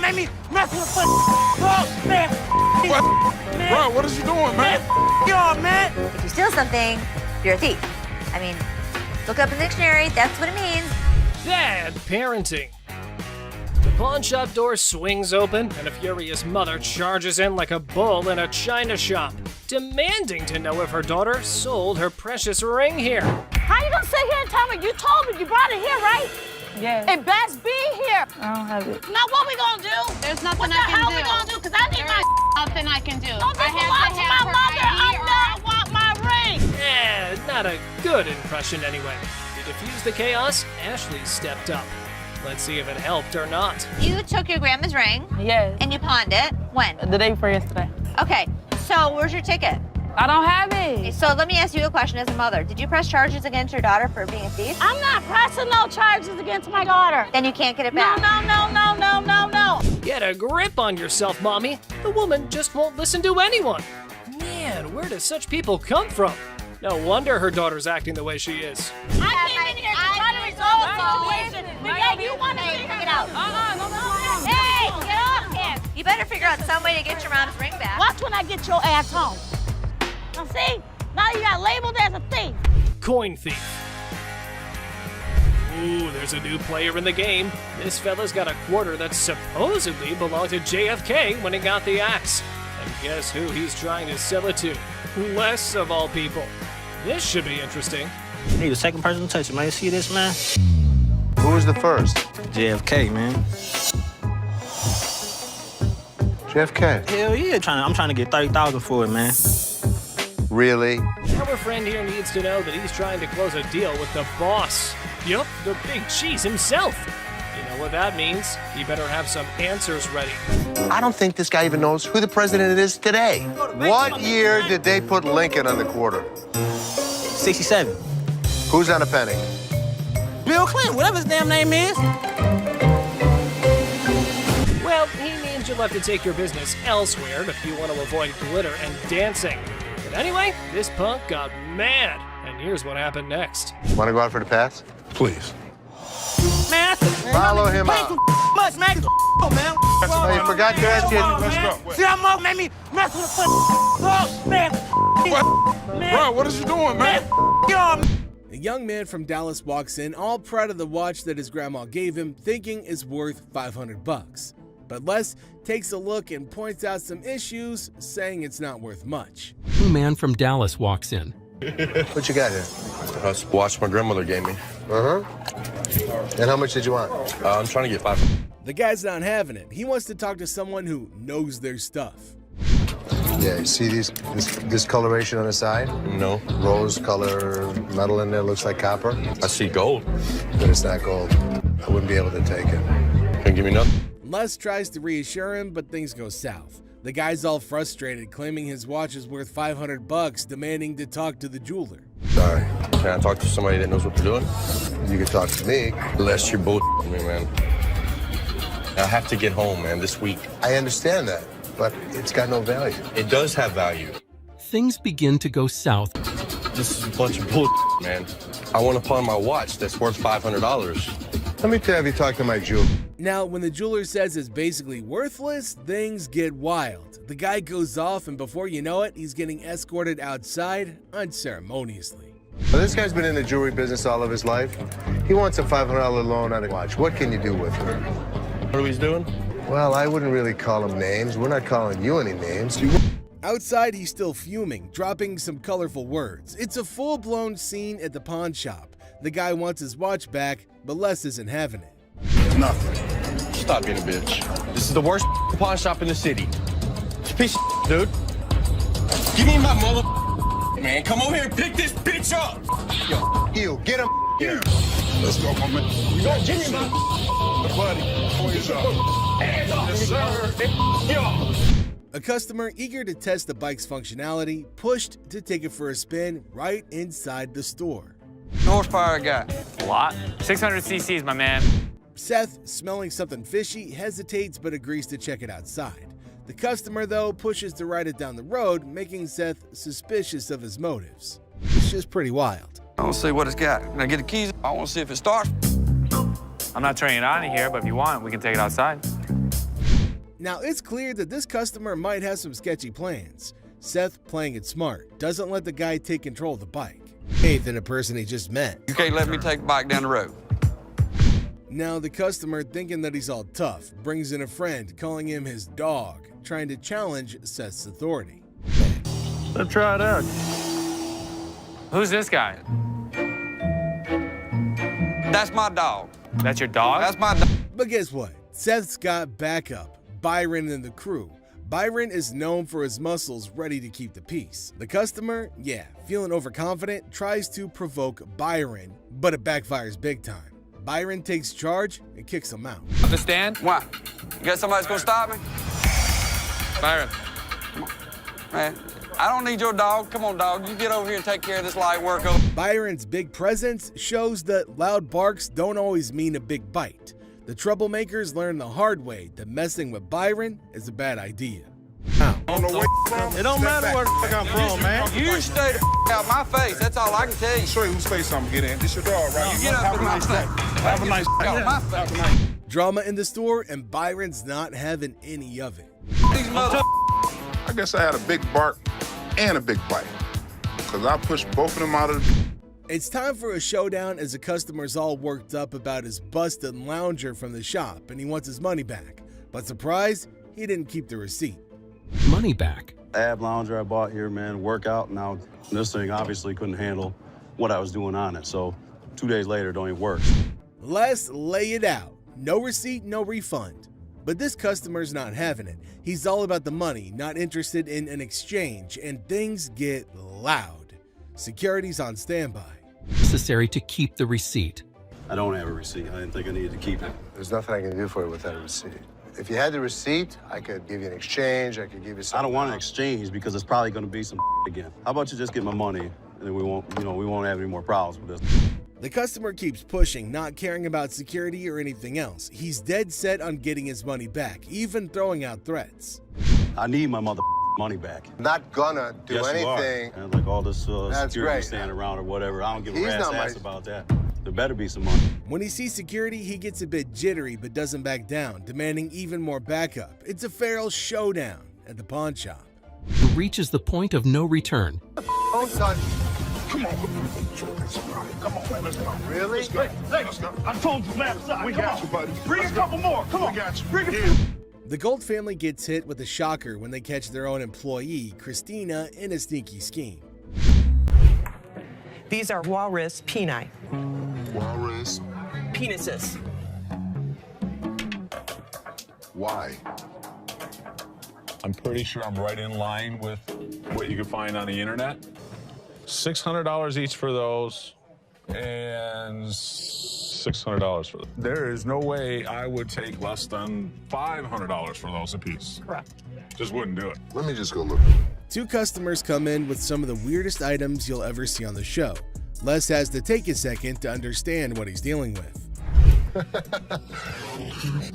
made me mess with the oh, man. What? Man. Bro, what is you doing, man? Y'all, man. If you steal something, you're a thief. I mean, look up in the dictionary, that's what it means. Bad parenting. The pawn shop door swings open, and a furious mother charges in like a bull in a china shop, demanding to know if her daughter sold her precious ring here. How you gonna sit here and tell me? You told me you brought it here, right? Yeah. It best be here. I don't have it. Now what we gonna do? There's nothing What the I can hell do. we gonna do? Cause I need my Nothing I can do. Don't I this belong to my mother. I want my ring. Not a good impression anyway. To defuse the chaos, Ashley stepped up. Let's see if it helped or not. You took your grandma's ring Yes. and you pawned it. When? The day before yesterday. Okay, so where's your ticket? I don't have it. So let me ask you a question as a mother. Did you press charges against your daughter for being a thief? I'm not pressing no charges against my daughter. Then you can't get it No, back. no. Get a grip on yourself, Mommy. The woman just won't listen to anyone. Man, where do such people come from? No wonder her daughter's acting the way she is. I came in here to try to resolve the situation. But yeah, you want to figure it out. No. Hey, get off him. You better figure out some way to get your mom's ring back. Watch when I get your ass home. Now see? Now you got labeled as a thief. Coin thief. Ooh, there's a new player in the game. This fella's got a quarter that supposedly belonged to JFK when he got the axe. And guess who he's trying to sell it to? Les, of all people. This should be interesting. Need a second person to touch it, man. You see this, man? Who was the first? JFK, man. JFK. Hell yeah, I'm trying to get 30,000 for it, man. Really? Our friend here needs to know that he's trying to close a deal with the boss. Yup, the big cheese himself. You know what that means? You better have some answers ready. I don't think this guy even knows who the president is today. What year did they put Lincoln on the quarter? 67. Who's on a penny? Bill Clinton, whatever his damn name is. Well, he means you'll have to take your business elsewhere if you want to avoid glitter and dancing. But anyway, this punk got mad, and here's what happened next. Want to go out for the pass? Please. Man, Follow him out. much, man. Man. Oh, you forgot to ask you. Let's go. See, that mother made me mess with the oh, man. What? Bro, what is you doing, man? Y'all. A young man from Dallas walks in, all proud of the watch that his grandma gave him, thinking it's worth $500. But Les takes a look and points out some issues, saying it's not worth much. A man from Dallas walks in. What you got here? That's the watch my grandmother gave me. Uh-huh. And how much did you want? I'm trying to get 500. The guy's not having it. He wants to talk to someone who knows their stuff. Yeah, you see this discoloration on the side? No. Rose color metal in there, looks like copper. I see gold. But it's not gold. I wouldn't be able to take it. Can't give me nothing. Les tries to reassure him, but things go south. The guy's all frustrated, claiming his watch is worth $500, demanding to talk to the jeweler. Sorry. Can I talk to somebody that knows what they're doing? You can talk to me. Unless you're bullshitting me, man. I have to get home, man, this week. I understand that, but it's got no value. It does have value. Things begin to go south. This is a bunch of bullshit, man. I want to pawn my watch that's worth $500. Let me have you talk to my jeweler. Now, when the jeweler says it's basically worthless, things get wild. The guy goes off, and before you know it, he's getting escorted outside unceremoniously. Well, this guy's been in the jewelry business all of his life. He wants a $500 loan on a watch. What can you do with it? What are we doing? Well, I wouldn't really call him names. We're not calling you any names. Outside, he's still fuming, dropping some colorful words. It's a full-blown scene at the pawn shop. The guy wants his watch back, but Les isn't having it. Nothing. Stop being a bitch. This is the worst pawn shop in the city. It's a piece of dude. Give me my mother. Man, come over here and pick this bitch up. Yo, get him here. Let's go, my man. You don't give me my Buddy, hands up. Hands off, yes, sir. Yo. A customer eager to test the bike's functionality pushed to take it for a spin right inside the store. Horsepower got? A lot. 600 cc's, my man. Seth, smelling something fishy, hesitates but agrees to check it outside. The customer, though, pushes to ride it down the road, making Seth suspicious of his motives. It's just pretty wild. I don't see what it's got. Can I get the keys? I want to see if it starts. I'm not turning it on in here, but if you want, we can take it outside. Now, it's clear that this customer might have some sketchy plans. Seth, playing it smart, doesn't let the guy take control of the bike. Than a person he just met. You can't let me take the bike down the road. Now, the customer, thinking that he's all tough, brings in a friend, calling him his dog, trying to challenge Seth's authority. Let's try it out. Who's this guy? That's my dog. That's your dog? That's my dog. But guess what? Seth's got backup, Byron and the crew. Byron is known for his muscles ready to keep the peace. The customer, feeling overconfident, tries to provoke Byron, but it backfires big time. Byron takes charge and kicks him out. Understand? Why? You got somebody that's gonna stop me? Byron. Come on. Man, I don't need your dog. Come on, dog. You get over here and take care of this light work. Byron's big presence shows that loud barks don't always mean a big bite. The troublemakers learn the hard way that messing with Byron is a bad idea. How? It don't matter where the fuck I'm from, man. You stay the out my face. That's all I can tell you. Show you whose face I'm gonna get in. This your dog, right? You get up in my face. Have a nice day. Drama in the store, and Byron's not having any of it. These mother. I guess I had a big bark and a big bite, because I pushed both of them out of the... It's time for a showdown as the customer's all worked up about his busted lounger from the shop and he wants his money back. But surprise, he didn't keep the receipt. Money back. Ab lounger I bought here, man, workout. Now, this thing obviously couldn't handle what I was doing on it. So 2 days later, it don't even work. Let's lay it out. No receipt, no refund. But this customer's not having it. He's all about the money, not interested in an exchange, and things get loud. Security's on standby. Necessary to keep the receipt. I don't have a receipt. I didn't think I needed to keep it. There's nothing I can do for you without a receipt. If you had the receipt, I could give you an exchange. I could give you something. I don't want an exchange because it's probably going to be some again. How about you just get my money and then we won't have any more problems with this. The customer keeps pushing, not caring about security or anything else. He's dead set on getting his money back, even throwing out threats. I need my money back. Not gonna do anything. And like all this That's security great. standing around or whatever. I don't give a He's rat's not ass my- about that. There better be some money. When he sees security, he gets a bit jittery but doesn't back down, demanding even more backup. It's a feral showdown at the pawn shop. Reaches the point of no return. Don't touch. Come on. Come on, man. Let's go. Really? Let's go. I told you last time. We got you, buddy. Bring a couple more. Come on. We got you. Bring a Yeah. The Gold family gets hit with a shocker when they catch their own employee, Christina, in a sneaky scheme. These are walrus peni. Walrus. Penises. Why? I'm pretty sure I'm right in line with what you can find on the internet. $600 each for those, and $600 for them. There is no way I would take less than $500 for those a piece. Correct. Just wouldn't do it. Let me just go look. Two customers come in with some of the weirdest items you'll ever see on the show. Les has to take a second to understand what he's dealing with.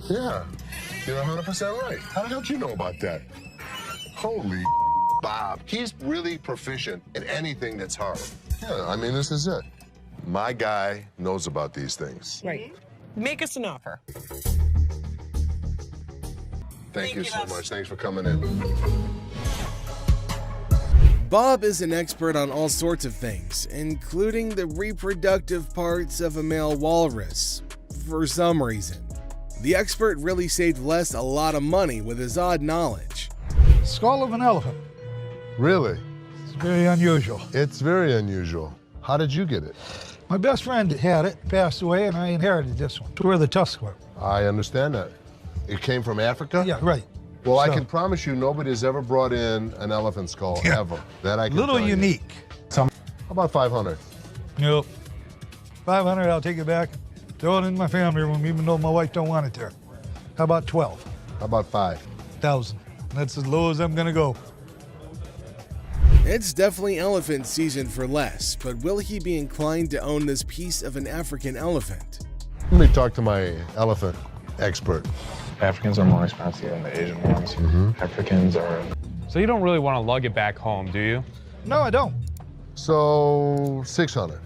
Yeah, you're 100% right. How the hell did you know about that? Holy Bob. He's really proficient in anything that's hard. Yeah, I mean, this is it. My guy knows about these things. Right. Make us an offer. Thank you so much. Thanks for coming in. Bob is an expert on all sorts of things, including the reproductive parts of a male walrus, for some reason. The expert really saved Les a lot of money with his odd knowledge. Skull of an elephant. Really? It's very unusual. It's very unusual. How did you get it? My best friend had it, passed away, and I inherited this one. It's where the tusks were. I understand that. It came from Africa? Yeah, right. Well, I So- can promise you nobody's ever brought in an elephant skull, ever. That I can Little tell you. unique. How about 500? Nope. 500, I'll take it back. Throw it in my family room, even though my wife don't want it there. How about 12? How about 5,000? That's as low as I'm gonna go. It's definitely elephant season for Les, but will he be inclined to own this piece of an African elephant? Let me talk to my elephant expert. Africans are more expensive than the Asian ones. Africans are... So you don't really want to lug it back home, do you? No, I don't. So 600,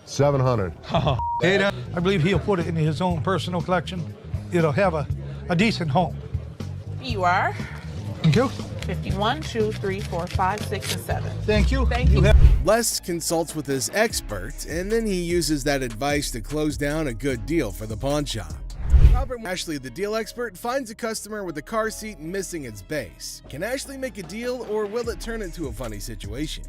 700. I believe he'll put it in his own personal collection. It'll have a decent home. Here you are. Thank you. 51, 2, 3, 4, 5, 6, and 7. Thank you. Thank you. Les consults with his expert, and then he uses that advice to close down a good deal for the pawn shop. Robert Ashley, the deal expert, finds a customer with a car seat missing its base. Can Ashley make a deal, or will it turn into a funny situation?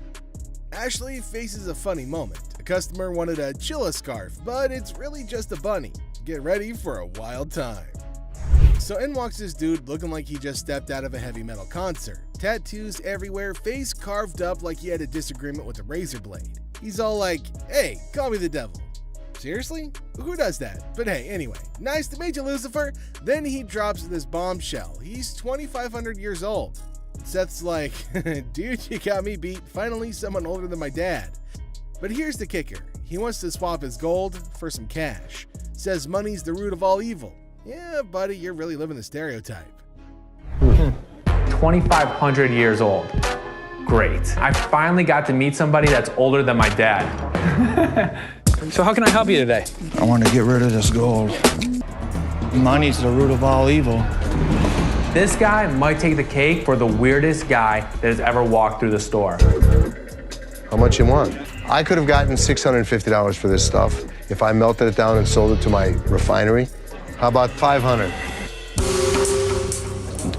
Ashley faces a funny moment. A customer wanted a Chilla scarf, but it's really just a bunny. Get ready for a wild time. So in walks this dude looking like he just stepped out of a heavy metal concert. Tattoos everywhere, face carved up like he had a disagreement with a razor blade. He's all like, hey, call me the devil. Seriously? Who does that? But hey, anyway, nice to meet you, Lucifer. Then he drops this bombshell. He's 2,500 years old. Seth's like, dude, you got me beat. Finally, someone older than my dad. But here's the kicker. He wants to swap his gold for some cash. Says money's the root of all evil. Yeah, buddy, you're really living the stereotype. 2,500 years old. Great. I finally got to meet somebody that's older than my dad. So how can I help you today? I want to get rid of this gold. Money's the root of all evil. This guy might take the cake for the weirdest guy that has ever walked through the store. How much you want? I could have gotten $650 for this stuff if I melted it down and sold it to my refinery. How about 500?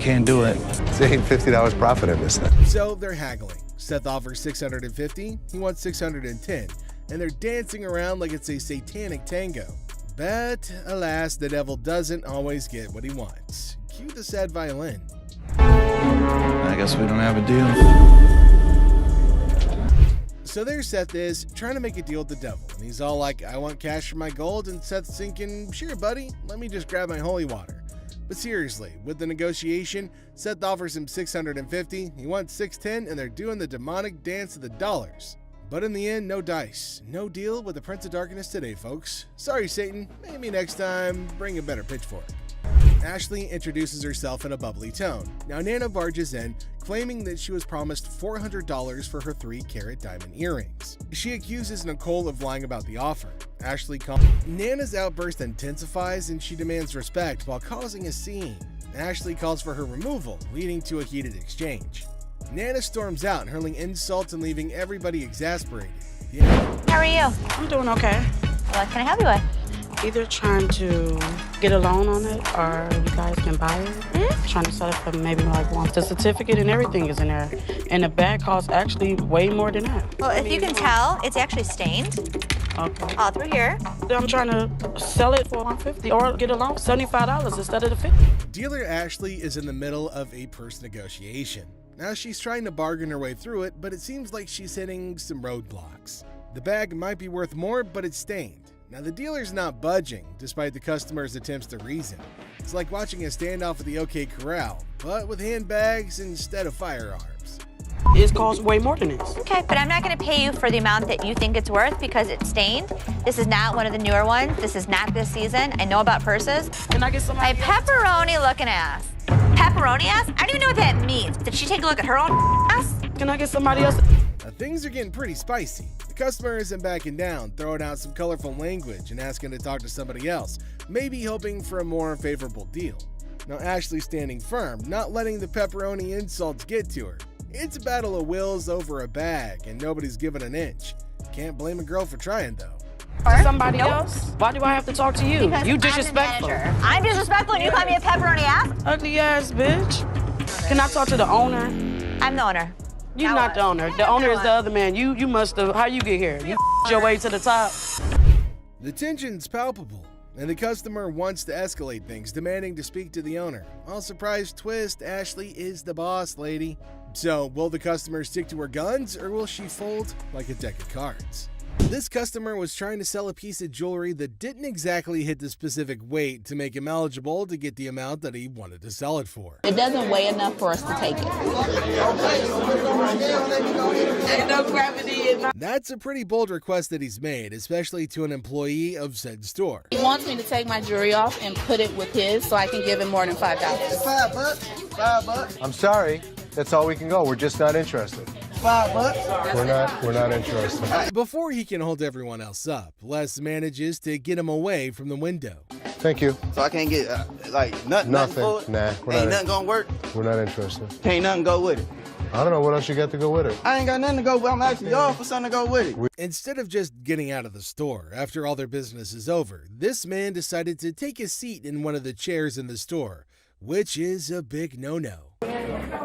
Can't do it. It's $850 profit in this thing. So they're haggling. Seth offers $650, he wants $610, and they're dancing around like it's a satanic tango. But alas, the devil doesn't always get what he wants. Cue the sad violin. I guess we don't have a deal. So there Seth is, trying to make a deal with the devil. And he's all like, I want cash for my gold, and Seth's thinking, sure buddy, let me just grab my holy water. But seriously, with the negotiation, Seth offers him $650, he wants $610, and they're doing the demonic dance of the dollars. But in the end, no dice. No deal with the Prince of Darkness today, folks. Sorry, Satan. Maybe next time, bring a better pitchfork. Ashley introduces herself in a bubbly tone. Now Nana barges in, claiming that she was promised $400 for her 3-carat diamond earrings. She accuses Nicole of lying about the offer. Ashley Nana's outburst intensifies and she demands respect while causing a scene. Ashley calls for her removal, leading to a heated exchange. Nana storms out, hurling insults and leaving everybody exasperated. How are you? I'm doing okay. What can I help you with? Either trying to get a loan on it or you guys can buy it. Trying to sell it for maybe like once. The certificate and everything is in there. And the bag costs actually way more than that. Well, if you can tell, it's actually stained. Okay. All through here. I'm trying to sell it for $150 or get a loan $75 instead of the $50. Dealer Ashley is in the middle of a purse negotiation. Now she's trying to bargain her way through it, but it seems like she's hitting some roadblocks. The bag might be worth more, but it's stained. Now the dealer's not budging, despite the customer's attempts to reason. It's like watching a standoff at the OK Corral, but with handbags instead of firearms. It costs way more than this. Okay, but I'm not going to pay you for the amount that you think it's worth because it's stained. This is not one of the newer ones. This is not this season. I know about purses. Can I get some? My pepperoni-looking ass. Pepperoni ass? I don't even know what that means. Did she take a look at her own ass? Can I get somebody else? Now, things are getting pretty spicy. The customer isn't backing down, throwing out some colorful language and asking to talk to somebody else, maybe hoping for a more favorable deal. Now Ashley's standing firm, not letting the pepperoni insults get to her. It's a battle of wills over a bag, and nobody's giving an inch. Can't blame a girl for trying, though. Somebody else? Why do I have to talk to you? Because You disrespectful. I'm disrespectful and you call me a pepperoni ass? Ugly ass bitch. Can I talk to the owner? I'm the owner. You're not the owner. The owner is the other man. You must have. How you get here? You your way to the top. The tension's palpable, and the customer wants to escalate things, demanding to speak to the owner. All surprise twist, Ashley is the boss lady. So, will the customer stick to her guns, or will she fold like a deck of cards? This customer was trying to sell a piece of jewelry that didn't exactly hit the specific weight to make him eligible to get the amount that he wanted to sell it for. It doesn't weigh enough for us to take it. Ain't no gravity in my... That's a pretty bold request that he's made, especially to an employee of said store. He wants me to take my jewelry off and put it with his so I can give him more than $5. $5. I'm sorry. That's all we can go. We're just not interested. $5. We're not interested. Before he can hold everyone else up, Les manages to get him away from the window. Thank you. So I can't get, like, nothing for it? Nah, Ain't nothing gonna work? We're not interested. Ain't nothing go with it. I don't know what else you got to go with it. I ain't got nothing to go with. I'm asking y'all for something to go with it. Instead of just getting out of the store after all their business is over, this man decided to take a seat in one of the chairs in the store, which is a big no-no.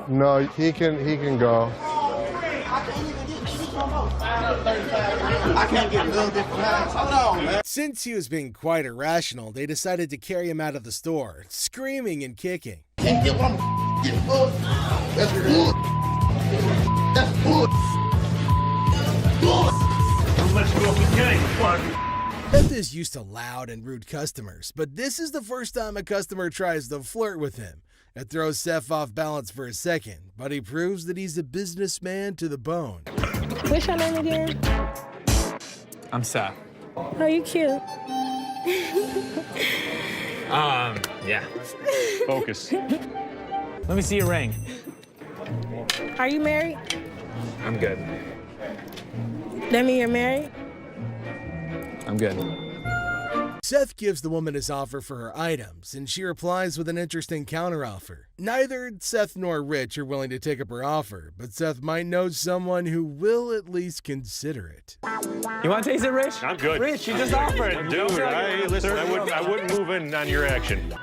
No, he can go. I can't get a little bit from that. Hold on, man. Since he was being quite irrational, they decided to carry him out of the store, screaming and kicking. Can't get what I'm getting for. That's good. That's good. Let's go for gang. Beth is used to loud and rude customers, but this is the first time a customer tries to flirt with him. It throws Seth off balance for a second, but he proves that he's a businessman to the bone. What's your name again? I'm Seth. Oh, you cute. Yeah. Focus. Let me see your ring. Are you married? I'm good. That mean you're married? I'm good. Seth gives the woman his offer for her items, and she replies with an interesting counteroffer. Neither Seth nor Rich are willing to take up her offer, but Seth might know someone who will at least consider it. You want to taste it, Rich? I'm good. Rich, you just offered. Dude, listen, I wouldn't move in on your action.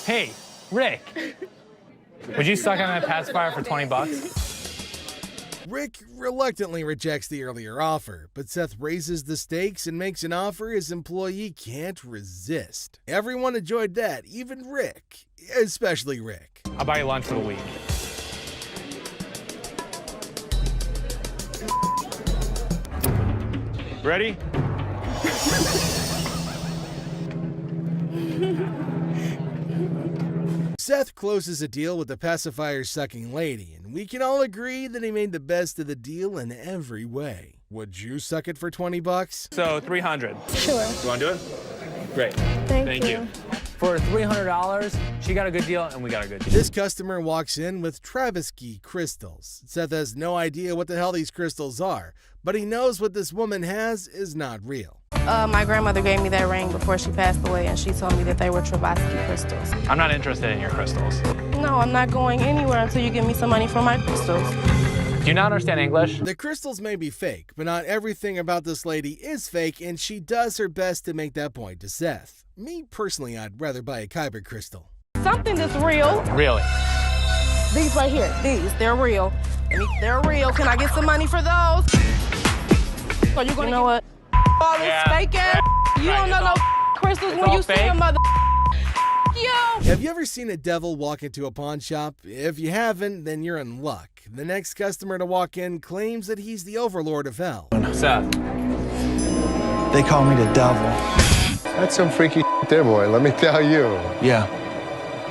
Hey, Rick. Would you suck on that pacifier for 20 bucks? Rick reluctantly rejects the earlier offer, but Seth raises the stakes and makes an offer his employee can't resist. Everyone enjoyed that, even Rick, especially Rick. I'll buy you lunch for the week. Ready? Seth closes a deal with the pacifier-sucking lady, and we can all agree that he made the best of the deal in every way. Would you suck it for 20 bucks? So 300. Sure. You want to do it? Great. Thank you. For $300, she got a good deal and we got a good deal. This customer walks in with Travisky crystals. Seth has no idea what the hell these crystals are, but he knows what this woman has is not real. My grandmother gave me that ring before she passed away, and she told me that they were Travisky crystals. I'm not interested in your crystals. No, I'm not going anywhere until you give me some money for my crystals. Do you not understand English? The crystals may be fake, but not everything about this lady is fake, and she does her best to make that point to Seth. Me, personally, I'd rather buy a Kyber crystal. Something that's real. Really? These right here, they're real. They're real. Can I get some money for those? So you know what? All this fake ass. You don't know no crystals when you see a mother. Yo. Have you ever seen a devil walk into a pawn shop? If you haven't, then you're in luck. The next customer to walk in claims that he's the overlord of hell. Seth. They call me the devil. That's some freaky there, boy, let me tell you. Yeah.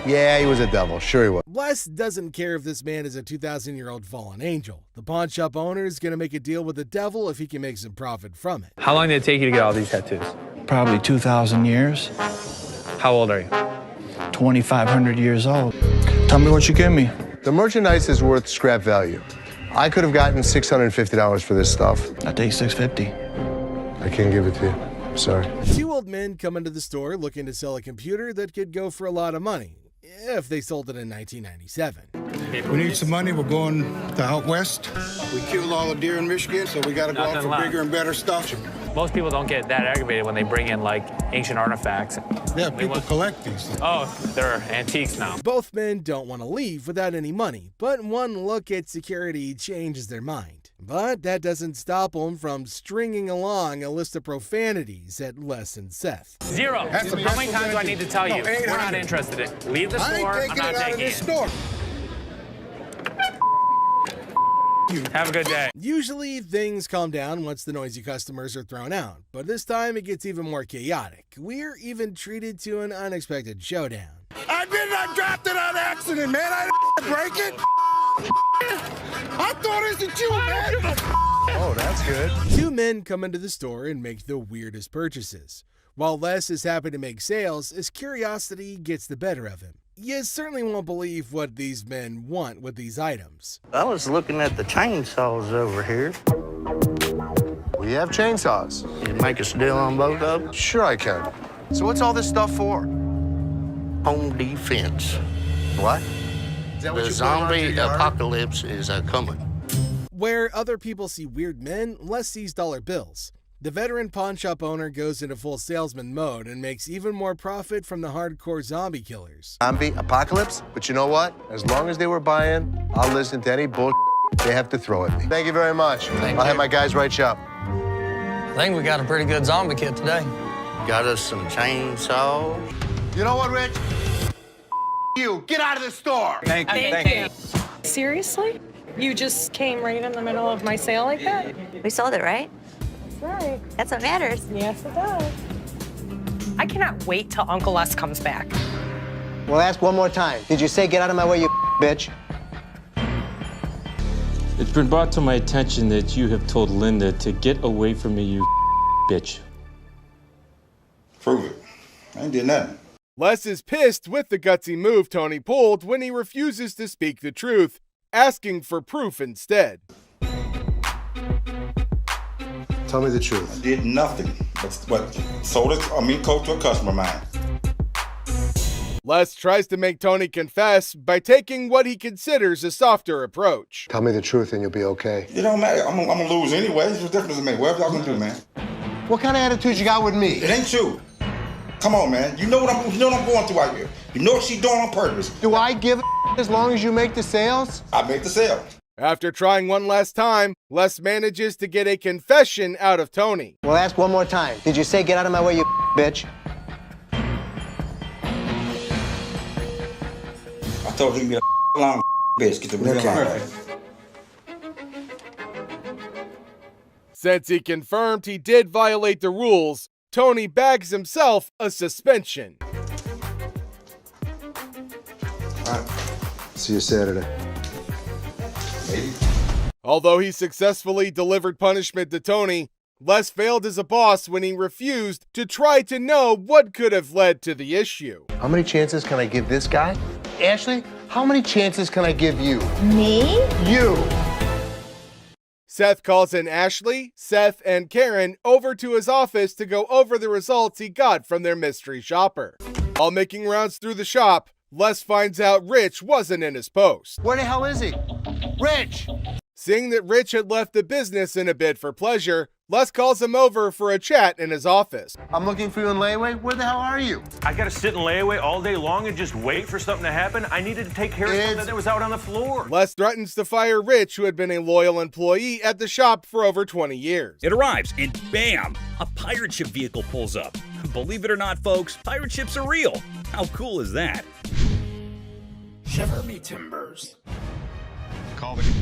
Yeah, he was a devil. Sure he was. Les doesn't care if this man is a 2,000-year-old fallen angel. The pawn shop owner is going to make a deal with the devil if he can make some profit from it. How long did it take you to get all these tattoos? Probably 2,000 years. How old are you? 2,500 years old. Tell me what you give me. The merchandise is worth scrap value. I could have gotten $650 for this stuff. I take $650. I can't give it to you. Sorry. Two old men come into the store looking to sell a computer that could go for a lot of money, if they sold it in 1997. We need some money. We're going to out west. We killed all the deer in Michigan, so we got to go out for bigger and better stuff. Most people don't get that aggravated when they bring in, like, ancient artifacts. Yeah, people collect these. Oh, they're antiques now. Both men don't want to leave without any money, but one look at security changes their mind. But that doesn't stop them from stringing along a list of profanities at Les and Seth. Zero. How many times do I need to tell you? We're not interested in. Leave the store. I'm not taking it. Store. Have a good day. Usually things calm down once the noisy customers are thrown out, but this time it gets even more chaotic. We're even treated to an unexpected showdown. I dropped it on accident, man. I didn't break it. I thought it was you, man. Oh, that's good. Two men come into the store and make the weirdest purchases. While Les is happy to make sales, his curiosity gets the better of him. You certainly won't believe what these men want with these items. I was looking at the chainsaws over here. We We have chainsaws. You make us deal on both of them? Sure I can. So what's all this stuff for? Home defense. What? Is that what The you put on zombie your yard? apocalypse is a-coming. Where other people see weird men, Les sees dollar bills. The veteran pawn shop owner goes into full salesman mode and makes even more profit from the hardcore zombie killers. Zombie apocalypse? But you know what? As long as they were buying, I'll listen to any bull they have to throw at me. Thank you very much. I'll have my guys write you up. I think we got a pretty good zombie kit today. Got us some chainsaws. You know what, Rich? You, get out of the store. Thank you. Seriously? You just came right in the middle of my sale like that? We sold it, right? That's right. That's what matters. Yes, it does. I cannot wait till Uncle Les comes back. Well, ask one more time. Did you say get out of my way, you bitch? It's been brought to my attention that you have told Linda to get away from me, you bitch. Prove it. I ain't did nothing. Les is pissed with the gutsy move Tony pulled when he refuses to speak the truth, asking for proof instead. Tell me the truth. I did nothing but sold it, coat to a customer of mine. Les tries to make Tony confess by taking what he considers a softer approach. Tell me the truth and you'll be okay. It don't matter. I'm gonna lose anyway. What's the difference to me? Whatever y'all gonna do, man. What kind of attitude you got with me? It ain't you. Come on, man. You know what I'm going through out here. You know what she's doing on purpose. Do I give a as long as you make the sales? I make the sale. After trying one last time, Les manages to get a confession out of Tony. Well, ask one more time. Did you say get out of my way, you bitch? I told you to be a long bitch. Get the real line. Since he confirmed he did violate the rules, Tony bags himself a suspension. All right. See you Saturday. Maybe. Although he successfully delivered punishment to Tony, Les failed as a boss when he refused to try to know what could have led to the issue. How many chances can I give this guy? Ashley, how many chances can I give you? Me? You. Seth calls in Ashley, Seth, and Karen over to his office to go over the results he got from their mystery shopper. While making rounds through the shop, Les finds out Rich wasn't in his post. Where the hell is he? Rich! Seeing that Rich had left the business in a bid for pleasure, Les calls him over for a chat in his office. I'm looking for you in layaway. Where the hell are you? I gotta sit in layaway all day long and just wait for something to happen? I needed to take care of something that was out on the floor. Les threatens to fire Rich, who had been a loyal employee at the shop for over 20 years. It arrives, and bam! A pirate ship vehicle pulls up. Believe it or not, folks, pirate ships are real. How cool is that? Shiver me timbers.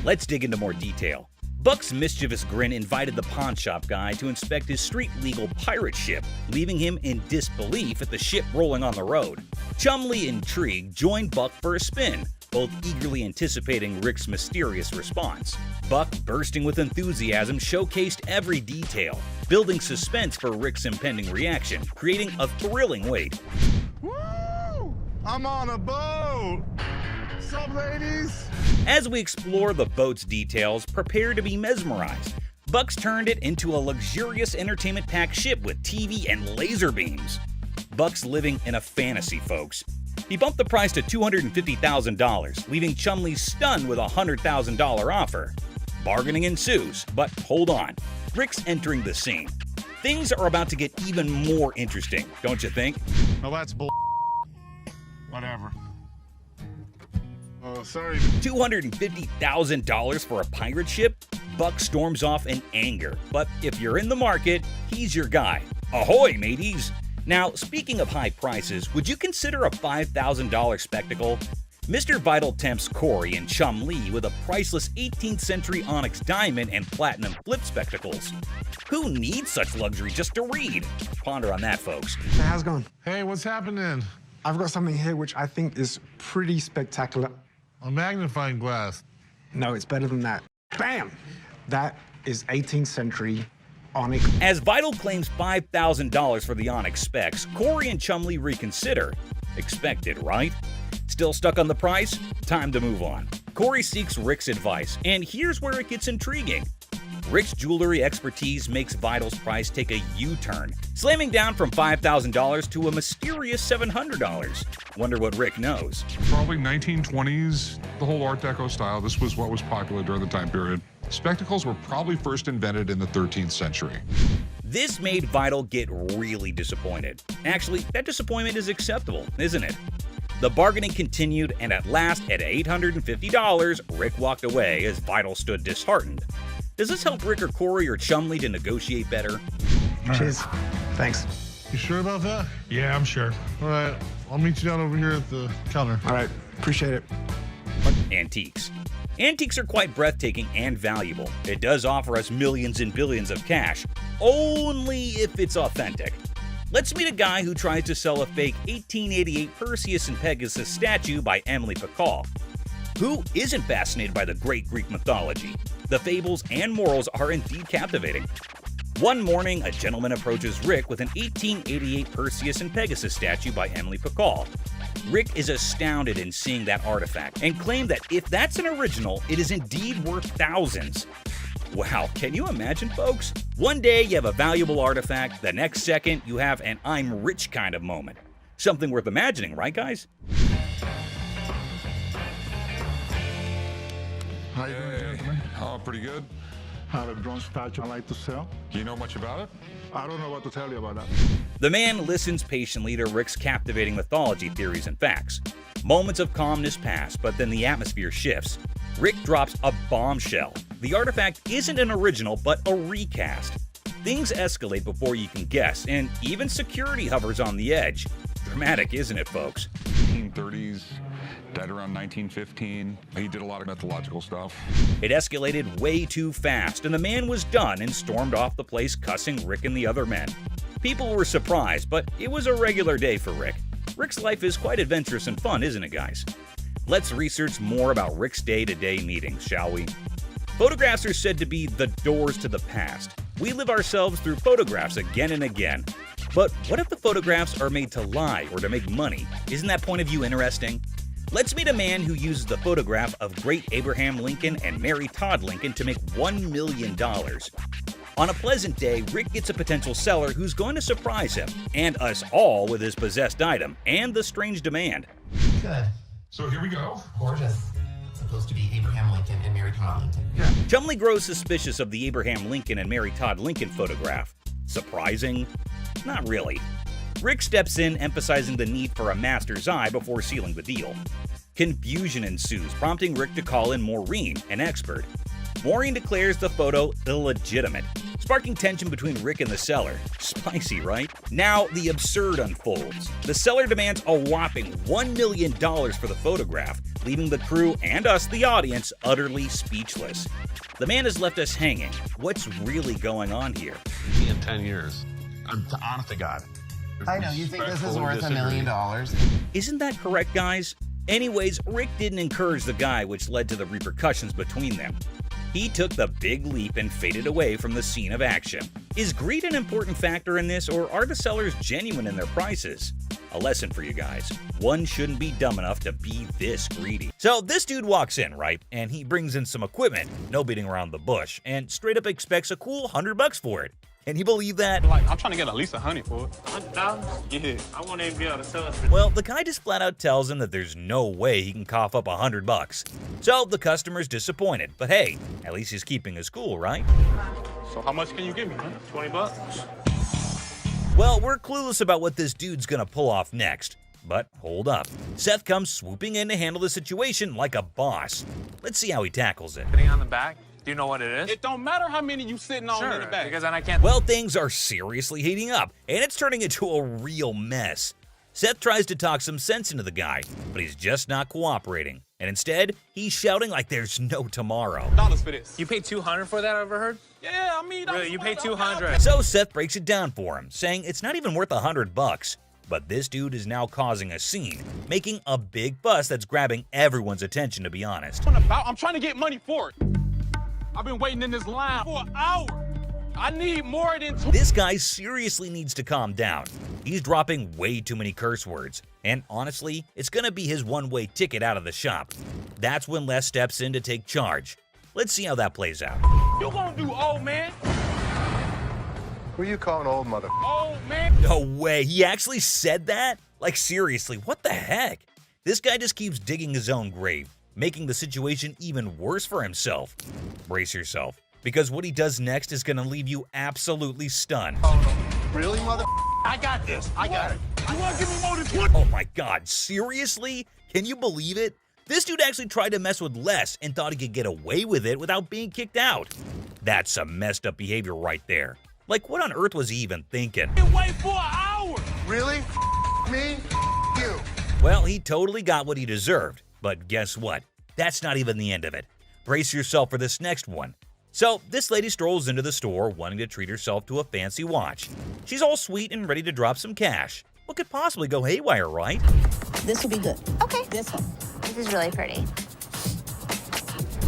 Let's dig into more detail. Buck's mischievous grin invited the pawn shop guy to inspect his street-legal pirate ship, leaving him in disbelief at the ship rolling on the road. Chumley, intrigued, joined Buck for a spin, both eagerly anticipating Rick's mysterious response. Buck, bursting with enthusiasm, showcased every detail, building suspense for Rick's impending reaction, creating a thrilling wait. Woo! I'm on a boat! What's up, ladies? As we explore the boat's details, prepare to be mesmerized. Buck's turned it into a luxurious entertainment-packed ship with TV and laser beams. Buck's living in a fantasy, folks. He bumped the price to $250,000, leaving Chumley stunned with a $100,000 offer. Bargaining ensues, but hold on. Rick's entering the scene. Things are about to get even more interesting, don't you think? Oh, that's bull. Whatever. Oh, sorry. $250,000 for a pirate ship? Buck storms off in anger, but if you're in the market, he's your guy. Ahoy, mateys! Now, speaking of high prices, would you consider a $5,000 spectacle? Mr. Vital tempts Corey and Chum Lee with a priceless 18th century onyx diamond and platinum flip spectacles. Who needs such luxury just to read? Ponder on that, folks. Hey, how's it going? Hey, what's happening? I've got something here which I think is pretty spectacular. A magnifying glass. No, it's better than that. Bam! That is 18th century onyx. As Vital claims $5,000 for the onyx specs, Corey and Chumley reconsider. Expected, right? Still stuck on the price? Time to move on. Corey seeks Rick's advice, and here's where it gets intriguing. Rick's jewelry expertise makes Vital's price take a U-turn, slamming down from $5,000 to a mysterious $700. Wonder what Rick knows. Probably 1920s, the whole Art Deco style. This was what was popular during the time period. Spectacles were probably first invented in the 13th century. This made Vital get really disappointed. Actually, that disappointment is acceptable, isn't it? The bargaining continued, and at last, at $850, Rick walked away as Vital stood disheartened. Does this help Rick or Corey or Chumley to negotiate better? Cheers. Thanks. You sure about that? Yeah, I'm sure. All right, I'll meet you down over here at the counter. All right, appreciate it. Antiques. Antiques are quite breathtaking and valuable. It does offer us millions and billions of cash, only if it's authentic. Let's meet a guy who tries to sell a fake 1888 Perseus and Pegasus statue by Emily Pacall. Who isn't fascinated by the great Greek mythology? The fables and morals are indeed captivating. One morning, a gentleman approaches Rick with an 1888 Perseus and Pegasus statue by Emily Pacall. Rick is astounded in seeing that artifact and claimed that if that's an original, it is indeed worth thousands. Wow, can you imagine, folks? One day you have a valuable artifact, the next second you have an I'm rich kind of moment. Something worth imagining, right guys? How you doing, gentlemen? Oh, pretty good. Have a bronze statue I'd like to sell. Do you know much about it? I don't know what to tell you about that. The man listens patiently to Rick's captivating mythology theories and facts. Moments of calmness pass, but then the atmosphere shifts. Rick drops a bombshell. The artifact isn't an original, but a recast. Things escalate before you can guess, and even security hovers on the edge. Dramatic, isn't it, folks? 1930s, died around 1915. He did a lot of mythological stuff. It escalated way too fast, and the man was done and stormed off the place cussing Rick and the other men. People were surprised, but it was a regular day for Rick. Rick's life is quite adventurous and fun, isn't it, guys? Let's research more about Rick's day-to-day meetings, shall we? Photographs are said to be the doors to the past. We live ourselves through photographs again and again. But what if the photographs are made to lie or to make money? Isn't that point of view interesting? Let's meet a man who uses the photograph of great Abraham Lincoln and Mary Todd Lincoln to make $1 million. On a pleasant day, Rick gets a potential seller who's going to surprise him and us all with his possessed item and the strange demand. Good. So here we go. Gorgeous. It's supposed to be Abraham Lincoln and Mary Todd Lincoln. Yeah. Chumley grows suspicious of the Abraham Lincoln and Mary Todd Lincoln photograph. Surprising? Not really. Rick steps in, emphasizing the need for a master's eye before sealing the deal. Confusion ensues, prompting Rick to call in Maureen, an expert. Maureen declares the photo illegitimate, sparking tension between Rick and the seller. Spicy, right? Now, the absurd unfolds. The seller demands a whopping $1 million for the photograph, leaving the crew and us, the audience, utterly speechless. The man has left us hanging. What's really going on here? In 10 years. Honest to God. I know, you think this is worth $1 million. Isn't that correct, guys? Anyways, Rick didn't encourage the guy, which led to the repercussions between them. He took the big leap and faded away from the scene of action. Is greed an important factor in this, or are the sellers genuine in their prices? A lesson for you guys. One shouldn't be dumb enough to be this greedy. So this dude walks in, right? And he brings in some equipment, no beating around the bush, and straight up expects a cool $100 for it. Can you believe that? Like, I'm trying to get at least $100 for it. $100,000? Yeah. I won't even be able to sell it. Well, the guy just flat out tells him that there's no way he can cough up $100. So the customer's disappointed, but hey, at least he's keeping his cool, right? So how much can you give me, man? $20. Well, we're clueless about what this dude's gonna pull off next. But hold up. Seth comes swooping in to handle the situation like a boss. Let's see how he tackles it. Sitting on the back? Do you know what it is? It don't matter how many you sitting on in the back. Because then I can't. Well, things are seriously heating up, and it's turning into a real mess. Seth tries to talk some sense into the guy, but he's just not cooperating. And instead, he's shouting like there's no tomorrow. Dollars for this. You paid $200 for that, I overheard? Yeah, I mean, really, you paid $200. So Seth breaks it down for him, saying it's not even worth $100. But this dude is now causing a scene, making a big fuss that's grabbing everyone's attention, to be honest. I'm trying to get money for it. I've been waiting in this line for an hour. I need more than two. This guy seriously needs to calm down. He's dropping way too many curse words. And honestly, it's gonna be his one-way ticket out of the shop. That's when Les steps in to take charge. Let's see how that plays out. you gonna do, old man? Who you calling old mother? Old man? No way, he actually said that? Like seriously, what the heck? This guy just keeps digging his own grave, making the situation even worse for himself. Brace yourself, because what he does next is gonna leave you absolutely stunned. Really, mother? I got this. I got it. You wanna give me more than 20? Oh my god, seriously? Can you believe it? This dude actually tried to mess with Les and thought he could get away with it without being kicked out. That's some messed up behavior right there. Like, what on earth was he even thinking? Wait for an hour. Really? Me? You? Well, he totally got what he deserved. But guess what? That's not even the end of it. Brace yourself for this next one. So, this lady strolls into the store wanting to treat herself to a fancy watch. She's all sweet and ready to drop some cash. What could possibly go haywire, right? This will be good. Okay. This one. This is really pretty.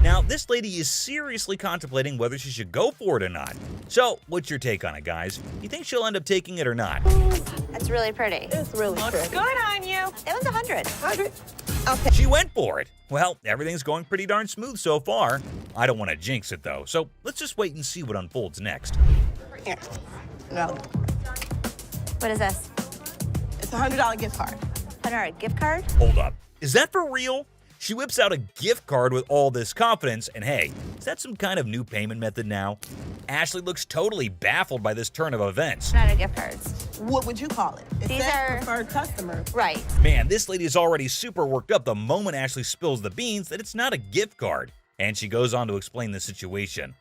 Now, this lady is seriously contemplating whether she should go for it or not. So, what's your take on it, guys? You think she'll end up taking it or not? That's really pretty. It's really pretty. Good on you. That one's 100. 100. Okay. She went for it. Well, everything's going pretty darn smooth so far. I don't want to jinx it, though, so let's just wait and see what unfolds next. Here. No. What is this? It's a $100 gift card. $100 gift card? Hold up. Is that for real? She whips out a gift card with all this confidence, and hey, is that some kind of new payment method now? Ashley looks totally baffled by this turn of events. Not a gift cards. What would you call it? It These says are preferred customer. Right. Man, this lady is already super worked up the moment Ashley spills the beans that it's not a gift card. And she goes on to explain the situation.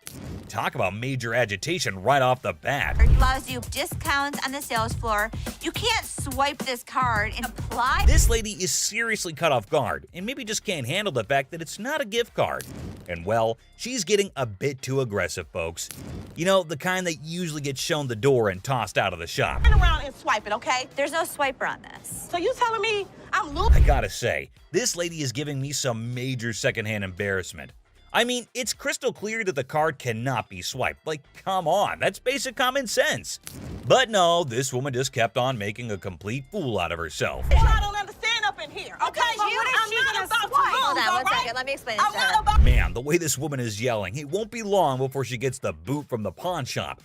Talk about major agitation right off the bat. It allows you discounts on the sales floor. You can't swipe this card and apply. This lady is seriously caught off guard and maybe just can't handle the fact that it's not a gift card. And well, she's getting a bit too aggressive, folks. You know, the kind that usually gets shown the door and tossed out of the shop. Turn around and swipe it, okay? There's no swiper on this. So you telling me I'm I gotta say, this lady is giving me some major secondhand embarrassment. I mean, it's crystal clear that the card cannot be swiped. Like, come on, that's basic common sense. But no, this woman just kept on making a complete fool out of herself. I don't understand up in here, okay? Because you I'm is she not gonna about to swipe? lose, Hold on, all one right? second. Let me explain I'm this to not her. about Man, the way this woman is yelling, it won't be long before she gets the boot from the pawn shop.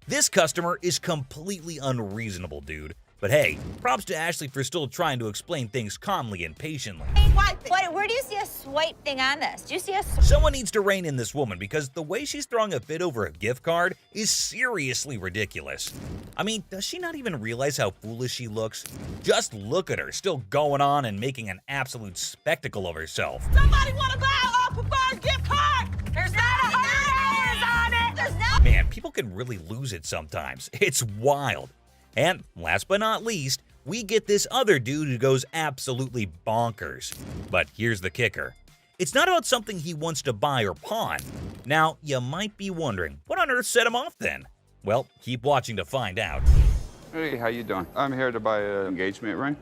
This customer is completely unreasonable, dude. But hey, props to Ashley for still trying to explain things calmly and patiently. What, where do you see a swipe thing on this? Do you see a Someone needs to rein in this woman because the way she's throwing a fit over a gift card is seriously ridiculous. I mean, does she not even realize how foolish she looks? Just look at her, still going on and making an absolute spectacle of herself. Somebody want to buy a preferred gift card? There's not $100 on it. There's not. Man, people can really lose it sometimes. It's wild. And last but not least, we get this other dude who goes absolutely bonkers. But here's the kicker. It's not about something he wants to buy or pawn. Now, you might be wondering, what on earth set him off then? Well, keep watching to find out. Hey, how you doing? I'm here to buy an engagement ring.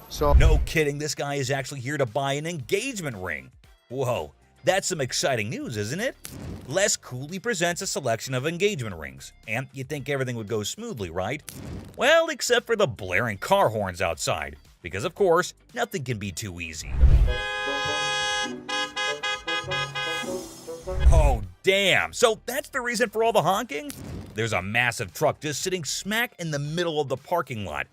So, no kidding, this guy is actually here to buy an engagement ring. Whoa, that's some exciting news, isn't it? Les coolly presents a selection of engagement rings, and you'd think everything would go smoothly, right? Well, except for the blaring car horns outside, because of course, nothing can be too easy. Oh, damn. So that's the reason for all the honking? There's a massive truck just sitting smack in the middle of the parking lot.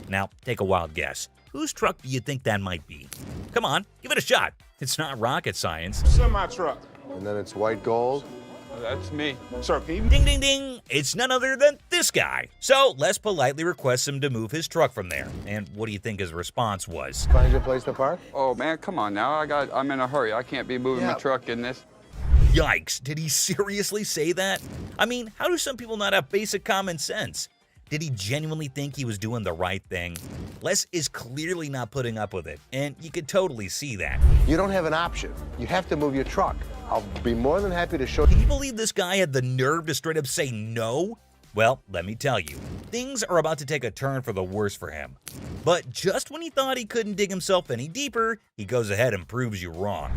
Now, take a wild guess. Whose truck do you think that might be? Come on, give it a shot. It's not rocket science. Semi-truck. And then it's white gold. That's me. Sir, can you... Ding, ding, ding. It's none other than this guy. So Les politely requests him to move his truck from there. And what do you think his response was? Find your place to park? Oh, man, come on now. I'm in a hurry. I can't be moving my truck in this. Yikes, did he seriously say that? I mean, how do some people not have basic common sense? Did he genuinely think he was doing the right thing? Les is clearly not putting up with it, and you could totally see that. You don't have an option. You have to move your truck. I'll be more than happy to show you. Can you believe this guy had the nerve to straight up say no? Well, let me tell you, things are about to take a turn for the worse for him. But just when he thought he couldn't dig himself any deeper, he goes ahead and proves you wrong.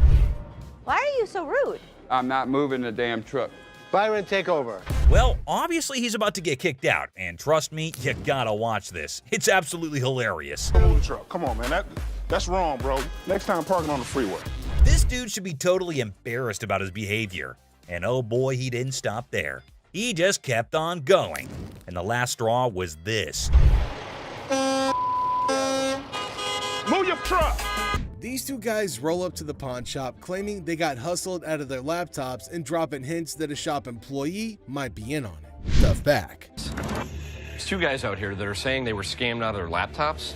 Why are you so rude? I'm not moving the damn truck. Byron, take over. Well, obviously he's about to get kicked out, and trust me, you gotta watch this. It's absolutely hilarious. Move the truck. Come on, man. That's wrong, bro. Next time, parking on the freeway. This dude should be totally embarrassed about his behavior. And oh boy, he didn't stop there. He just kept on going. And the last straw was this. Move your truck! These two guys roll up to the pawn shop claiming they got hustled out of their laptops and dropping hints that a shop employee might be in on it. Tough back. There's two guys out here that are saying they were scammed out of their laptops.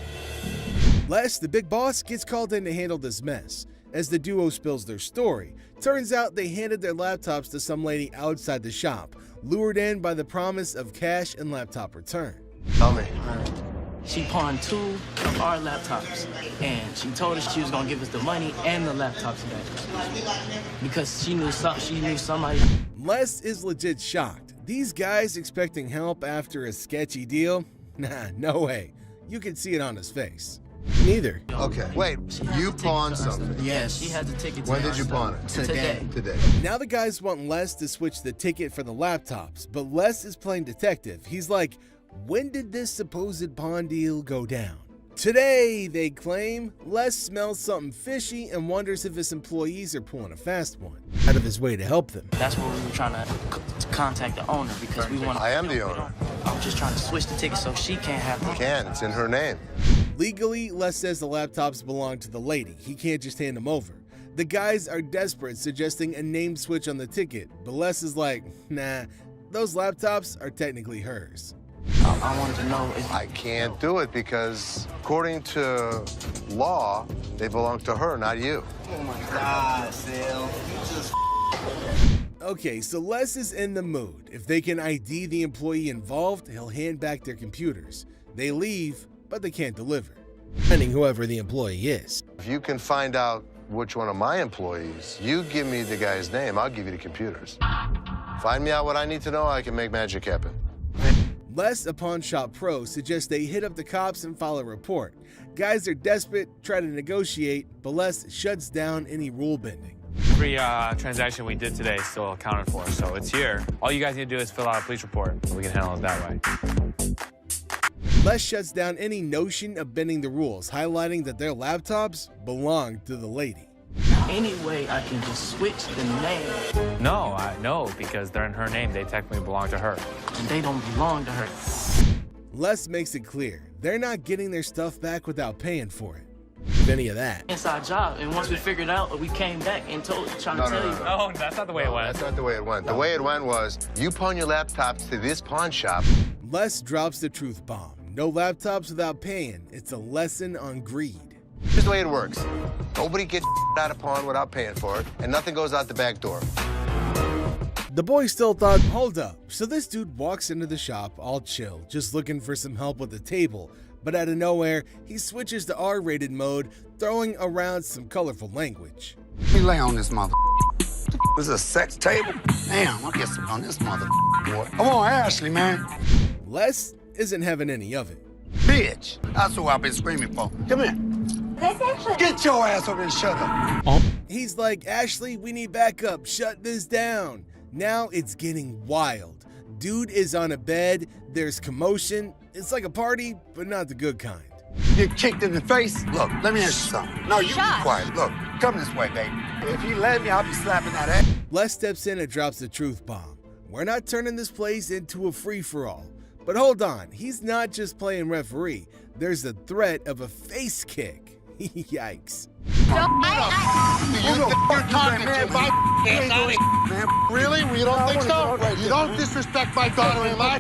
Les, the big boss, gets called in to handle this mess. As the duo spills their story, turns out they handed their laptops to some lady outside the shop, lured in by the promise of cash and laptop return. Tell me. She pawned 2 of our laptops, and she told us she was gonna give us the money and the laptops back because she knew somebody. Les is legit shocked. These guys expecting help after a sketchy deal? Nah, no way. You can see it on his face. Neither. Okay, wait, you pawned something? Yes, she had the ticket. When did you pawn it? Today. Now the guys want Les to switch the ticket for the laptops, but Les is playing detective. He's like, when did this supposed pawn deal go down? Today, they claim. Les smells something fishy and wonders if his employees are pulling a fast one, out of his way to help them. That's what we were trying to contact the owner because we want. I am the owner. I'm just trying to switch the ticket so she can't have them. You can, it's in her name. Legally, Les says the laptops belong to the lady. He can't just hand them over. The guys are desperate, suggesting a name switch on the ticket, but Les is like, nah, those laptops are technically hers. I wanted to know if I can't do it because, according to law, they belong to her, not you. Oh my God, Sal. Okay, so Les is in the mood. If they can ID the employee involved, he'll hand back their computers. They leave, but they can't deliver, depending whoever the employee is. If you can find out which one of my employees, you give me the guy's name, I'll give you the computers. Find me out what I need to know, I can make magic happen. Les, a pawn shop pro, suggests they hit up the cops and file a report. Guys are desperate, try to negotiate, but Les shuts down any rule bending. Every transaction we did today is still accounted for, so it's here. All you guys need to do is fill out a police report. We can handle it that way. Les shuts down any notion of bending the rules, highlighting that their laptops belong to the lady. Any way I can just switch the name. No, because they're in her name. They technically belong to her. And they don't belong to her. Les makes it clear they're not getting their stuff back without paying for it. If any of that. Inside job, and once we figured out, we came back and trying to tell you. No, that's not the way it went. That's not the way it went. The way it went was, you pawn your laptops to this pawn shop. Les drops the truth bomb. No laptops without paying. It's a lesson on greed. Here's the way it works. Nobody gets out of pawn without paying for it, and nothing goes out the back door. The boy still thought, hold up. So this dude walks into the shop all chill, just looking for some help with the table. But out of nowhere, he switches to R-rated mode, throwing around some colorful language. Let me lay on this mother. This is a sex table? Damn, I'll get some on this mother boy. Come on, Ashley, man. Les isn't having any of it. Bitch, that's what I've been screaming for. Come here. Get your ass over and shut up. He's like, Ashley, we need backup. Shut this down. Now it's getting wild. Dude is on a bed. There's commotion. It's like a party, but not the good kind. Get kicked in the face? Look, let me ask you something. No, you be quiet. Look, come this way, baby. If you let me, I'll be slapping that ass. Les steps in and drops the truth bomb. We're not turning this place into a free-for-all. But hold on, he's not just playing referee. There's the threat of a face kick. Yikes. Really? We don't think so? You don't disrespect my daughter-in-law?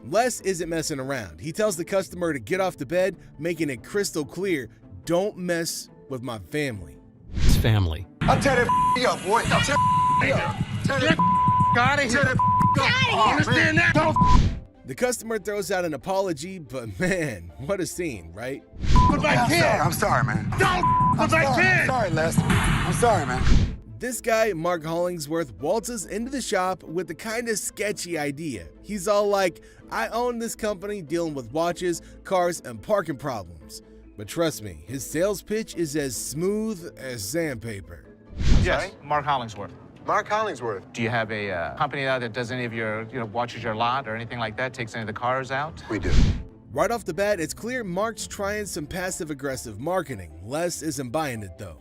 Les isn't messing around. He tells the customer to get off the bed, making it crystal clear, don't mess with my family. It's family. I'll tear that up, boy. I'll tear that up. Tear that out of here. Understand that? Don't The customer throws out an apology, but man, what a scene, right? I'm sorry, man. I'm sorry, Les. I'm sorry, man. This guy, Mark Hollingsworth, waltzes into the shop with a kind of sketchy idea. He's all like, I own this company dealing with watches, cars, and parking problems. But trust me, his sales pitch is as smooth as sandpaper. Yes, Mark Hollingsworth. Mark Hollingsworth. Do you have a company out that does any of your, watches your lot or anything like that, takes any of the cars out? We do. Right off the bat, it's clear Mark's trying some passive-aggressive marketing. Les isn't buying it, though.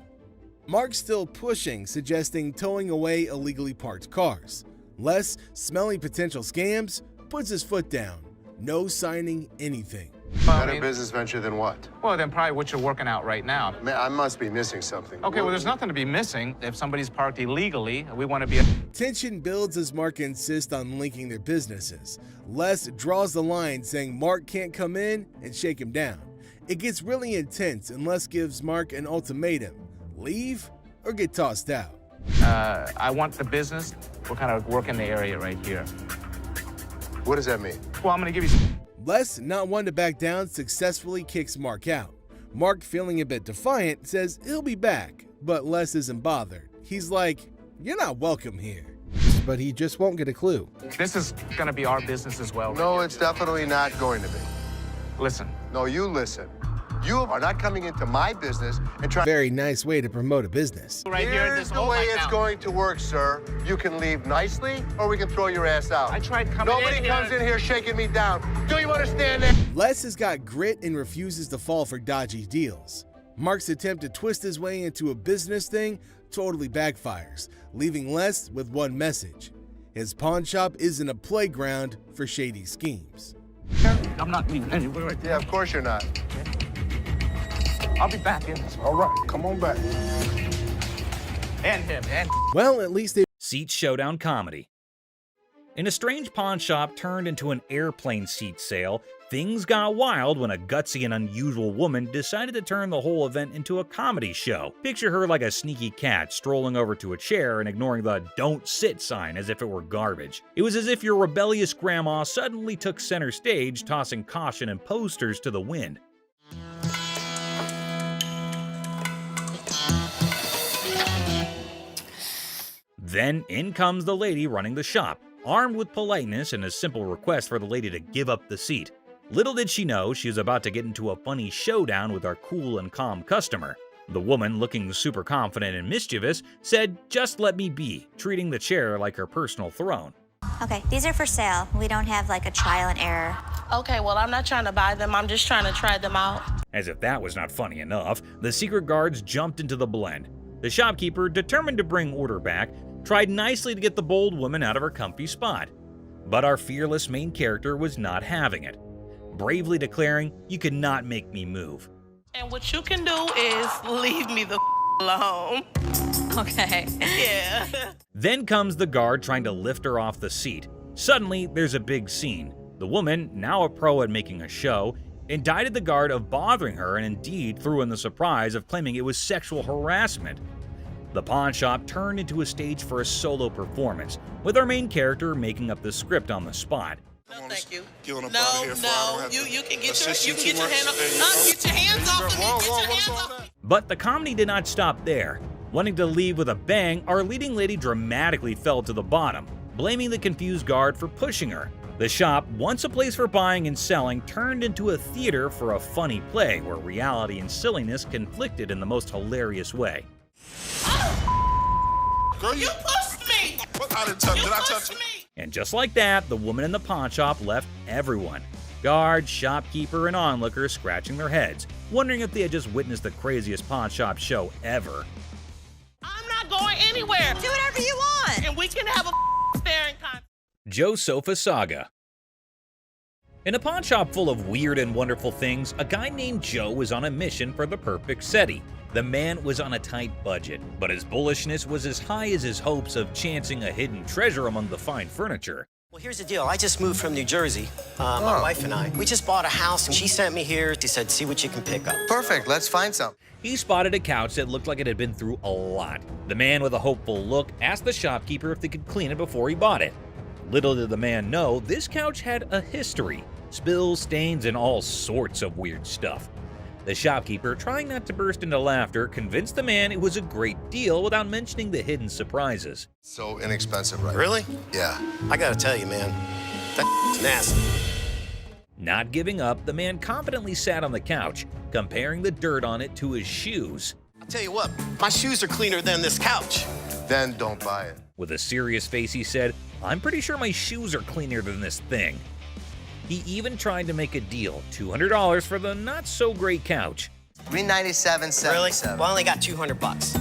Mark's still pushing, suggesting towing away illegally parked cars. Les, smelling potential scams, puts his foot down. No signing anything. Better business venture than what? Well, then probably what you're working out right now. Man, I must be missing something. Okay, well, there's nothing to be missing. If somebody's parked illegally, we want to be... Tension builds as Mark insists on linking their businesses. Les draws the line, saying Mark can't come in and shake him down. It gets really intense, and Les gives Mark an ultimatum: leave or get tossed out. I want the business. We're kind of working the area right here. What does that mean? Well, I'm going to give you some... Les, not one to back down, successfully kicks Mark out. Mark, feeling a bit defiant, says he'll be back, but Les isn't bothered. He's like, "You're not welcome here." But he just won't get a clue. This is going to be our business as well. No, it's definitely not going to be. Listen. No, you listen. You are not coming into my business and trying... Very nice way to promote a business. Right here, Here's the way it's going to work, sir. You can leave nicely, or we can throw your ass out. I tried coming Nobody in here. comes in here shaking me down. Do you understand that? Les has got grit and refuses to fall for dodgy deals. Mark's attempt to twist his way into a business thing totally backfires, leaving Les with one message: his pawn shop isn't a playground for shady schemes. I'm not leaving anywhere right Yeah, of course you're not. I'll be back in. All right, come on back. And him, and... Well, at least they... Seat showdown comedy. In a strange pawn shop turned into an airplane seat sale, things got wild when a gutsy and unusual woman decided to turn the whole event into a comedy show. Picture her like a sneaky cat strolling over to a chair and ignoring the "don't sit" sign as if it were garbage. It was as if your rebellious grandma suddenly took center stage, tossing caution and posters to the wind. Then in comes the lady running the shop, armed with politeness and a simple request for the lady to give up the seat. Little did she know she was about to get into a funny showdown with our cool and calm customer. The woman, looking super confident and mischievous, said, "Just let me be," treating the chair like her personal throne. Okay, these are for sale. We don't have like a trial and error. Okay, well, I'm not trying to buy them. I'm just trying to try them out. As if that was not funny enough, the secret guards jumped into the blend. The shopkeeper, determined to bring order back, tried nicely to get the bold woman out of her comfy spot. But our fearless main character was not having it, bravely declaring, "You cannot make me move." And what you can do is leave me the alone. Okay. Yeah. Then comes the guard trying to lift her off the seat. Suddenly, there's a big scene. The woman, now a pro at making a show, indicted the guard of bothering her and indeed threw in the surprise of claiming it was sexual harassment. The pawn shop turned into a stage for a solo performance, with our main character making up the script on the spot. No, thank you. You No, you can get your hand up. Get your hands off of me. Get your hands off. But the comedy did not stop there. Wanting to leave with a bang, our leading lady dramatically fell to the bottom, blaming the confused guard for pushing her. The shop, once a place for buying and selling, turned into a theater for a funny play where reality and silliness conflicted in the most hilarious way. Girl, You pushed me. What? I didn't touch it. Did I touch it? And just like that, the woman in the pawn shop left everyone. Guards, shopkeeper, and onlookers scratching their heads, wondering if they had just witnessed the craziest pawn shop show ever. I'm not going anywhere. Do whatever you want. And we can have a staring contest. Joe Sofa Saga. In a pawn shop full of weird and wonderful things, a guy named Joe was on a mission for the perfect SETI. The man was on a tight budget, but his bullishness was as high as his hopes of chancing a hidden treasure among the fine furniture. Well, here's the deal. I just moved from New Jersey, my wife and I. We just bought a house, and she sent me here. She said, "See what you can pick up." Perfect, let's find some. He spotted a couch that looked like it had been through a lot. The man with a hopeful look asked the shopkeeper if they could clean it before he bought it. Little did the man know, this couch had a history. Spills, stains, and all sorts of weird stuff. The shopkeeper, trying not to burst into laughter, convinced the man it was a great deal without mentioning the hidden surprises. So inexpensive, right? Really? Yeah. I gotta tell you, man, that's nasty. Not giving up, the man confidently sat on the couch, comparing the dirt on it to his shoes. I'll tell you what, my shoes are cleaner than this couch. Then don't buy it. With a serious face, he said, "I'm pretty sure my shoes are cleaner than this thing." He even tried to make a deal, $200 for the not-so-great couch. $397.77. Really? Well, I only got $200.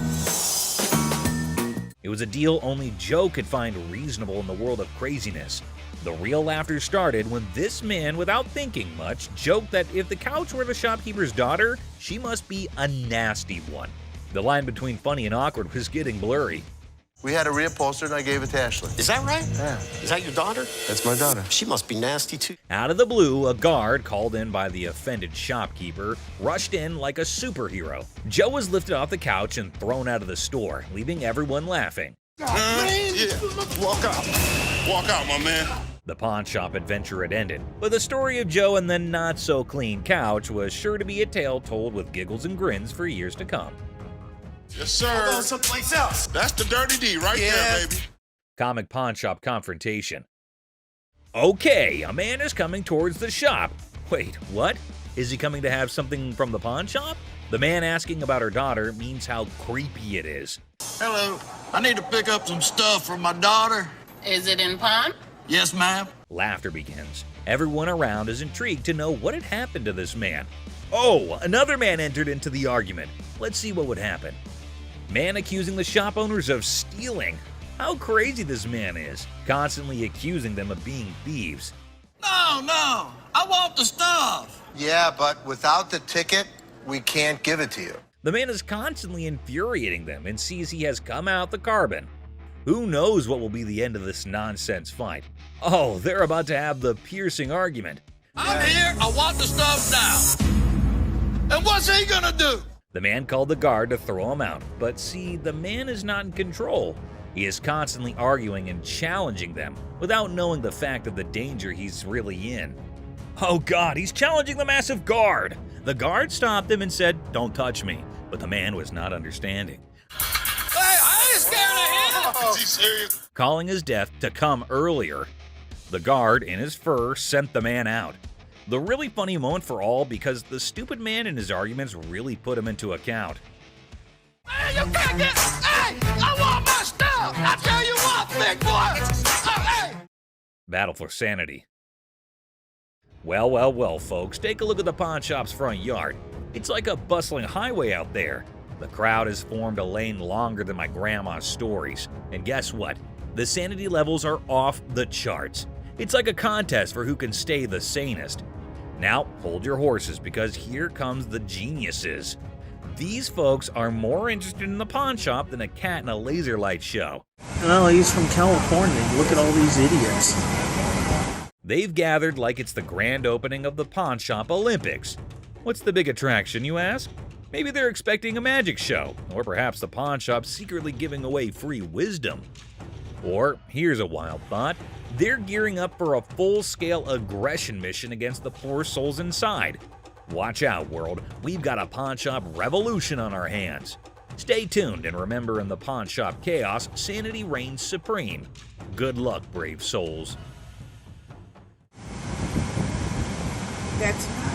It was a deal only Joe could find reasonable in the world of craziness. The real laughter started when this man, without thinking much, joked that if the couch were the shopkeeper's daughter, she must be a nasty one. The line between funny and awkward was getting blurry. We had a reupholster and I gave it to Ashley. Is that right? Yeah. Is that your daughter? That's my daughter. She must be nasty, too. Out of the blue, a guard, called in by the offended shopkeeper, rushed in like a superhero. Joe was lifted off the couch and thrown out of the store, leaving everyone laughing. Yeah. Walk out. Walk out, my man. The pawn shop adventure had ended, but the story of Joe and the not-so-clean couch was sure to be a tale told with giggles and grins for years to come. Yes, sir. I'll go someplace else. That's the dirty D right there, baby. Comic pawn shop confrontation. Okay, a man is coming towards the shop. Wait, what? Is he coming to have something from the pawn shop? The man asking about her daughter means how creepy it is. Hello, I need to pick up some stuff from my daughter. Is it in pawn? Yes, ma'am. Laughter begins. Everyone around is intrigued to know what had happened to this man. Oh, another man entered into the argument. Let's see what would happen. Man accusing the shop owners of stealing. How crazy this man is, constantly accusing them of being thieves. No, I want the stuff. Yeah, but without the ticket, we can't give it to you. The man is constantly infuriating them and sees he has come out the carbon. Who knows what will be the end of this nonsense fight? Oh, they're about to have the piercing argument. I'm here, I want the stuff now. And what's he gonna do? The man called the guard to throw him out, but see, the man is not in control. He is constantly arguing and challenging them without knowing the fact of the danger he's really in. Oh God, he's challenging the massive guard. The guard stopped him and said, "Don't touch me," but the man was not understanding. Hey, I ain't scared of him! Is he serious? Calling his death to come earlier. The guard, in his fur, sent the man out. The really funny moment for all because the stupid man in his arguments really put him into account. Hey, you can't get... Hey, I want my stuff! I tell you what, big boy! Hey! Battle for sanity. Well, folks, take a look at the pawn shop's front yard. It's like a bustling highway out there. The crowd has formed a lane longer than my grandma's stories. And guess what? The sanity levels are off the charts. It's like a contest for who can stay the sanest. Now, hold your horses because here comes the geniuses. These folks are more interested in the pawn shop than a cat in a laser light show. Well, he's from California. Look at all these idiots. They've gathered like it's the grand opening of the Pawn Shop Olympics. What's the big attraction, you ask? Maybe they're expecting a magic show, or perhaps the pawn shop's secretly giving away free wisdom. Or, here's a wild thought, they're gearing up for a full-scale aggression mission against the poor souls inside. Watch out, world, we've got a pawn shop revolution on our hands. Stay tuned and remember, in the pawn shop chaos, sanity reigns supreme. Good luck, brave souls. That's not.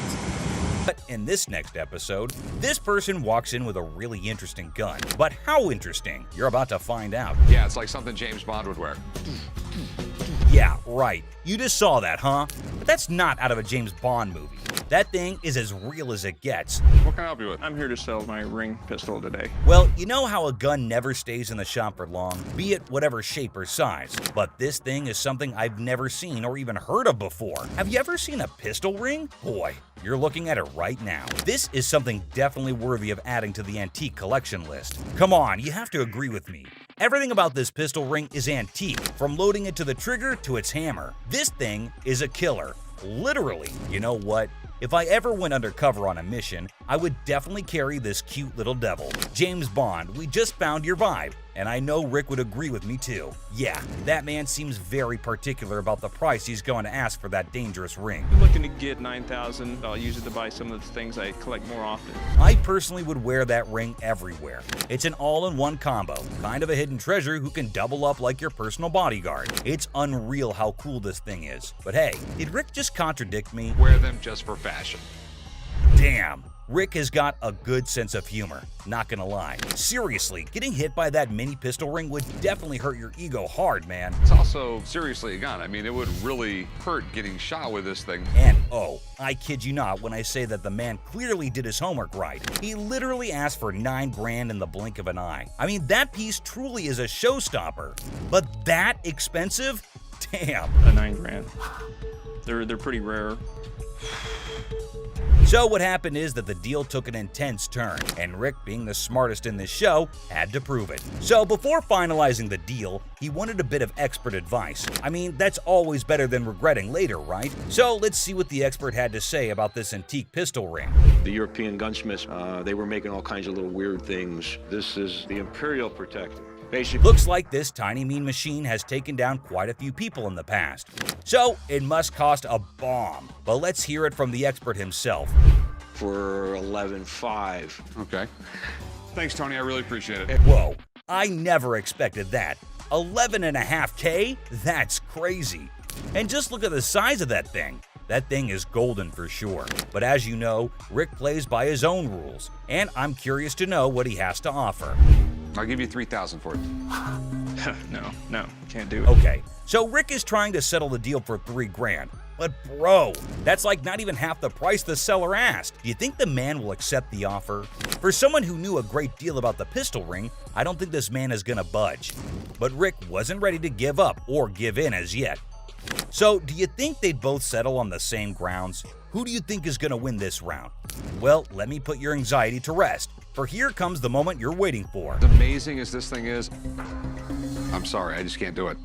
But in this next episode, this person walks in with a really interesting gun. But how interesting? You're about to find out. Yeah, it's like something James Bond would wear. Yeah, right. You just saw that, huh? But that's not out of a James Bond movie. That thing is as real as it gets. What can I help you with? I'm here to sell my ring pistol today. Well, you know how a gun never stays in the shop for long, be it whatever shape or size. But this thing is something I've never seen or even heard of before. Have you ever seen a pistol ring? Boy, you're looking at it right now. This is something definitely worthy of adding to the antique collection list. Come on, you have to agree with me. Everything about this pistol ring is antique, from loading it to the trigger to its hammer. This thing is a killer. Literally. You know what? If I ever went undercover on a mission, I would definitely carry this cute little devil. James Bond, we just found your vibe, and I know Rick would agree with me too. Yeah, that man seems very particular about the price he's going to ask for that dangerous ring. I'm looking to get $9,000. I'll use it to buy some of the things I collect more often. I personally would wear that ring everywhere. It's an all-in-one combo, kind of a hidden treasure who can double up like your personal bodyguard. It's unreal how cool this thing is. But hey, did Rick just contradict me? Wear them just for fashion. Damn, Rick has got a good sense of humor, not gonna lie. Seriously, getting hit by that mini pistol ring would definitely hurt your ego hard, man. It's also seriously a gun. I mean, it would really hurt getting shot with this thing. And oh, I kid you not when I say that the man clearly did his homework right. He literally asked for $9 grand in the blink of an eye. I mean, that piece truly is a showstopper. But that expensive? Damn. A $9 grand. They're pretty rare. So what happened is that the deal took an intense turn, and Rick, being the smartest in this show, had to prove it. So before finalizing the deal, he wanted a bit of expert advice. I mean, that's always better than regretting later, right? So let's see what the expert had to say about this antique pistol ring. The European gunsmiths, they were making all kinds of little weird things. This is the Imperial Protector. Basically, looks like this tiny mean machine has taken down quite a few people in the past. So it must cost a bomb. But let's hear it from the expert himself. For $11,500. Okay. Thanks, Tony. I really appreciate it. Whoa, I never expected that. $11.5K? That's crazy. And just look at the size of that thing. That thing is golden for sure. But as you know, Rick plays by his own rules, and I'm curious to know what he has to offer. I'll give you $3,000 for it. No, can't do it. Okay, so Rick is trying to settle the deal for $3 grand. But bro, that's like not even half the price the seller asked. Do you think the man will accept the offer? For someone who knew a great deal about the pistol ring, I don't think this man is gonna budge. But Rick wasn't ready to give up or give in as yet. So do you think they'd both settle on the same grounds? Who do you think is gonna win this round? Well, let me put your anxiety to rest, for here comes the moment you're waiting for. As amazing as this thing is, I'm sorry, I just can't do it.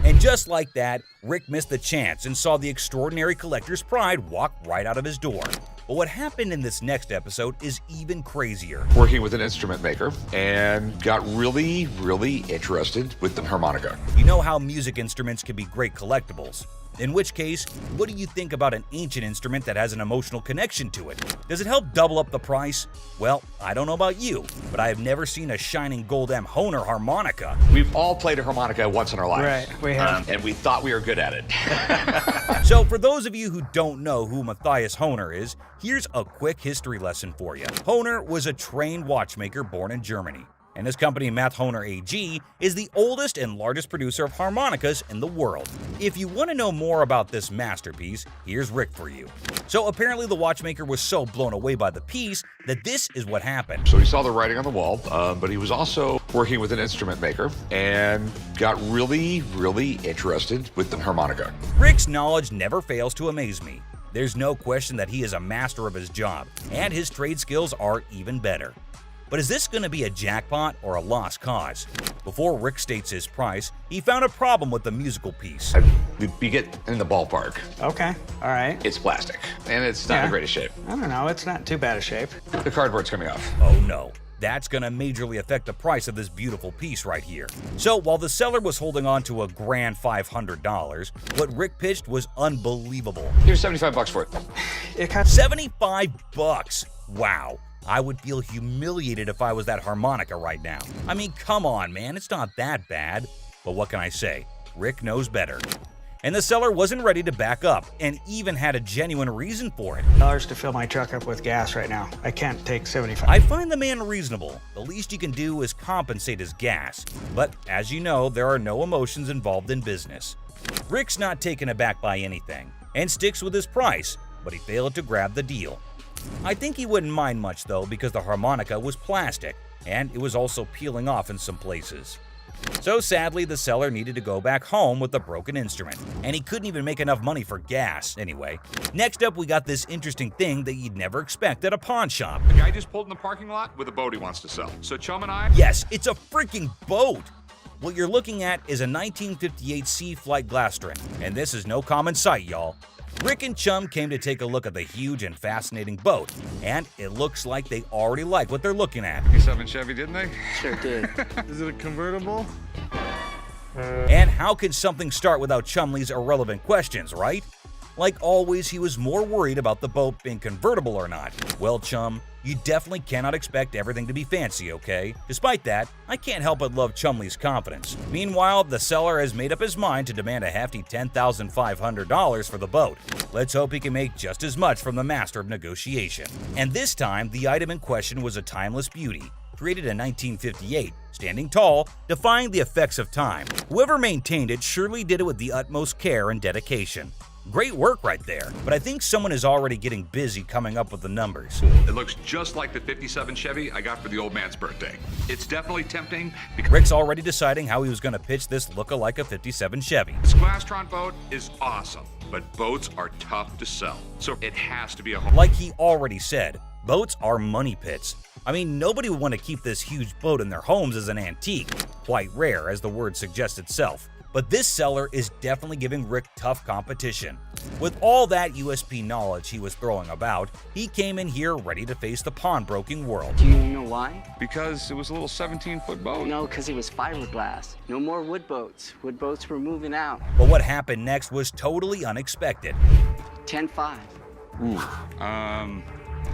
And just like that, Rick missed the chance and saw the extraordinary collector's pride walk right out of his door. But what happened in this next episode is even crazier. Working with an instrument maker and got really, really interested with the harmonica. You know how music instruments can be great collectibles. In which case, what do you think about an ancient instrument that has an emotional connection to it? Does it help double up the price? Well, I don't know about you, but I have never seen a shining gold M Hohner harmonica. We've all played a harmonica once in our lives. Right, we have. And we thought we were good at it. So for those of you who don't know who Matthias Hohner is, here's a quick history lesson for you. Hohner was a trained watchmaker born in Germany. And his company, Math Hohner AG, is the oldest and largest producer of harmonicas in the world. If you want to know more about this masterpiece, here's Rick for you. So apparently the watchmaker was so blown away by the piece that this is what happened. So he saw the writing on the wall, but he was also working with an instrument maker and got really, really interested with the harmonica. Rick's knowledge never fails to amaze me. There's no question that he is a master of his job, and his trade skills are even better. But is this going to be a jackpot or a lost cause? Before Rick states his price, he found a problem with the musical piece. You get in the ballpark. Okay, all right. It's plastic, and it's not in the greatest shape. I don't know, it's not too bad a shape. The cardboard's coming off. Oh no. That's gonna majorly affect the price of this beautiful piece right here. So while the seller was holding on to a grand $500, what Rick pitched was unbelievable. Here's $75 for it. It cost $75. Wow. I would feel humiliated if I was that harmonica right now. I mean, come on, man, it's not that bad. But what can I say? Rick knows better. And the seller wasn't ready to back up, and even had a genuine reason for it. $1 to fill my truck up with gas right now. I can't take 75. I find the man reasonable. The least you can do is compensate his gas. But as you know, there are no emotions involved in business. Rick's not taken aback by anything, and sticks with his price, but he failed to grab the deal. I think he wouldn't mind much though, because the harmonica was plastic, and it was also peeling off in some places. So sadly, the seller needed to go back home with the broken instrument, and he couldn't even make enough money for gas anyway. Next up, we got this interesting thing that you'd never expect at a pawn shop. The guy just pulled in the parking lot with a boat he wants to sell. So Chum and I... Yes, it's a freaking boat! What you're looking at is a 1958 Sea Flight Glastron, and this is no common sight, y'all. Rick and Chum came to take a look at the huge and fascinating boat, and it looks like they already like what they're looking at. 57 Chevy, didn't they? Sure did. Is it a convertible? And how could something start without Chumley's irrelevant questions, right? Like always, he was more worried about the boat being convertible or not. Well, chum, you definitely cannot expect everything to be fancy, okay? Despite that, I can't help but love Chumley's confidence. Meanwhile, the seller has made up his mind to demand a hefty $10,500 for the boat. Let's hope he can make just as much from the master of negotiation. And this time, the item in question was a timeless beauty, created in 1958, standing tall, defying the effects of time. Whoever maintained it surely did it with the utmost care and dedication. Great work right there, but I think someone is already getting busy coming up with the numbers. It looks just like the 57 Chevy I got for the old man's birthday. It's definitely tempting. Rick's already deciding how he was going to pitch this look-alike a 57 Chevy. This Glastron boat is awesome, but boats are tough to sell, so it has to be a home. Like he already said, boats are money pits. I mean, nobody would want to keep this huge boat in their homes as an antique. Quite rare, as the word suggests itself. But this seller is definitely giving Rick tough competition. With all that USP knowledge he was throwing about, he came in here ready to face the pawnbroking world. Do you know why? Because it was a little 17-foot boat. No, because it was fiberglass. No more wood boats. Wood boats were moving out. But what happened next was totally unexpected. 10-5.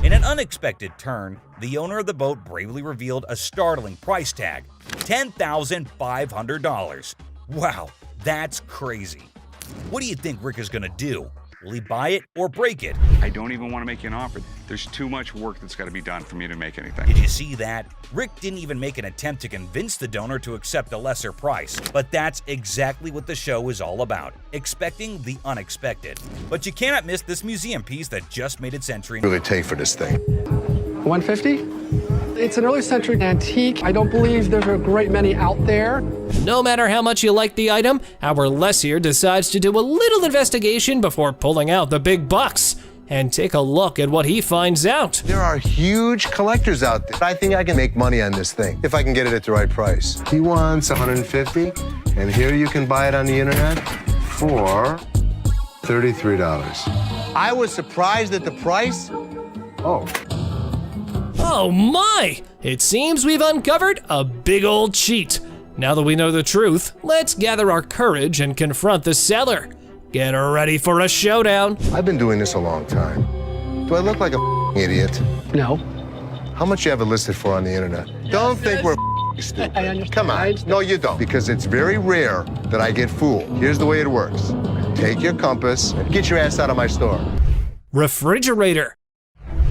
In an unexpected turn, the owner of the boat bravely revealed a startling price tag, $10,500. Wow, that's crazy. What do you think Rick is gonna do? Will he buy it or break it? I don't even want to make you an offer. There's too much work that's got to be done for me to make anything. Did you see that? Rick didn't even make an attempt to convince the donor to accept a lesser price. But that's exactly what the show is all about, expecting the unexpected. But you cannot miss this museum piece that just made its entry. Really take for this thing? 150? It's an early century antique. I don't believe there's a great many out there. No matter how much you like the item, our Les here decides to do a little investigation before pulling out the big bucks. And take a look at what he finds out. There are huge collectors out there. I think I can make money on this thing if I can get it at the right price. He wants 150, and here you can buy it on the internet for $33. I was surprised at the price. Oh my! It seems we've uncovered a big old cheat. Now that we know the truth, let's gather our courage and confront the seller. Get ready for a showdown. I've been doing this a long time. Do I look like a idiot? No. How much you have it listed for on the internet? Don't think we're stupid. I understand. Come on. No, you don't. Because it's very rare that I get fooled. Here's the way it works. Take your compass and get your ass out of my store. Refrigerator.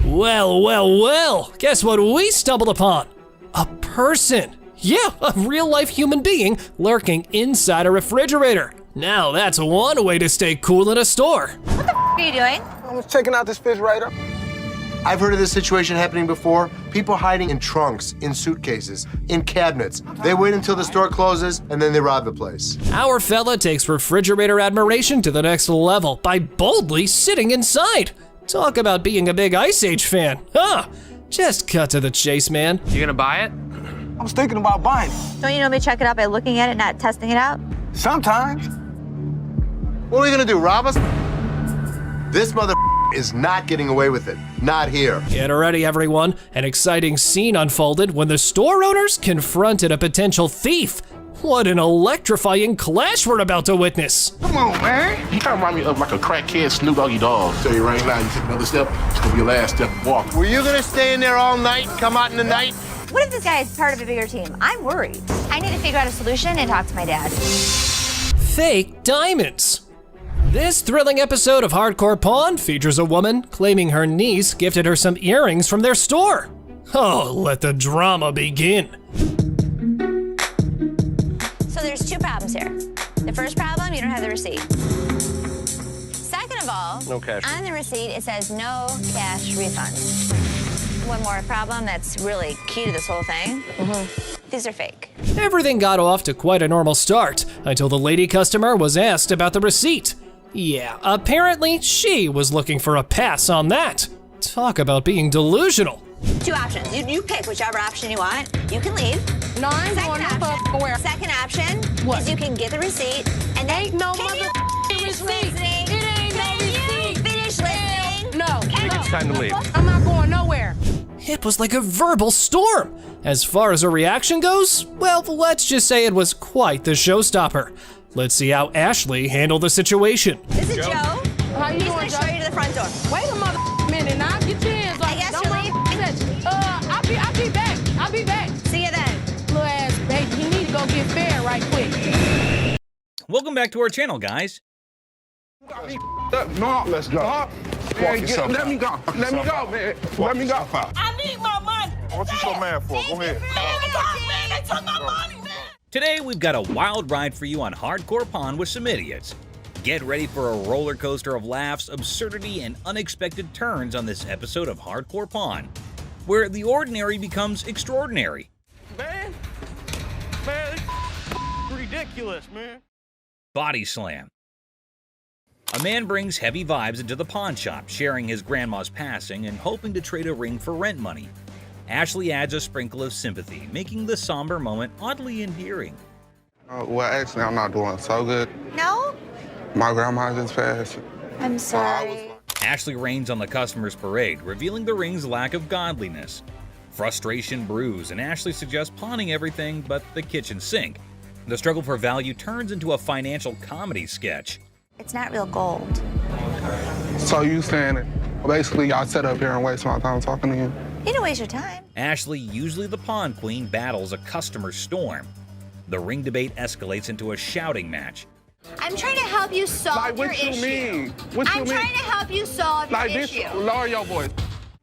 Well, well, well. Guess what we stumbled upon? A person. Yeah, a real-life human being lurking inside a refrigerator. Now that's one way to stay cool in a store. What the are you doing? I was checking out this refrigerator. I've heard of this situation happening before. People hiding in trunks, in suitcases, in cabinets. They wait until the store closes and then they rob the place. Our fella takes refrigerator admiration to the next level by boldly sitting inside. Talk about being a big Ice Age fan, huh? Just cut to the chase, man. You gonna buy it? I was thinking about buying it. Don't you normally check it out by looking at it, not testing it out? Sometimes. What are we gonna do, rob us? This mother is not getting away with it. Not here. Get ready, everyone. An exciting scene unfolded when the store owners confronted a potential thief. What an electrifying clash we're about to witness. Come on, man. You kind of remind me of like a crackhead Snoop Doggy Dogg. Tell you right now, you take another step, it's gonna be your last step walking. Were you gonna stay in there all night and come out in the night? What if this guy is part of a bigger team? I'm worried. I need to figure out a solution and talk to my dad. Fake diamonds. This thrilling episode of Hardcore Pawn features a woman claiming her niece gifted her some earrings from their store. Oh, let the drama begin. So there's two problems here. The first problem, you don't have the receipt. Second of all, no cash. On the receipt it says no cash refund. One more problem that's really key to this whole thing. These are fake. Everything got off to quite a normal start until the lady customer was asked about the receipt. Yeah, apparently she was looking for a pass on that. Talk about being delusional. Two options. You pick whichever option you want. You can leave. No, I ain't going nowhere. Second option is you can get the receipt and then ain't no finish receipt. Listening? It ain't no receipt. Finish listening? No. It's time to leave. I'm not going nowhere. It was like a verbal storm. As far as her reaction goes, well, let's just say it was quite the showstopper. Let's see how Ashley handled the situation. This is Joe. How you Welcome back to our channel, guys. No, let's go. Man, let me go. Let me go, man. Let me go. I need my money. What you so mad for? Go ahead. Man, they took my money, man. Today, we've got a wild ride for you on Hardcore Pawn with some idiots. Get ready for a roller coaster of laughs, absurdity, and unexpected turns on this episode of Hardcore Pawn, where the ordinary becomes extraordinary. Man, ridiculous, man. Body slam. A man brings heavy vibes into the pawn shop, sharing his grandma's passing and hoping to trade a ring for rent money. Ashley adds a sprinkle of sympathy, making the somber moment oddly endearing. Well, actually, I'm not doing so good. No? My grandma just passed. I'm sorry. Ashley rains on the customer's parade, revealing the ring's lack of godliness. Frustration brews, and Ashley suggests pawning everything but the kitchen sink. The struggle for value turns into a financial comedy sketch. It's not real gold. So you saying it? Basically, y'all sit up here and waste my time talking to you. You didn't waste your time. Ashley, usually the pawn queen, battles a customer storm. The ring debate escalates into a shouting match. I'm trying to help you solve your issue. What you mean? What you I'm mean? trying to help you solve your issue. Lower your voice.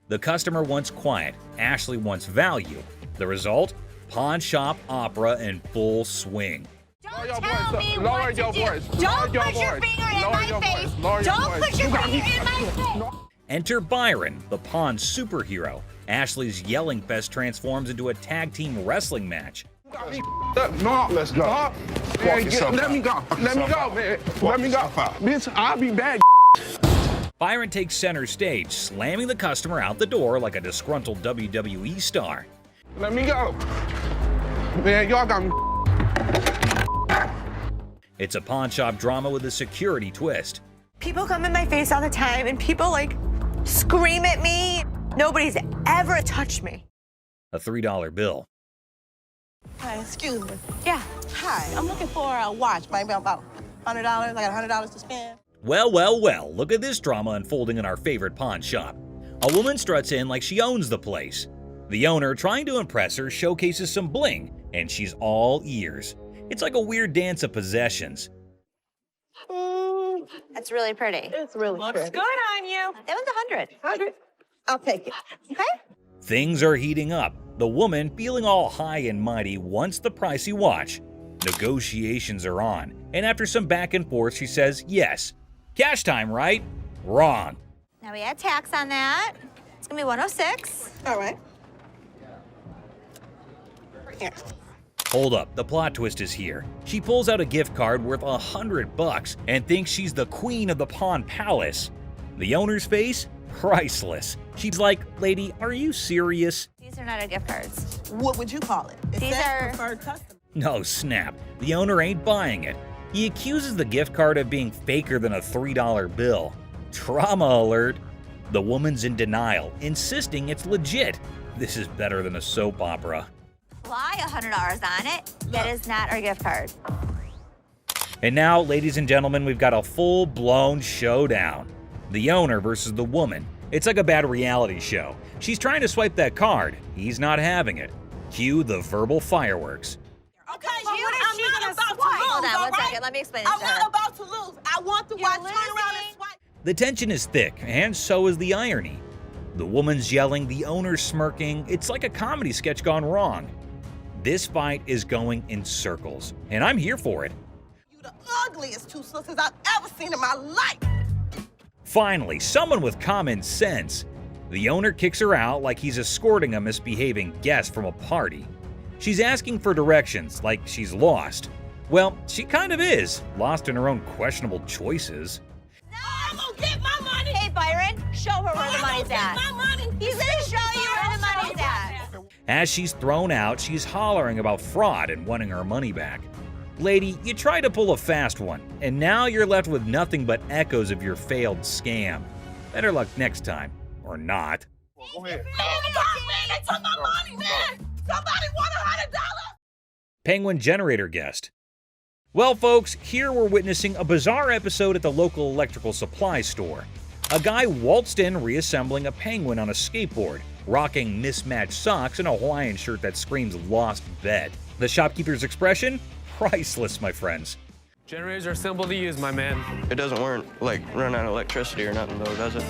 The customer wants quiet. Ashley wants value. The result? Pawn shop opera in full swing. Don't tell me what to do. Don't put your finger in my face. Don't put your finger in my face. Enter Byron, the pawn superhero. Ashley's yelling fest transforms into a tag team wrestling match. No, let's go. Man, let me go. Let me go, man. Let me go. Bitch, I'll be back. Byron takes center stage, slamming the customer out the door like a disgruntled WWE star. Let me go. Man, y'all got me. It's a pawn shop drama with a security twist. People come in my face all the time and people like scream at me. Nobody's ever touched me. A $3 bill. Hi, excuse me. Yeah. Hi, I'm looking for a watch, maybe about $100. I got $100 to spend. Well, well, well, look at this drama unfolding in our favorite pawn shop. A woman struts in like she owns the place. The owner, trying to impress her, showcases some bling, and she's all ears. It's like a weird dance of possessions. That's really pretty. It's really Looks pretty. good on you. That was 100. 100? I'll take it. Okay. Things are heating up. The woman, feeling all high and mighty, wants the pricey watch. Negotiations are on, and after some back and forth, she says yes. Cash time, right? Wrong. Now we add tax on that. It's gonna be 106. All right. Here. Hold up, the plot twist is here. She pulls out a gift card worth $100 and thinks she's the queen of the pawn palace. The owner's face? Priceless. She's like, lady, are you serious? These are not our gift cards. What would you call it? It These says are preferred customer. No, snap. The owner ain't buying it. He accuses the gift card of being faker than a $3 bill. Trauma alert. The woman's in denial, insisting it's legit. This is better than a soap opera. Fly $100 on it. That is not our gift card. And now, ladies and gentlemen, we've got a full-blown showdown. The owner versus the woman. It's like a bad reality show. She's trying to swipe that card. He's not having it. Cue the verbal fireworks. Okay, I'm not about to lose, Hold on, all one right? second. Let me explain this I'm to her. not about to lose. I want the watch. Turn around and swipe. The tension is thick, and so is the irony. The woman's yelling, the owner's smirking. It's like a comedy sketch gone wrong. This fight is going in circles, and I'm here for it. You the ugliest two sisters I've ever seen in my life. Finally, someone with common sense. The owner kicks her out like he's escorting a misbehaving guest from a party. She's asking for directions like she's lost. Well, she kind of is, lost in her own questionable choices. No, I'm gonna get my money. Hey, Byron, show her where the money's at. My money. He's gonna show you where the money's at. As she's thrown out, she's hollering about fraud and wanting her money back. Lady, you tried to pull a fast one, and now you're left with nothing but echoes of your failed scam. Better luck next time, or not. Go ahead. Man, they took my money, man. Somebody want $100? Penguin generator guest. Well, folks, here we're witnessing a bizarre episode at the local electrical supply store. A guy waltzed in reassembling a penguin on a skateboard, rocking mismatched socks and a Hawaiian shirt that screams lost bet. The shopkeeper's expression? Priceless, my friends. Generators are simple to use, my man. It doesn't run out of electricity or nothing, though, does it?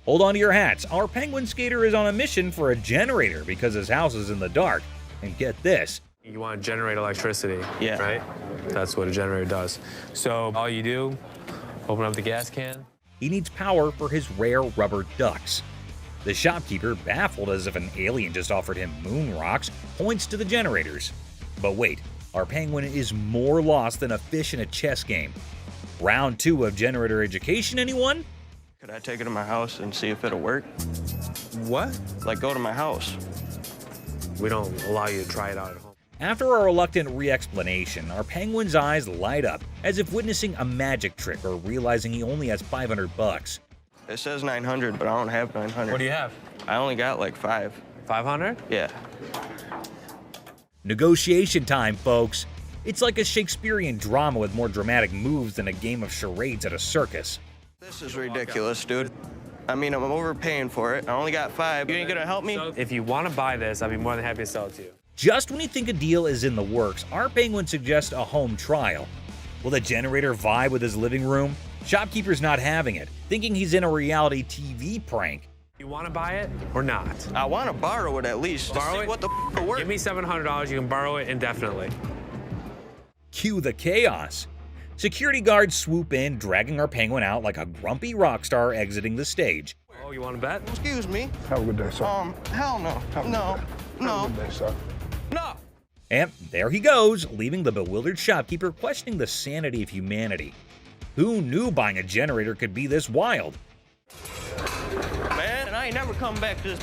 Hold on to your hats. Our penguin skater is on a mission for a generator because his house is in the dark. And get this. You want to generate electricity, yeah, right? That's what a generator does. So all you do, open up the gas can. He needs power for his rare rubber ducks. The shopkeeper, baffled as if an alien just offered him moon rocks, points to the generators. But wait, our penguin is more lost than a fish in a chess game. Round 2 of generator education, anyone? Could I take it to my house and see if it'll work? What? Like, go to my house. We don't allow you to try it out at home. After a reluctant re-explanation, our penguin's eyes light up, as if witnessing a magic trick or realizing he only has $500. It says 900, but I don't have 900. What do you have? I only got like 5. 500? Yeah. Negotiation time, folks. It's like a Shakespearean drama with more dramatic moves than a game of charades at a circus. This is ridiculous, dude. I mean, I'm overpaying for it. I only got 5. You ain't gonna help me? If you want to buy this, I'd be more than happy to sell it to you. Just when you think a deal is in the works, our penguin suggests a home trial. Will the generator vibe with his living room? Shopkeeper's not having it, thinking he's in a reality TV prank. You want to buy it or not? I want to borrow it at least. Borrow it? What the f work? Give me $700. You can borrow it indefinitely. Cue the chaos. Security guards swoop in, dragging our penguin out like a grumpy rock star exiting the stage. Oh, you want to bet? Excuse me. Have a good day, sir. Hell no. No. No. Have a good day, sir. No. And there he goes, leaving the bewildered shopkeeper questioning the sanity of humanity. Who knew buying a generator could be this wild? Man, and I ain't never coming back to this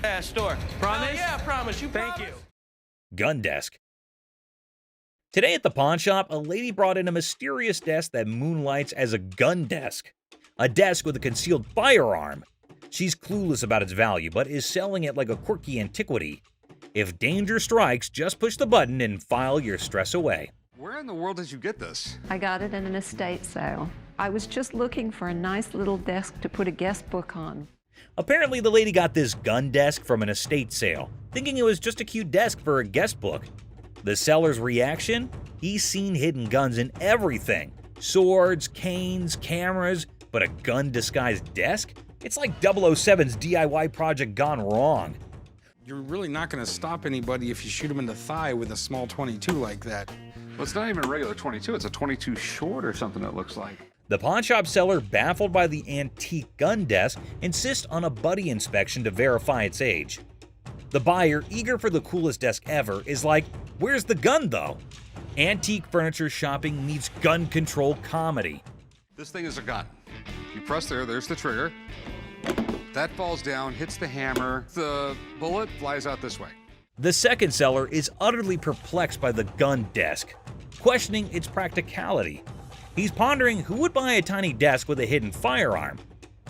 ass store. Promise? Yeah, I promise. You Thank promise? you. Gun desk. Today at the pawn shop, a lady brought in a mysterious desk that moonlights as a gun desk. A desk with a concealed firearm. She's clueless about its value, but is selling it like a quirky antiquity. If danger strikes, just push the button and file your stress away. Where in the world did you get this? I got it in an estate sale. I was just looking for a nice little desk to put a guest book on. Apparently, the lady got this gun desk from an estate sale, thinking it was just a cute desk for a guest book. The seller's reaction? He's seen hidden guns in everything. Swords, canes, cameras, but a gun-disguised desk? It's like 007's DIY project gone wrong. You're really not going to stop anybody if you shoot them in the thigh with a small 22 like that. Well, it's not even a regular 22. It's a 22 short or something, it looks like. The pawnshop seller, baffled by the antique gun desk, insists on a buddy inspection to verify its age. The buyer, eager for the coolest desk ever, is like, where's the gun though? Antique furniture shopping meets gun control comedy. This thing is a gun. You press there's the trigger. That falls down, hits the hammer. The bullet flies out this way. The second seller is utterly perplexed by the gun desk, questioning its practicality. He's pondering who would buy a tiny desk with a hidden firearm.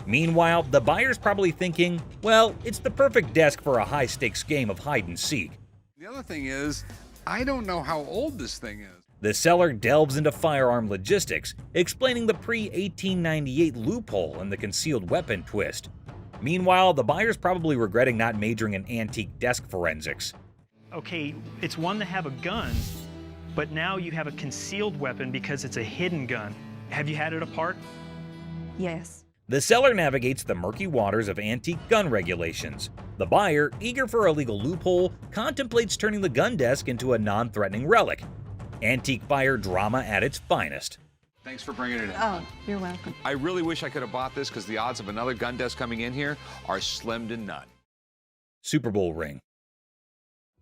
Meanwhile, the buyer's probably thinking, well, it's the perfect desk for a high-stakes game of hide-and-seek. The other thing is, I don't know how old this thing is. The seller delves into firearm logistics, explaining the pre-1898 loophole and the concealed weapon twist. Meanwhile, the buyer's probably regretting not majoring in antique desk forensics. Okay, it's one to have a gun, but now you have a concealed weapon because it's a hidden gun. Have you had it apart? Yes. The seller navigates the murky waters of antique gun regulations. The buyer, eager for a legal loophole, contemplates turning the gun desk into a non-threatening relic. Antique buyer drama at its finest. Thanks for bringing it in. Oh, you're welcome. I really wish I could have bought this because the odds of another gun desk coming in here are slim to none. Super Bowl ring.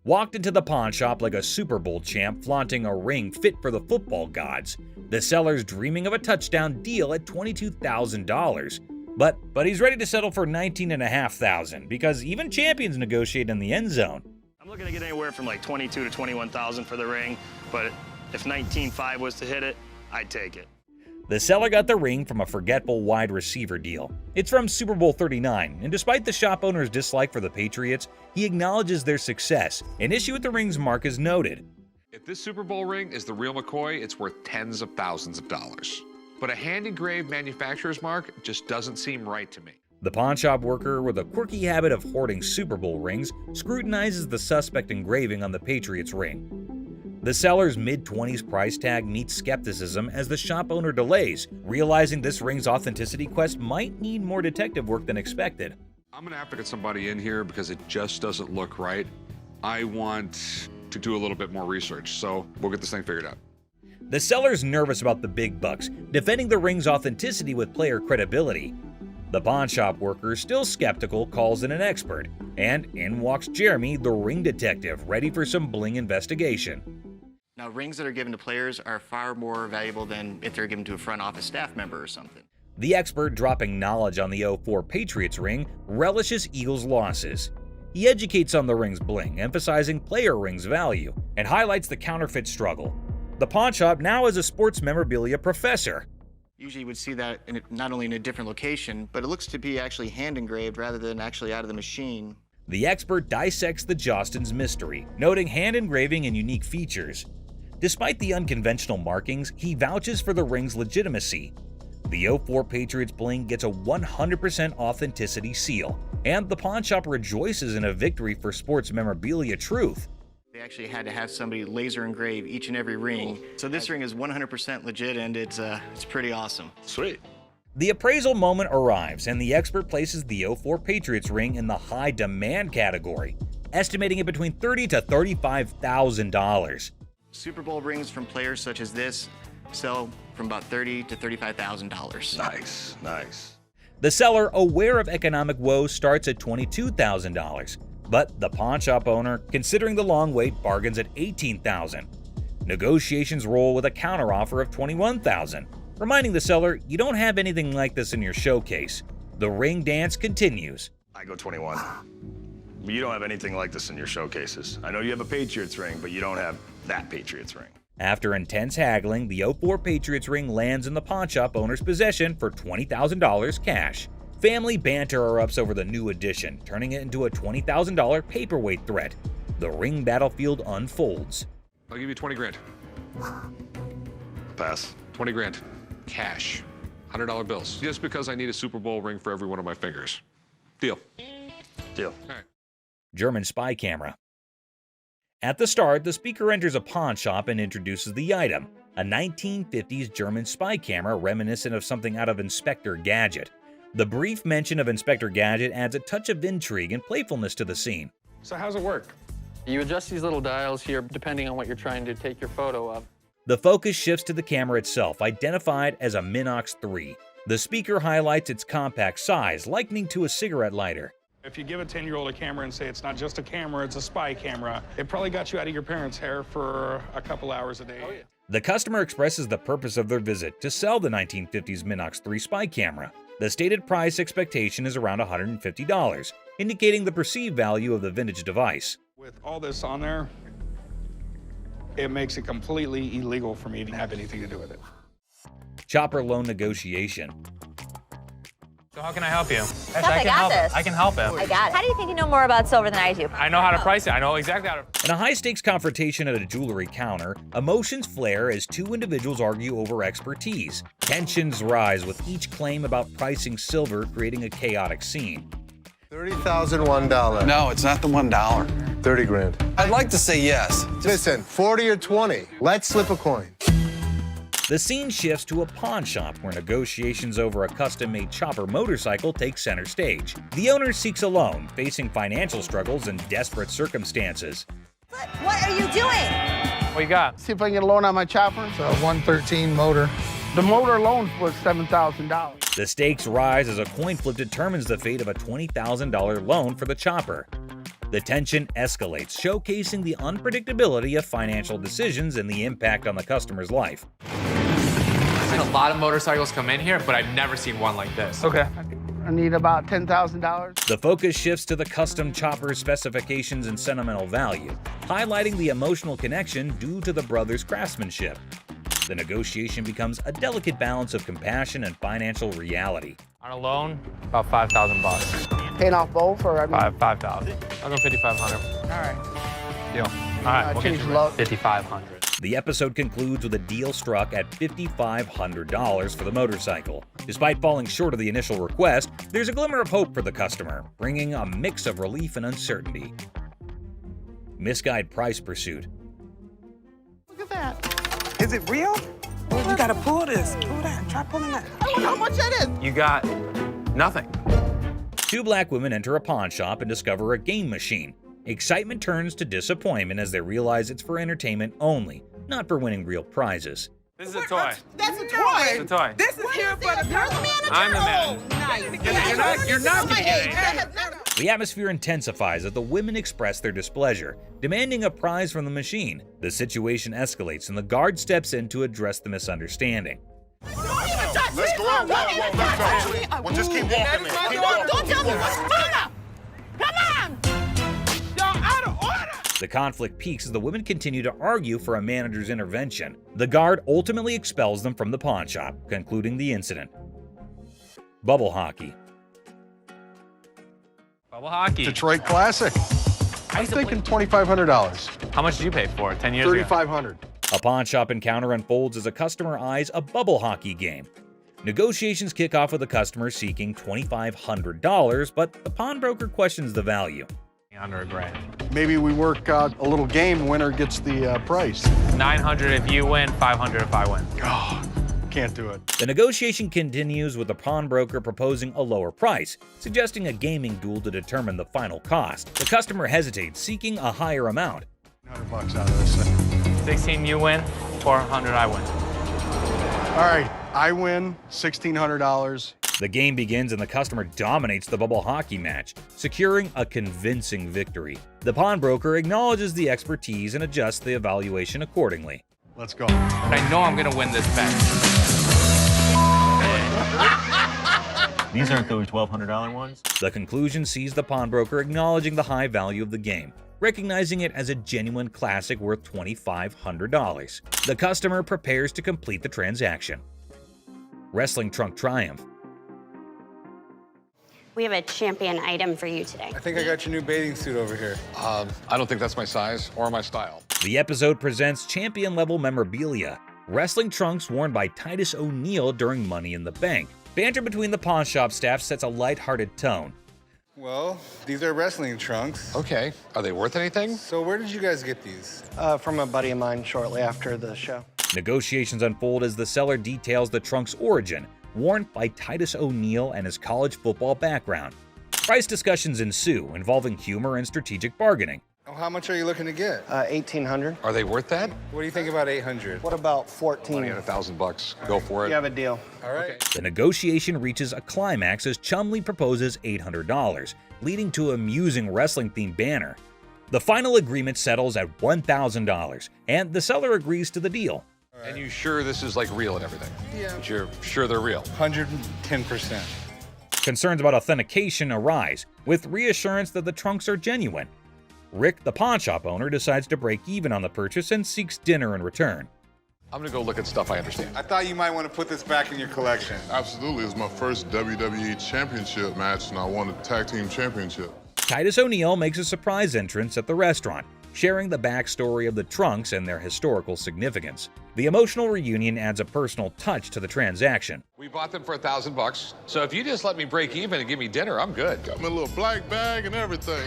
Walked into the pawn shop like a Super Bowl champ flaunting a ring fit for the football gods. The seller's dreaming of a touchdown deal at $22,000. But he's ready to settle for $19,500 because even champions negotiate in the end zone. I'm looking to get anywhere from like 22 to 21,000 for the ring, but if 19.5 was to hit it, I'd take it. The seller got the ring from a forgetful wide receiver deal. It's from Super Bowl 39, and despite the shop owner's dislike for the Patriots, he acknowledges their success. An issue with the ring's mark is noted. If this Super Bowl ring is the real McCoy, it's worth tens of thousands of dollars. But a hand-engraved manufacturer's mark just doesn't seem right to me. The pawnshop worker, with a quirky habit of hoarding Super Bowl rings, scrutinizes the suspect engraving on the Patriots ring. The seller's mid-20s price tag meets skepticism as the shop owner delays, realizing this ring's authenticity quest might need more detective work than expected. I'm gonna have to get somebody in here because it just doesn't look right. I want to do a little bit more research, so we'll get this thing figured out. The seller's nervous about the big bucks, defending the ring's authenticity with player credibility. The pawn shop worker, still skeptical, calls in an expert, and in walks Jeremy, the ring detective, ready for some bling investigation. Now, rings that are given to players are far more valuable than if they're given to a front office staff member or something. The expert, dropping knowledge on the 04 Patriots ring, relishes Eagles' losses. He educates on the ring's bling, emphasizing player ring's value, and highlights the counterfeit struggle. The pawn shop now has a sports memorabilia professor. Usually you would see that not only in a different location, but it looks to be actually hand engraved rather than actually out of the machine. The expert dissects the Jostens mystery, noting hand engraving and unique features. Despite the unconventional markings, he vouches for the ring's legitimacy. The 04 Patriots bling gets a 100% authenticity seal, and the pawn shop rejoices in a victory for sports memorabilia truth. They actually had to have somebody laser engrave each and every ring. So this ring is 100% legit, and it's pretty awesome. Sweet. The appraisal moment arrives, and the expert places the 04 Patriots ring in the high demand category, estimating it between $30,000 to $35,000. Super Bowl rings from players such as this sell from about $30,000 to $35,000. Nice, nice. The seller, aware of economic woes, starts at $22,000. But the pawn shop owner, considering the long wait, bargains at $18,000. Negotiations roll with a counteroffer of $21,000, reminding the seller you don't have anything like this in your showcase. The ring dance continues. I go 21. You don't have anything like this in your showcases. I know you have a Patriots ring, but you don't have that Patriots ring. After intense haggling, the 04 Patriots ring lands in the pawn shop owner's possession for $20,000 cash. Family banter erupts over the new addition, turning it into a $20,000 paperweight threat. The ring battlefield unfolds. I'll give you 20 grand. Pass. 20 grand. Cash. $100 bills. Just because I need a Super Bowl ring for every one of my fingers. Deal. Deal. All right. German spy camera. At the start, the speaker enters a pawn shop and introduces the item, a 1950s German spy camera reminiscent of something out of Inspector Gadget. The brief mention of Inspector Gadget adds a touch of intrigue and playfulness to the scene. So how's it work? You adjust these little dials here depending on what you're trying to take your photo of. The focus shifts to the camera itself, identified as a Minox 3. The speaker highlights its compact size, likening to a cigarette lighter. If you give a 10-year-old a camera and say it's not just a camera, it's a spy camera, it probably got you out of your parents' hair for a couple hours a day. Oh, yeah. The customer expresses the purpose of their visit to sell the 1950s Minox 3 spy camera. The stated price expectation is around $150, indicating the perceived value of the vintage device. With all this on there, it makes it completely illegal for me to have anything to do with it. Chopper loan negotiation. So how can I help you? Chuck, I got this. I can help him. I got it. How do you think you know more about silver than I do? I know how to price it. I know exactly how to. In a high-stakes confrontation at a jewelry counter, emotions flare as two individuals argue over expertise. Tensions rise with each claim about pricing silver, creating a chaotic scene. $30,001. No, it's not the $1. 30 grand. I'd like to say yes. Listen, 40 or 20. Let's flip a coin. The scene shifts to a pawn shop where negotiations over a custom-made chopper motorcycle take center stage. The owner seeks a loan, facing financial struggles and desperate circumstances. What are you doing? What you got? See if I can get a loan on my chopper. It's a 113 motor. The motor alone was $7,000. The stakes rise as a coin flip determines the fate of a $20,000 loan for the chopper. The tension escalates, showcasing the unpredictability of financial decisions and the impact on the customer's life. I've seen a lot of motorcycles come in here, but I've never seen one like this. Okay. I need about $10,000. The focus shifts to the custom chopper's specifications and sentimental value, highlighting the emotional connection due to the brothers' craftsmanship. The negotiation becomes a delicate balance of compassion and financial reality. On a loan, about $5,000. Paying off both, or I mean... $5,000. I'll go $5,500. All right. Deal. All right, we'll get you $5,500. The episode concludes with a deal struck at $5,500 for the motorcycle. Despite falling short of the initial request, there's a glimmer of hope for the customer, bringing a mix of relief and uncertainty. Misguided price pursuit. at that. Is it real? Oh, you gotta pull this. Pull that. Try pulling that. I wonder how much that is. You got nothing. Two black women enter a pawn shop and discover a game machine. Excitement turns to disappointment as they realize it's for entertainment only, not for winning real prizes. This is a toy. That's a toy. It's a toy. This is here for the You're the manager? I'm the man. Oh, nice. You're not gonna get anything. The atmosphere intensifies as the women express their displeasure, demanding a prize from the machine. The situation escalates and the guard steps in to address the misunderstanding. Don't even touch me. Let's go out. Let's go. Well, just keep walking, man. Keep walking. Don't tell me what's wrong. Come on. Y'all out of order. The conflict peaks as the women continue to argue for a manager's intervention. The guard ultimately expels them from the pawn shop, concluding the incident. Bubble hockey. Bubble hockey. Detroit Classic. I'm thinking $2,500. How much did you pay for it 10 years ago? $3,500. A pawn shop encounter unfolds as a customer eyes a bubble hockey game. Negotiations kick off with the customer seeking $2,500, but the pawnbroker questions the value. Under $1,000. Maybe we work out a little game. Winner gets the price. $900 if you win, $500 if I win. Oh, can't do it. The negotiation continues with the pawnbroker proposing a lower price, suggesting a gaming duel to determine the final cost. The customer hesitates, seeking a higher amount. $100 out of this thing. 16 you win, 400 I win. All right, I win $1,600. The game begins and the customer dominates the bubble hockey match, securing a convincing victory. The pawnbroker acknowledges the expertise and adjusts the evaluation accordingly. Let's go. I know I'm gonna win this bet. These aren't those $1,200 ones? The conclusion sees the pawnbroker acknowledging the high value of the game, recognizing it as a genuine classic worth $2,500. The customer prepares to complete the transaction. Wrestling trunk triumph. We have a champion item for you today. I think I got your new bathing suit over here. I don't think that's my size or my style. The episode presents champion-level memorabilia, wrestling trunks worn by Titus O'Neil during Money in the Bank. Banter between the pawn shop staff sets a lighthearted tone. Well, these are wrestling trunks. Okay. Are they worth anything? So where did you guys get these? From a buddy of mine shortly after the show. Negotiations unfold as the seller details the trunk's origin, worn by Titus O'Neil and his college football background. Price discussions ensue, involving humor and strategic bargaining. Oh, how much are you looking to get? $1,800. Are they worth that? What do you think about 800? What about 14? Money at $1,000. Go for it. You have a deal. All right. Okay. The negotiation reaches a climax as Chumley proposes $800, leading to a amusing wrestling-themed banner. The final agreement settles at $1,000, and the seller agrees to the deal. Right. And you sure this is like real and everything? Yeah. But you're sure they're real? 110%. Concerns about authentication arise, with reassurance that the trunks are genuine. Rick, the pawn shop owner, decides to break even on the purchase and seeks dinner in return. I'm gonna go look at stuff I understand. I thought you might want to put this back in your collection. Absolutely. It was my first WWE Championship match, and I won the Tag Team Championship. Titus O'Neil makes a surprise entrance at the restaurant, sharing the backstory of the trunks and their historical significance. The emotional reunion adds a personal touch to the transaction. We bought them for $1,000, so if you just let me break even and give me dinner, I'm good. Got me a little black bag and everything.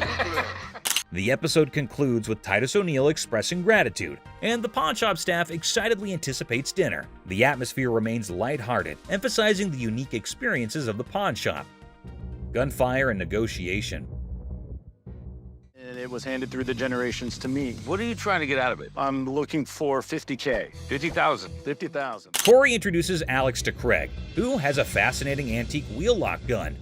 The episode concludes with Titus O'Neil expressing gratitude, and the pawn shop staff excitedly anticipates dinner. The atmosphere remains lighthearted, emphasizing the unique experiences of the pawn shop. Gunfire and negotiation. It was handed through the generations to me. What are you trying to get out of it? I'm looking for $50K. 50,000. 50,000. Corey introduces Alex to Craig, who has a fascinating antique wheel lock gun.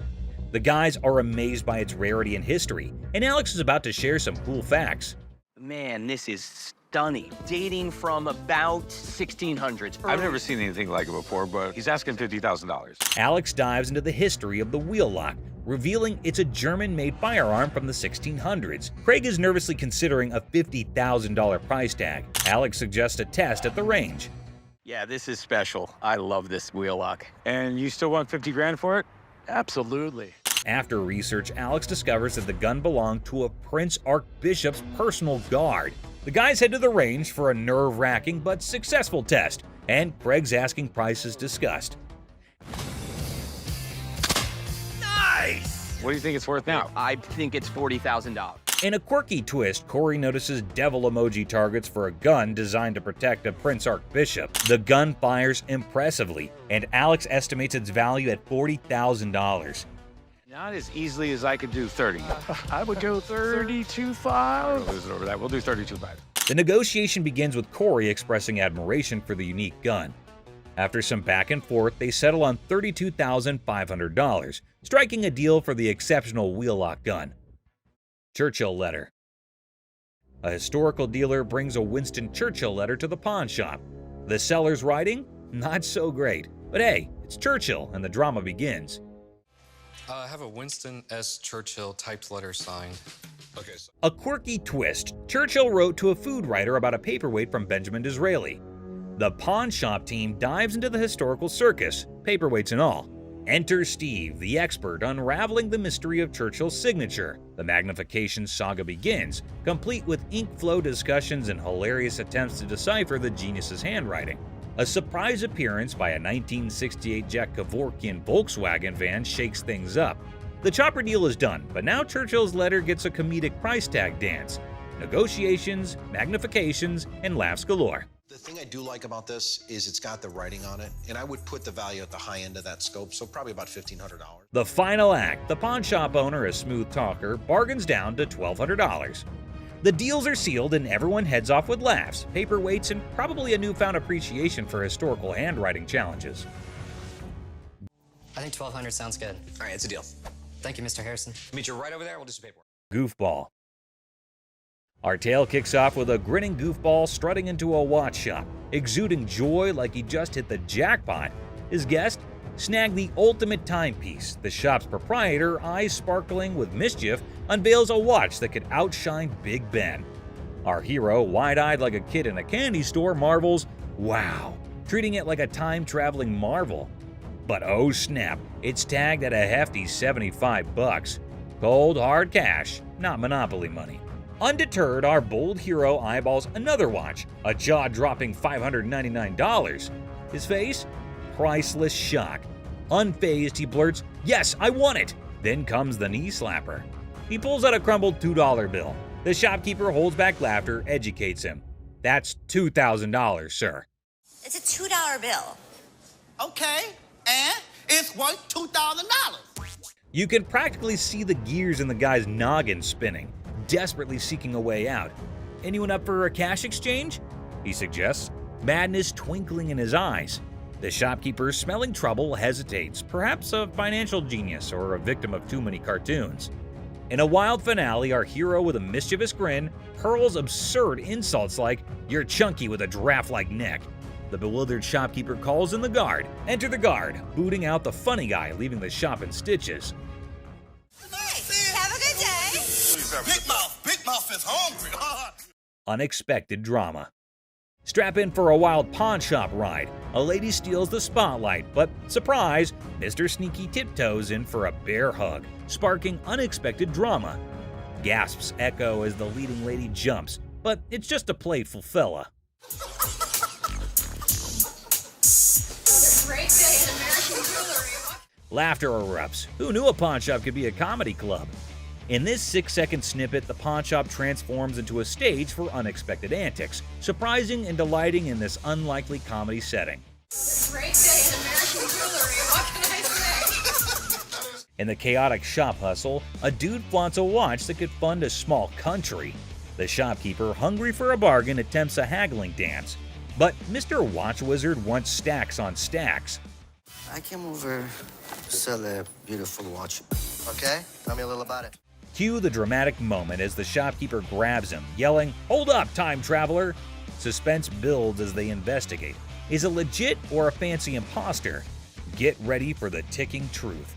The guys are amazed by its rarity and history, and Alex is about to share some cool facts. Man, this is stunning. Dating from about 1600s. I've never seen anything like it before, but he's asking $50,000. Alex dives into the history of the wheel lock, revealing it's a German-made firearm from the 1600s. Craig is nervously considering a $50,000 price tag. Alex suggests a test at the range. Yeah, this is special. I love this wheel lock. And you still want 50 grand for it? Absolutely. After research, Alex discovers that the gun belonged to a Prince Archbishop's personal guard. The guys head to the range for a nerve-wracking but successful test, and Craig's asking price is discussed. Nice! What do you think it's worth now? I think it's $40,000. In a quirky twist, Corey notices devil emoji targets for a gun designed to protect a Prince Archbishop. The gun fires impressively, and Alex estimates its value at $40,000. Not as easily as I could do 30. I would go 32.5. We'll lose it over that. We'll do 32.5. The negotiation begins with Corey expressing admiration for the unique gun. After some back and forth, they settle on $32,500, striking a deal for the exceptional wheel-lock gun. Churchill letter. A historical dealer brings a Winston Churchill letter to the pawn shop. The seller's writing? Not so great. But hey, it's Churchill, and the drama begins. I have a Winston S. Churchill typed letter signed. Okay. A quirky twist. Churchill wrote to a food writer about a paperweight from Benjamin Disraeli. The pawn shop team dives into the historical circus, paperweights and all. Enter Steve, the expert, unraveling the mystery of Churchill's signature. The magnification saga begins, complete with ink flow discussions and hilarious attempts to decipher the genius's handwriting. A surprise appearance by a 1968 Jack Kevorkian Volkswagen van shakes things up. The chopper deal is done, but now Churchill's letter gets a comedic price tag dance. Negotiations, magnifications, and laughs galore. The thing I do like about this is it's got the writing on it, and I would put the value at the high end of that scope, so probably about $1,500. The final act, the pawn shop owner, a smooth talker, bargains down to $1,200. The deals are sealed and everyone heads off with laughs, paperweights, and probably a newfound appreciation for historical handwriting challenges. I think $1,200 sounds good. All right, it's a deal. Thank you, Mr. Harrison. Meet you right over there. We'll do some paperwork. Goofball. Our tale kicks off with a grinning goofball strutting into a watch shop, exuding joy like he just hit the jackpot. His guest snagged the ultimate timepiece. The shop's proprietor, eyes sparkling with mischief, unveils a watch that could outshine Big Ben. Our hero, wide-eyed like a kid in a candy store, marvels, "Wow," treating it like a time-traveling marvel. But oh snap, it's tagged at a hefty $75. Cold, hard cash, not Monopoly money. Undeterred, our bold hero eyeballs another watch, a jaw-dropping $599. His face? Priceless shock. Unfazed, he blurts, "Yes, I want it!" Then comes the knee slapper. He pulls out a crumbled $2 bill. The shopkeeper holds back laughter, educates him. "That's $2,000, sir." It's a $2 bill. Okay, and it's worth $2,000. You can practically see the gears in the guy's noggin spinning, desperately seeking a way out. "Anyone up for a cash exchange?" he suggests, madness twinkling in his eyes. The shopkeeper, smelling trouble, hesitates, perhaps a financial genius or a victim of too many cartoons. In a wild finale, our hero with a mischievous grin hurls absurd insults like, "You're chunky with a giraffe-like neck." The bewildered shopkeeper calls in the guard. Enter the guard, booting out the funny guy, leaving the shop in stitches. Hey, have a good day. Big Mouth is hungry. Unexpected drama. Strap in for a wild pawn shop ride. A lady steals the spotlight, but surprise, Mr. Sneaky tiptoes in for a bear hug, sparking unexpected drama. Gasps echo as the leading lady jumps, but it's just a playful fella. Great day in American jewelry. Laughter erupts. Who knew a pawn shop could be a comedy club? In this 6-second snippet, the pawn shop transforms into a stage for unexpected antics, surprising and delighting in this unlikely comedy setting. Great day in American jewelry. What can I say? In the chaotic shop hustle, a dude flaunts a watch that could fund a small country. The shopkeeper, hungry for a bargain, attempts a haggling dance. But Mr. Watch Wizard wants stacks on stacks. I came over to sell a beautiful watch. Okay, tell me a little about it. Cue the dramatic moment as the shopkeeper grabs him, yelling, "Hold up, time traveler!" Suspense builds as they investigate. Is it legit or a fancy imposter? Get ready for the ticking truth.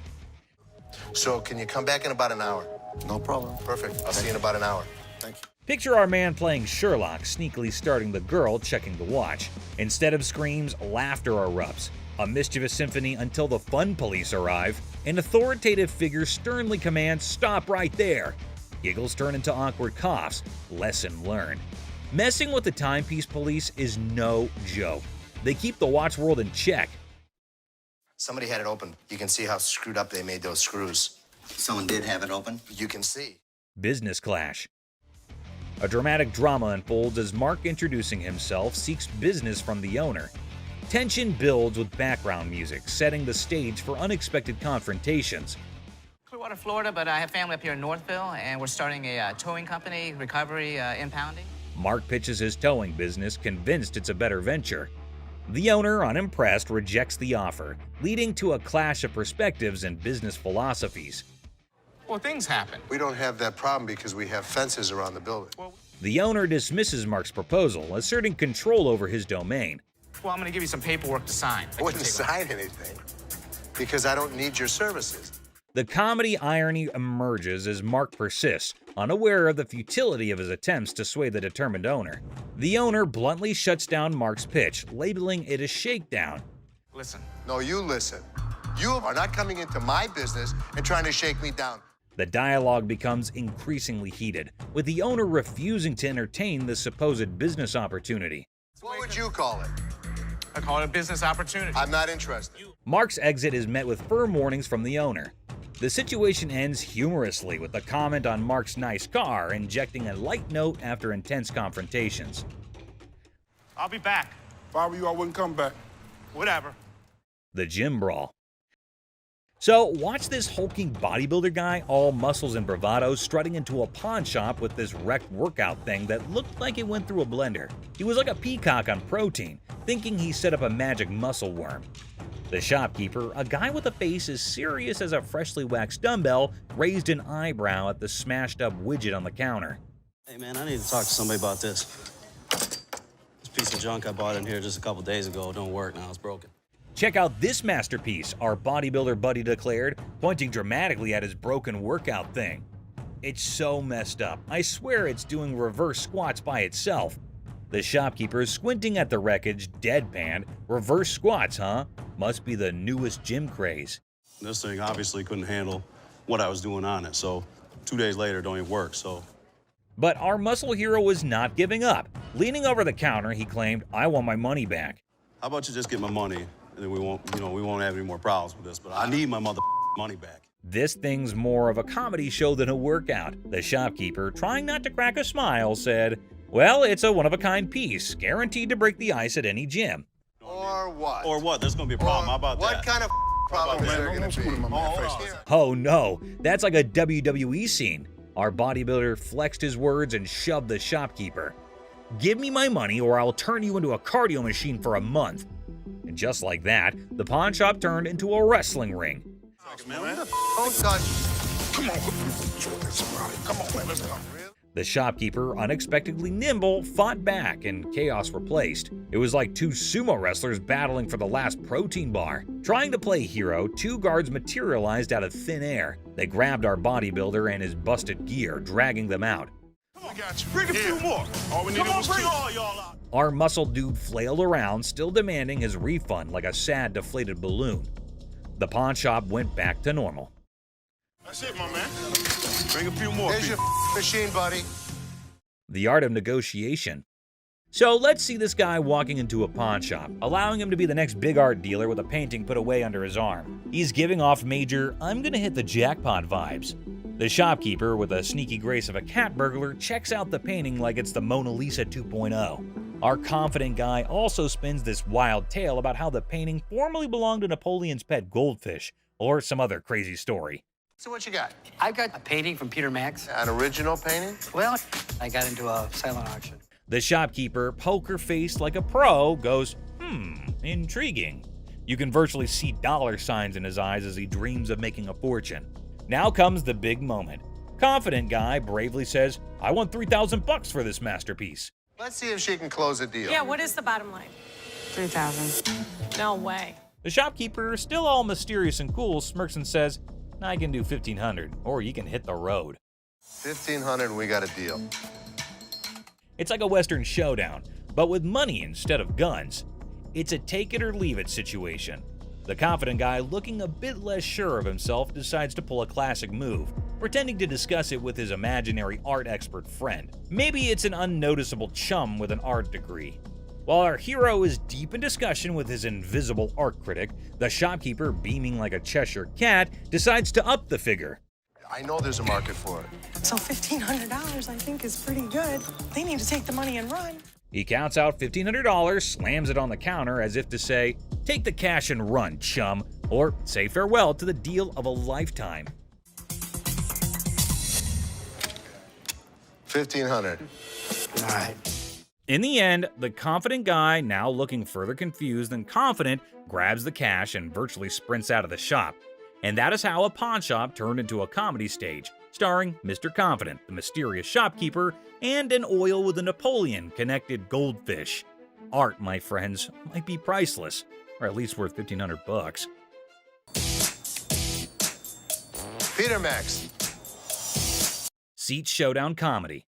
So can you come back in about an hour? No problem. Perfect. I'll see you in about an hour. Thank you. Picture our man playing Sherlock, sneakily starting the girl checking the watch. Instead of screams, laughter erupts. A mischievous symphony until the fun police arrive. An authoritative figure sternly commands, "Stop right there." Giggles turn into awkward coughs. Lesson learned. Messing with the timepiece police is no joke. They keep the watch world in check. Somebody had it open. You can see how screwed up they made those screws. Someone did have it open? You can see. Business clash. A dramatic drama unfolds as Mark, introducing himself, seeks business from the owner. Tension builds with background music, setting the stage for unexpected confrontations. Clearwater, Florida, but I have family up here in Northville, and we're starting a towing company, recovery, impounding. Mark pitches his towing business, convinced it's a better venture. The owner, unimpressed, rejects the offer, leading to a clash of perspectives and business philosophies. Well, things happen. We don't have that problem because we have fences around the building. The owner dismisses Mark's proposal, asserting control over his domain. Well, I'm going to give you some paperwork to sign. I wouldn't sign anything because I don't need your services. The comedy irony emerges as Mark persists, unaware of the futility of his attempts to sway the determined owner. The owner bluntly shuts down Mark's pitch, labeling it a shakedown. Listen. No, you listen. You are not coming into my business and trying to shake me down. The dialogue becomes increasingly heated, with the owner refusing to entertain the supposed business opportunity. What would you call it? I call it a business opportunity. I'm not interested. Mark's exit is met with firm warnings from the owner. The situation ends humorously with a comment on Mark's nice car, injecting a light note after intense confrontations. I'll be back. If I were you, I wouldn't come back. Whatever. The gym brawl. So, watch this hulking bodybuilder guy, all muscles and bravado, strutting into a pawn shop with this wrecked workout thing that looked like it went through a blender. He was like a peacock on protein, thinking he set up a magic muscle worm. The shopkeeper, a guy with a face as serious as a freshly waxed dumbbell, raised an eyebrow at the smashed up widget on the counter. Hey man, I need to talk to somebody about this. This piece of junk I bought in here just a couple days ago don't work now, it's broken. Check out this masterpiece, our bodybuilder buddy declared, pointing dramatically at his broken workout thing. It's so messed up. I swear it's doing reverse squats by itself. The shopkeeper, squinting at the wreckage, deadpanned. Reverse squats, huh? Must be the newest gym craze. This thing obviously couldn't handle what I was doing on it, so 2 days later it don't even work, so. But our muscle hero was not giving up. Leaning over the counter, he claimed, "I want my money back." How about you just get my money, and then we won't have any more problems with this, but I need my money back. This thing's more of a comedy show than a workout. The shopkeeper, trying not to crack a smile, said, "Well, it's a one-of-a-kind piece, guaranteed to break the ice at any gym." Or what? Or what? There's gonna be a problem. How about that? What kind of problem is there going to be? Oh no, that's like a WWE scene. Our bodybuilder flexed his words and shoved the shopkeeper. "Give me my money or I'll turn you into a cardio machine for a month." And just like that, the pawn shop turned into a wrestling ring. Don't touch. Come on, come on, man, let's go. The shopkeeper, unexpectedly nimble, fought back and chaos replaced. It was like two sumo wrestlers battling for the last protein bar. Trying to play hero, two guards materialized out of thin air. They grabbed our bodybuilder and his busted gear, dragging them out. We got you. Bring a few more. All we needed was two. Bring all y'all out. Our muscle dude flailed around, still demanding his refund like a sad, deflated balloon. The pawn shop went back to normal. That's it, my man. Bring a few more. There's your machine, buddy. The art of negotiation. So let's see this guy walking into a pawn shop, allowing him to be the next big art dealer with a painting put away under his arm. He's giving off major, "I'm gonna hit the jackpot" vibes. The shopkeeper, with a sneaky grace of a cat burglar, checks out the painting like it's the Mona Lisa 2.0. Our confident guy also spins this wild tale about how the painting formerly belonged to Napoleon's pet goldfish, or some other crazy story. So what you got? I've got a painting from Peter Max. An original painting? Well, I got into a silent auction. The shopkeeper, poker-faced like a pro, goes, intriguing. You can virtually see dollar signs in his eyes as he dreams of making a fortune. Now comes the big moment. Confident guy bravely says, "I want $3,000 for this masterpiece." Let's see if she can close a deal. Yeah, what is the bottom line? 3,000. No way. The shopkeeper, still all mysterious and cool, smirks and says, "I can do 1,500, or you can hit the road." 1,500 and we got a deal. It's like a Western showdown, but with money instead of guns. It's a take it or leave it situation. The confident guy, looking a bit less sure of himself, decides to pull a classic move, pretending to discuss it with his imaginary art expert friend. Maybe it's an unnoticeable chum with an art degree. While our hero is deep in discussion with his invisible art critic, the shopkeeper, beaming like a Cheshire cat, decides to up the figure. I know there's a market for it. So $1,500, I think, is pretty good. They need to take the money and run. He counts out $1,500, slams it on the counter as if to say, "Take the cash and run, chum," or say farewell to the deal of a lifetime. 1,500. All right. In the end, the confident guy, now looking further confused than confident, grabs the cash and virtually sprints out of the shop. And that is how a pawn shop turned into a comedy stage, starring Mr. Confident, the mysterious shopkeeper, and an oil with a Napoleon-connected goldfish. Art, my friends, might be priceless, or at least worth $1,500. Peter Max. Seat showdown comedy.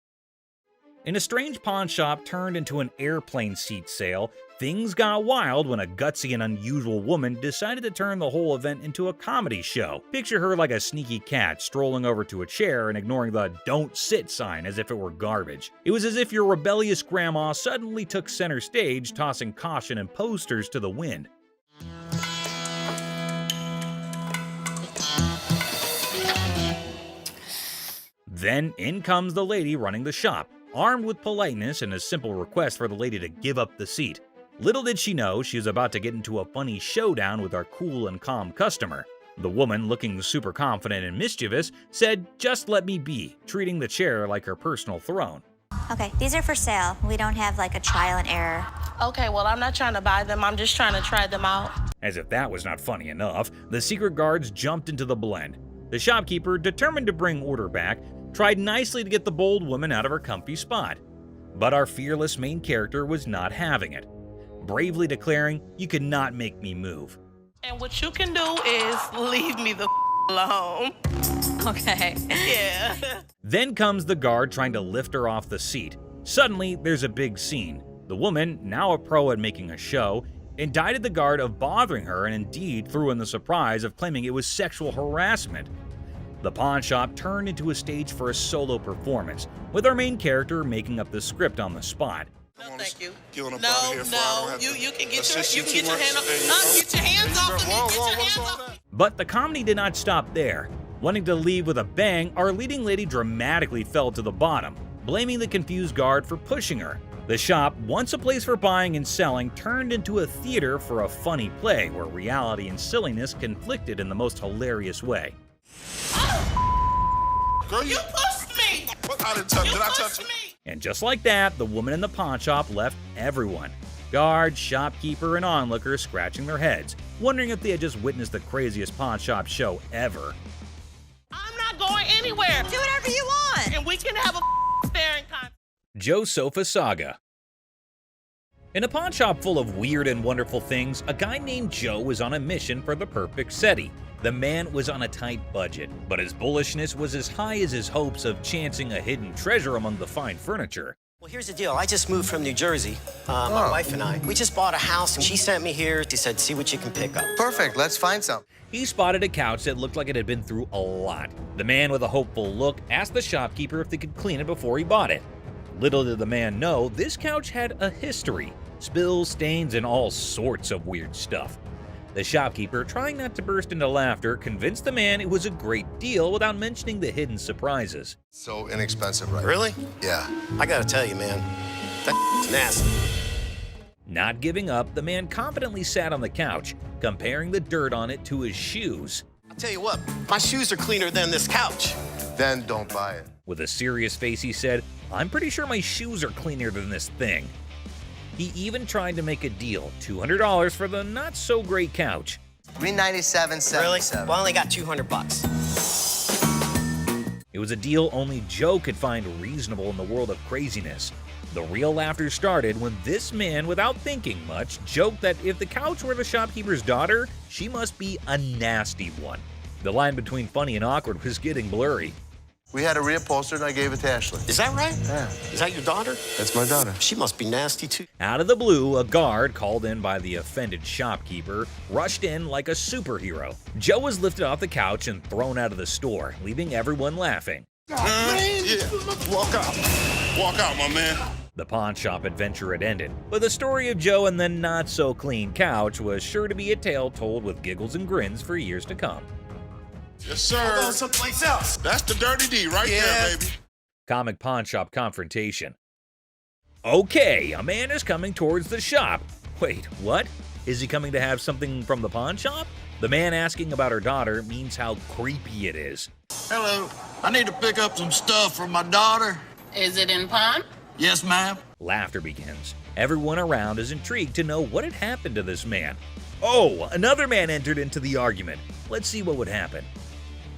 In a strange pawn shop turned into an airplane seat sale, things got wild when a gutsy and unusual woman decided to turn the whole event into a comedy show. Picture her like a sneaky cat strolling over to a chair and ignoring the "don't sit" sign as if it were garbage. It was as if your rebellious grandma suddenly took center stage, tossing caution and posters to the wind. Then in comes the lady running the shop, armed with politeness and a simple request for the lady to give up the seat. Little did she know she was about to get into a funny showdown with our cool and calm customer. The woman, looking super confident and mischievous, said, "Just let me be," treating the chair like her personal throne. Okay, these are for sale. We don't have like a trial and error. Okay, well, I'm not trying to buy them. I'm just trying to try them out. As if that was not funny enough, the secret guards jumped into the blend. The shopkeeper, determined to bring order back, tried nicely to get the bold woman out of her comfy spot. But our fearless main character was not having it, bravely declaring, "You cannot make me move." And what you can do is leave me the alone. Okay. Yeah. Then comes the guard trying to lift her off the seat. Suddenly, there's a big scene. The woman, now a pro at making a show, indicted the guard of bothering her and indeed threw in the surprise of claiming it was sexual harassment. The pawn shop turned into a stage for a solo performance, with our main character making up the script on the spot. No, thank you. You No, you can get your hand up. Get your hands off of me. Get your hands off. But the comedy did not stop there. Wanting to leave with a bang, our leading lady dramatically fell to the bottom, blaming the confused guard for pushing her. The shop, once a place for buying and selling, turned into a theater for a funny play where reality and silliness conflicted in the most hilarious way. Girl, you pushed me! What? I didn't touch you. Did I touch you? And just like that, the woman in the pawn shop left everyone. Guard, shopkeeper, and onlookers scratching their heads, wondering if they had just witnessed the craziest pawn shop show ever. I'm not going anywhere. Do whatever you want. And we can have a staring contest. Joe Sofa Saga. In a pawn shop full of weird and wonderful things, a guy named Joe was on a mission for the perfect SETI. The man was on a tight budget, but his bullishness was as high as his hopes of chancing a hidden treasure among the fine furniture. Well, here's the deal. I just moved from New Jersey. My wife and I. We just bought a house, and she sent me here. She said, "See what you can pick up." Perfect. Let's find some. He spotted a couch that looked like it had been through a lot. The man with a hopeful look asked the shopkeeper if they could clean it before he bought it. Little did the man know, this couch had a history. Spills, stains, and all sorts of weird stuff. The shopkeeper, trying not to burst into laughter, convinced the man it was a great deal without mentioning the hidden surprises. So inexpensive, right? Really? Yeah. I gotta tell you, man, that's nasty. Not giving up, the man confidently sat on the couch, comparing the dirt on it to his shoes. I'll tell you what, my shoes are cleaner than this couch. Then don't buy it. With a serious face, he said, "I'm pretty sure my shoes are cleaner than this thing." He even tried to make a deal, $200 for the not-so-great couch. $397.77. Really? Well, I only got $200. It was a deal only Joe could find reasonable in the world of craziness. The real laughter started when this man, without thinking much, joked that if the couch were the shopkeeper's daughter, she must be a nasty one. The line between funny and awkward was getting blurry. We had a reupholster and I gave it to Ashley. Is that right? Yeah. Is that your daughter? That's my daughter. She must be nasty, too. Out of the blue, a guard, called in by the offended shopkeeper, rushed in like a superhero. Joe was lifted off the couch and thrown out of the store, leaving everyone laughing. Yeah. Walk out. Walk out, my man. The pawn shop adventure had ended, but the story of Joe and the not-so-clean couch was sure to be a tale told with giggles and grins for years to come. Yes, sir. I'm going someplace else. That's the dirty D right there, baby. Comic pawn shop confrontation. Okay, a man is coming towards the shop. Wait, what? Is he coming to have something from the pawn shop? The man asking about her daughter means how creepy it is. Hello, I need to pick up some stuff from my daughter. Is it in pawn? Yes, ma'am. Laughter begins. Everyone around is intrigued to know what had happened to this man. Oh, another man entered into the argument. Let's see what would happen.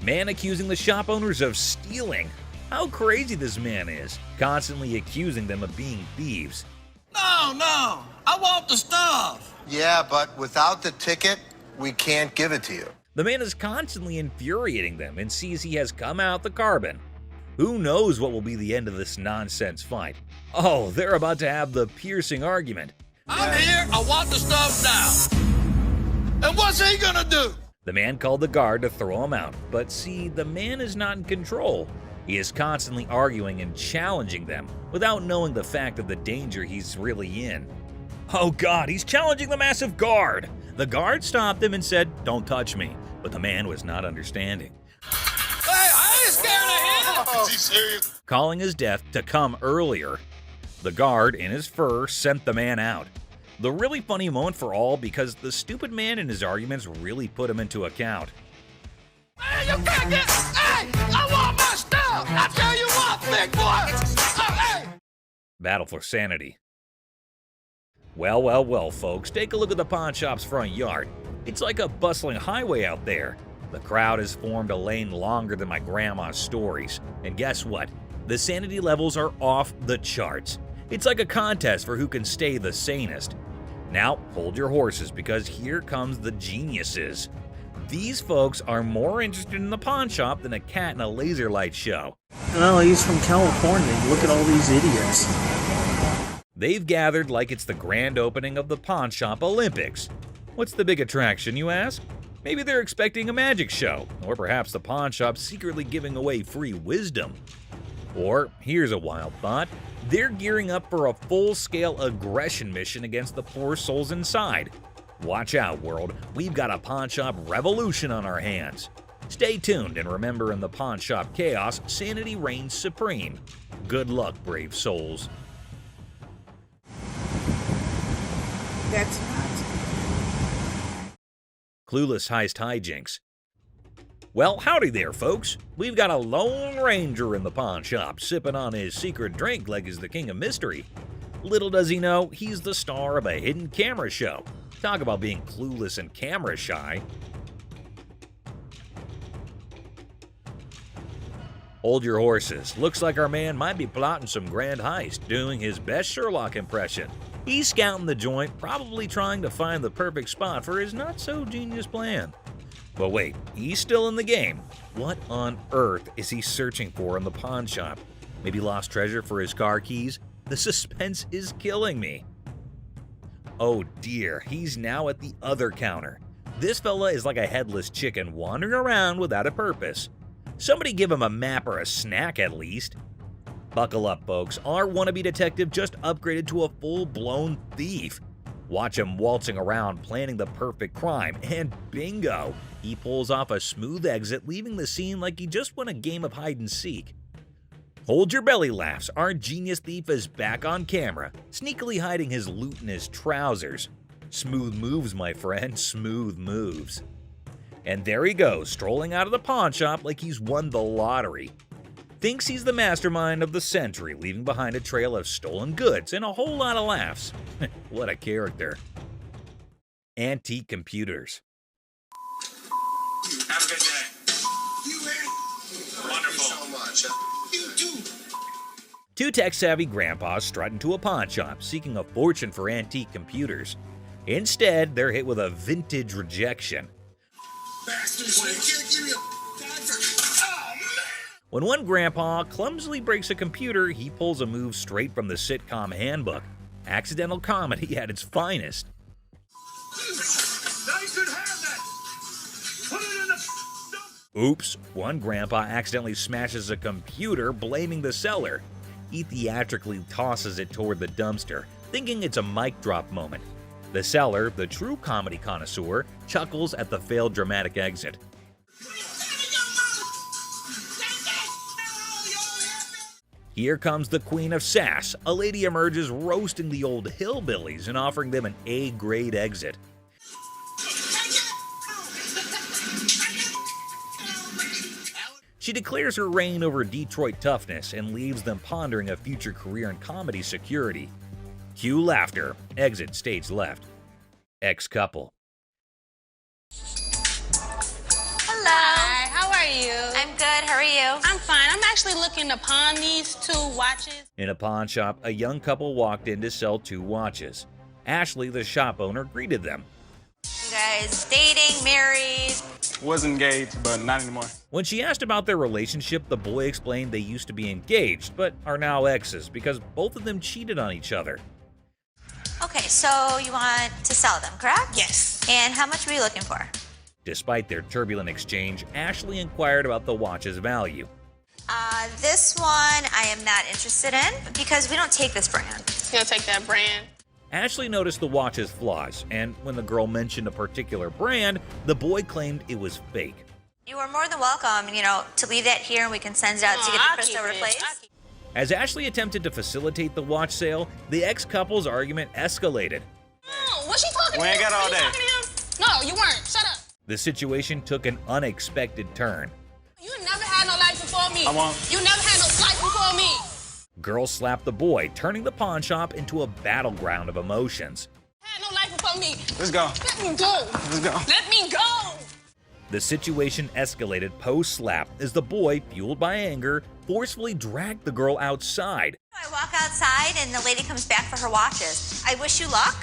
Man accusing the shop owners of stealing. How crazy this man is, constantly accusing them of being thieves. No, I want the stuff. Yeah, but without the ticket, we can't give it to you. The man is constantly infuriating them and sees he has come out the carbon. Who knows what will be the end of this nonsense fight? Oh, they're about to have the piercing argument. I'm here, I want the stuff now. And what's he gonna do? The man called the guard to throw him out, but see, the man is not in control. He is constantly arguing and challenging them without knowing the fact of the danger he's really in. Oh God, he's challenging the massive guard. The guard stopped him and said, "Don't touch me," but the man was not understanding. Hey, I ain't scared of him! Is he serious? Calling his death to come earlier. The guard, in his fur, sent the man out. The really funny moment for all because the stupid man in his arguments really put him into account. Hey, you can't get... Hey, I want my stuff! I tell you what, big boy! Hey! Battle for sanity. Well, folks, take a look at the pawn shop's front yard. It's like a bustling highway out there. The crowd has formed a lane longer than my grandma's stories. And guess what? The sanity levels are off the charts. It's like a contest for who can stay the sanest. Now, hold your horses because here comes the geniuses. These folks are more interested in the pawn shop than a cat in a laser light show. Well, he's from California. Look at all these idiots. They've gathered like it's the grand opening of the Pawn Shop Olympics. What's the big attraction, you ask? Maybe they're expecting a magic show, or perhaps the pawn shop's secretly giving away free wisdom. Or, here's a wild thought, they're gearing up for a full-scale aggression mission against the poor souls inside. Watch out, world, we've got a pawn shop revolution on our hands. Stay tuned and remember, in the pawn shop chaos, sanity reigns supreme. Good luck, brave souls. That's not. Clueless heist hijinks. Well, howdy there, folks. We've got a Lone Ranger in the pawn shop, sipping on his secret drink like he's the king of mystery. Little does he know, he's the star of a hidden camera show. Talk about being clueless and camera shy. Hold your horses. Looks like our man might be plotting some grand heist, doing his best Sherlock impression. He's scouting the joint, probably trying to find the perfect spot for his not-so-genius plan. But wait, he's still in the game. What on earth is he searching for in the pawn shop? Maybe lost treasure for his car keys? The suspense is killing me. Oh dear, he's now at the other counter. This fella is like a headless chicken wandering around without a purpose. Somebody give him a map or a snack at least. Buckle up, folks. Our wannabe detective just upgraded to a full-blown thief. Watch him waltzing around planning the perfect crime, and bingo! He pulls off a smooth exit, leaving the scene like he just won a game of hide-and-seek. Hold your belly laughs, our genius thief is back on camera, sneakily hiding his loot in his trousers. Smooth moves, my friend, smooth moves. And there he goes, strolling out of the pawn shop like he's won the lottery. Thinks he's the mastermind of the century, leaving behind a trail of stolen goods and a whole lot of laughs. What a character. Antique computers. Have a good day. You wonderful. So much. You too. Two tech-savvy grandpas strut into a pawn shop, seeking a fortune for antique computers. Instead, they're hit with a vintage rejection. Bastards, you can't give me a time for... When one grandpa clumsily breaks a computer, he pulls a move straight from the sitcom handbook. Accidental comedy at its finest. Now you could have that. Put it in the... Oops, one grandpa accidentally smashes a computer, blaming the seller. He theatrically tosses it toward the dumpster, thinking it's a mic drop moment. The seller, the true comedy connoisseur, chuckles at the failed dramatic exit. Here comes the queen of sass. A lady emerges roasting the old hillbillies and offering them an A-grade exit. She declares her reign over Detroit toughness and leaves them pondering a future career in comedy security. Cue laughter. Exit stage left. Ex-couple. Hello. Hi, how are you? I'm good. How are you? I'm fine. I'm actually looking to pawn these 2 watches. In a pawn shop, a young couple walked in to sell 2 watches. Ashley, the shop owner, greeted them. You guys dating, married? Was engaged, but not anymore. When she asked about their relationship, the boy explained they used to be engaged, but are now exes because both of them cheated on each other. Okay, so you want to sell them, correct? Yes. And how much were you looking for? Despite their turbulent exchange, Ashley inquired about the watch's value. This one I am not interested in because we don't take this brand. You gonna take that brand? Ashley noticed the watch's flaws, and when the girl mentioned a particular brand, the boy claimed it was fake. You are more than welcome, to leave that here and we can send it out to get the crystal replaced. As Ashley attempted to facilitate the watch sale, the ex-couple's argument escalated. Oh, what's she talking We to ain't him? got all Were you day. talking to him? No, you weren't. Shut up. The situation took an unexpected turn. You never had no life before me. I won't. You never had no life before me. Girl slapped the boy, turning the pawn shop into a battleground of emotions. Had no life before me. Let's go. Let me go. Let's go. Let me go. The situation escalated post-slap as the boy, fueled by anger, forcefully dragged the girl outside. I walk outside and the lady comes back for her watches. I wish you luck.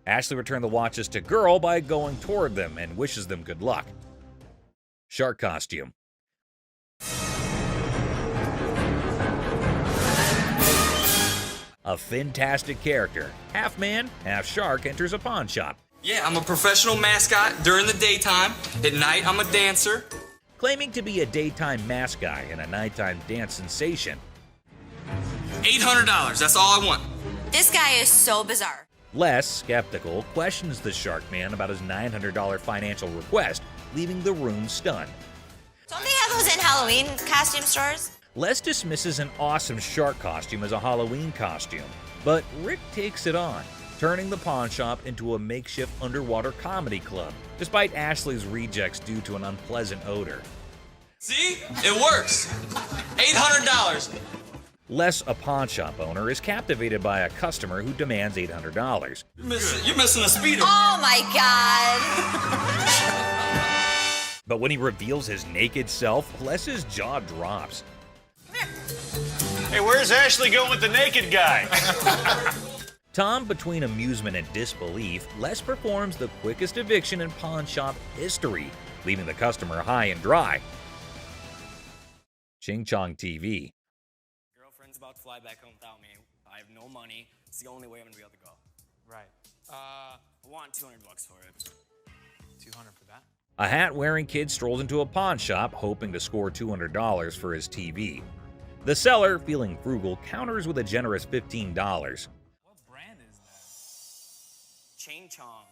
Ashley returned the watches to girl by going toward them and wishes them good luck. Shark costume. A fantastic character, half man, half shark, enters a pawn shop. Yeah, I'm a professional mascot during the daytime. At night, I'm a dancer. Claiming to be a daytime mascot and a nighttime dance sensation. $800, that's all I want. This guy is so bizarre. Les, skeptical, questions the shark man about his $900 financial request, leaving the room stunned. Don't they have those in Halloween costume stores? Les dismisses an awesome shark costume as a Halloween costume, but Rick takes it on, turning the pawn shop into a makeshift underwater comedy club, despite Ashley's rejects due to an unpleasant odor. See? It works. $800. Les, a pawn shop owner, is captivated by a customer who demands $800. You're missing a speeder. Oh my God. But when he reveals his naked self, Les's jaw drops. Hey, where's Ashley going with the naked guy? Tom, between amusement and disbelief, Les performs the quickest eviction in pawn shop history, leaving the customer high and dry. Ching Chong TV. Girlfriend's about to fly back home without me. I have no money. It's the only way I'm gonna be able to go. Right. I want $200 for it. 200 for that? A hat-wearing kid strolls into a pawn shop, hoping to score $200 for his TV. The seller, feeling frugal, counters with a generous $15. What brand is that? Ching Chong.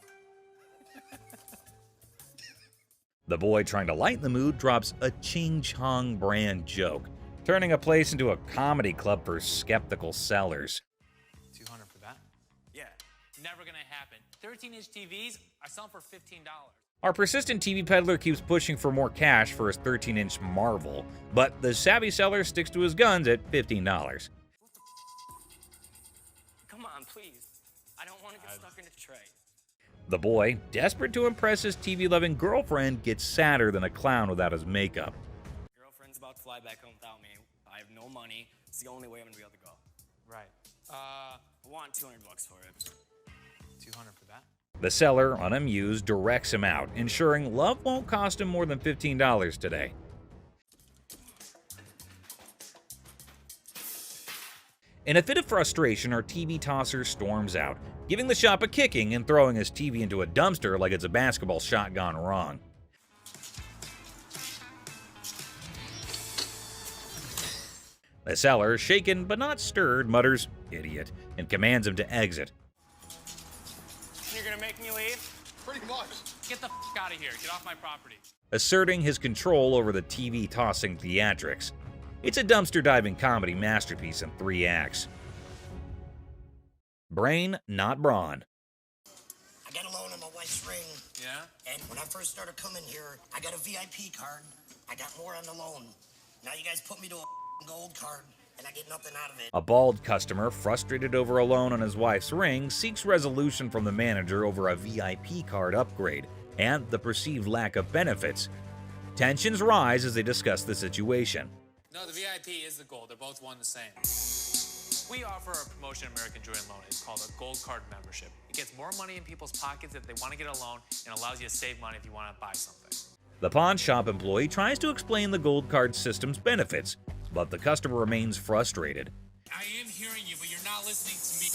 The boy, trying to lighten the mood, drops a Ching Chong brand joke, turning a place into a comedy club for skeptical sellers. 200 for that? Yeah. Never gonna happen. 13-inch TVs are selling for $15. Our persistent TV peddler keeps pushing for more cash for his 13-inch Marvel, but the savvy seller sticks to his guns at $15. Come on, please. I don't want to get stuck in a tray. The boy, desperate to impress his TV-loving girlfriend, gets sadder than a clown without his makeup. Girlfriend's about to fly back home without me. I have no money. It's the only way I'm gonna be able to go. Right. I want $200 for it. 200 for that? The seller, unamused, directs him out, ensuring love won't cost him more than $15 today. In a fit of frustration, our TV tosser storms out, giving the shop a kicking and throwing his TV into a dumpster like it's a basketball shot gone wrong. The seller, shaken but not stirred, mutters, "Idiot," and commands him to exit. You're gonna make me leave? Pretty much. Get the f out of here. Get off my property. Asserting his control over the TV tossing theatrics. It's a dumpster diving comedy masterpiece in 3 acts. Brain, not brawn. I got a loan on my wife's ring. Yeah? And when I first started coming here, I got a VIP card. I got more on the loan. Now you guys put me to a gold card, and I get nothing out of it. A bald customer, frustrated over a loan on his wife's ring, seeks resolution from the manager over a VIP card upgrade and the perceived lack of benefits. Tensions rise as they discuss the situation. No, the VIP is the gold. They're both one the same. We offer a promotion at American Joy and Loan. It's called a Gold Card membership. It gets more money in people's pockets if they want to get a loan and allows you to save money if you want to buy something. The pawn shop employee tries to explain the gold card system's benefits, but the customer remains frustrated. I am hearing you, but you're not listening to me.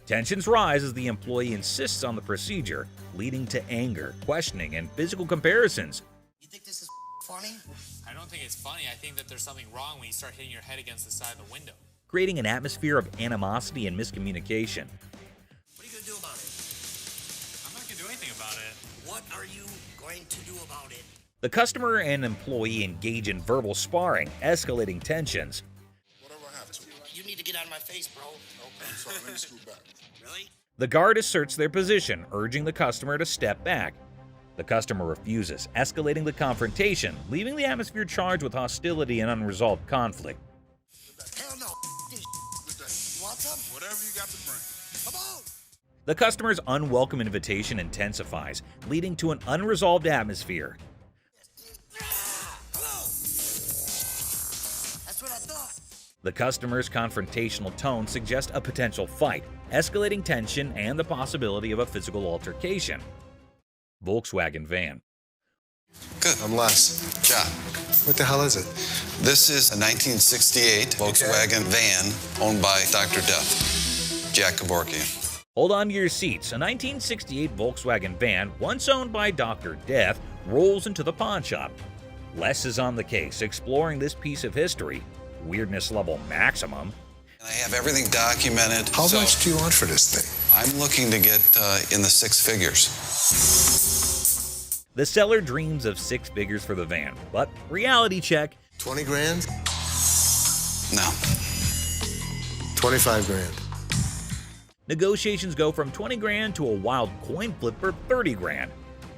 Tensions rise as the employee insists on the procedure, leading to anger, questioning, and physical comparisons. You think this is funny? I don't think it's funny. I think that there's something wrong when you start hitting your head against the side of the window. Creating an atmosphere of animosity and miscommunication. What are you going to do about it? I'm not going to do anything about it. What are you going to do about it? The customer and employee engage in verbal sparring, escalating tensions. Whatever I have to. You need to get out of my face, bro. Okay, I'm sorry. Let me scoot back. Really? The guard asserts their position, urging the customer to step back. The customer refuses, escalating the confrontation, leaving the atmosphere charged with hostility and unresolved conflict. Hell no. You want some? Whatever you got to bring. Come on. The customer's unwelcome invitation intensifies, leading to an unresolved atmosphere. Hello. That's what I thought. The customer's confrontational tone suggests a potential fight, escalating tension and the possibility of a physical altercation. Volkswagen van. Good. I'm Les. John. What the hell is it? This is a 1968 Volkswagen van owned by Dr. Death, Jack Kevorkian. Hold on to your seats. A 1968 Volkswagen van, once owned by Dr. Death, rolls into the pawn shop. Les is on the case, exploring this piece of history. Weirdness level maximum. And I have everything documented. How much do you want for this thing? I'm looking to get in the 6 figures. The seller dreams of 6 figures for the van, but reality check. 20 grand? No. 25 grand. Negotiations go from 20 grand to a wild coin flip for 30 grand.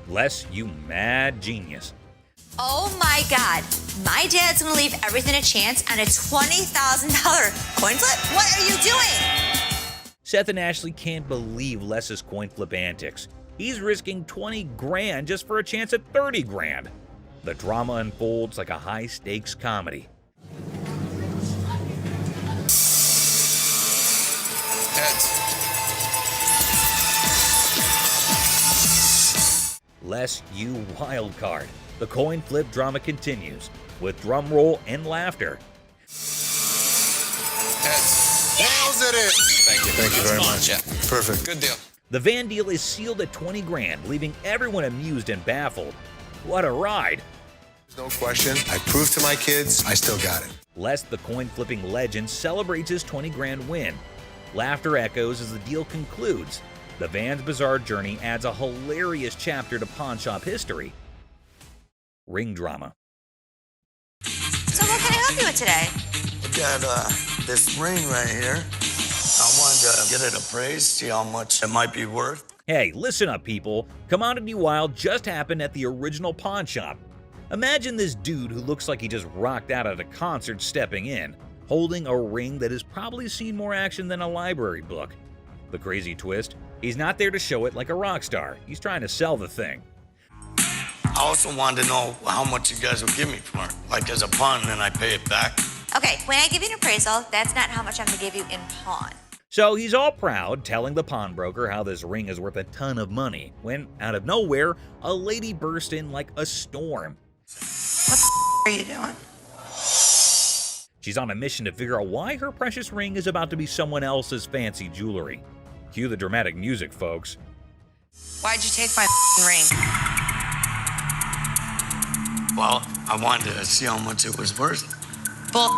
Les, you mad genius. Oh my God, my dad's gonna leave everything a chance on a $20,000 coin flip? What are you doing? Seth and Ashley can't believe Les's coin flip antics. He's risking 20 grand just for a chance at 30 grand. The drama unfolds like a high-stakes comedy. Heads. Les, you wild card. The coin flip drama continues, with drum roll and laughter. Heads. Nails it in. Thank you. Thank you very much. Yeah. Perfect. Good deal. The van deal is sealed at 20 grand, leaving everyone amused and baffled. What a ride! No question. I proved to my kids I still got it. Les, the coin flipping legend, celebrates his 20 grand win. Laughter echoes as the deal concludes. The van's bizarre journey adds a hilarious chapter to pawn shop history. Ring drama. So what can I help you with today? I got this ring right here. I wanted to get it appraised, see how much it might be worth. Hey, listen up, people. Commodity Wild just happened at the original pawn shop. Imagine this dude who looks like he just rocked out at a concert stepping in, holding a ring that has probably seen more action than a library book. The crazy twist? He's not there to show it like a rock star. He's trying to sell the thing. I also wanted to know how much you guys would give me for it. Like as a pawn, and then I pay it back. Okay, when I give you an appraisal, that's not how much I'm gonna give you in pawn. So he's all proud, telling the pawnbroker how this ring is worth a ton of money, when, out of nowhere, a lady burst in like a storm. What the are you doing? She's on a mission to figure out why her precious ring is about to be someone else's fancy jewelry. Cue the dramatic music, folks. Why'd you take my ring? Well, I wanted to see how much it was worth. Bull.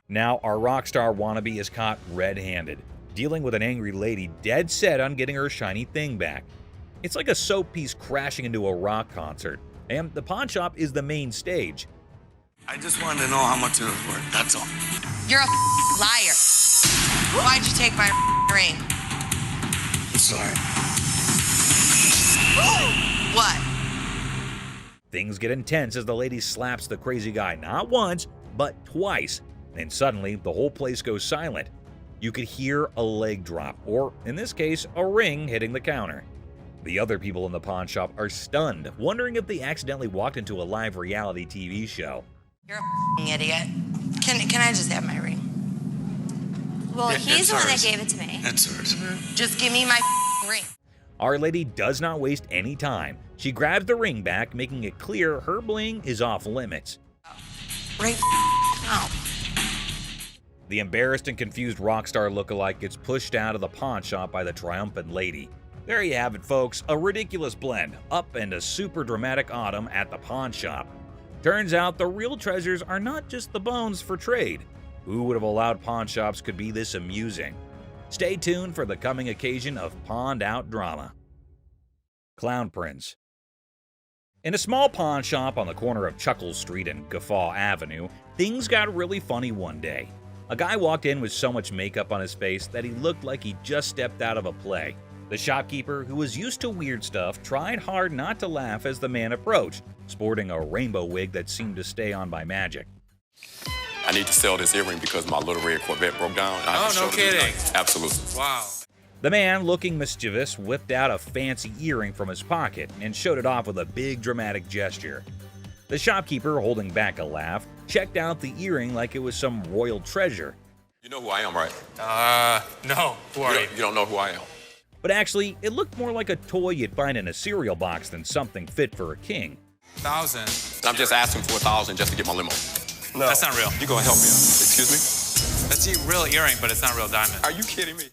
Now, our rock star wannabe is caught red-handed, dealing with an angry lady dead set on getting her shiny thing back. It's like a soap piece crashing into a rock concert, and the pawn shop is the main stage. I just wanted to know how much it was worth, that's all. You're a liar. Why'd you take my ring? I'm sorry. What? Things get intense as the lady slaps the crazy guy not once, but twice. Then suddenly, the whole place goes silent. You could hear a leg drop, or in this case, a ring hitting the counter. The other people in the pawn shop are stunned, wondering if they accidentally walked into a live reality TV show. You're a idiot. Can I just have my ring? Well, Yeah, he's it's the one that hers. gave it to me. It's hers. Just give me my ring. Our lady does not waste any time. She grabs the ring back, making it clear her bling is off limits. Right now. The embarrassed and confused rock star lookalike gets pushed out of the pawn shop by the triumphant lady. There you have it, folks, a ridiculous blend, up and a super dramatic autumn at the pawn shop. Turns out the real treasures are not just the bones for trade. Who would have allowed pawn shops could be this amusing? Stay tuned for the coming occasion of pawned out drama. Clown Prince. In a small pawn shop on the corner of Chuckles Street and Guffaw Avenue, things got really funny one day. A guy walked in with so much makeup on his face that he looked like he just stepped out of a play. The shopkeeper, who was used to weird stuff, tried hard not to laugh as the man approached, sporting a rainbow wig that seemed to stay on by magic. I need to sell this earring because my little red Corvette broke down. Oh, no kidding. Absolutely. Wow. The man, looking mischievous, whipped out a fancy earring from his pocket and showed it off with a big dramatic gesture. The shopkeeper, holding back a laugh, checked out the earring like it was some royal treasure. You know who I am, right? No. Who are you? You don't know who I am. But actually, it looked more like a toy you'd find in a cereal box than something fit for a king. 1,000. I'm just asking for 1,000 just to get my limo. No. That's not real. You gonna help me out? Excuse me? That's a real earring, but it's not real diamond. Are you kidding me?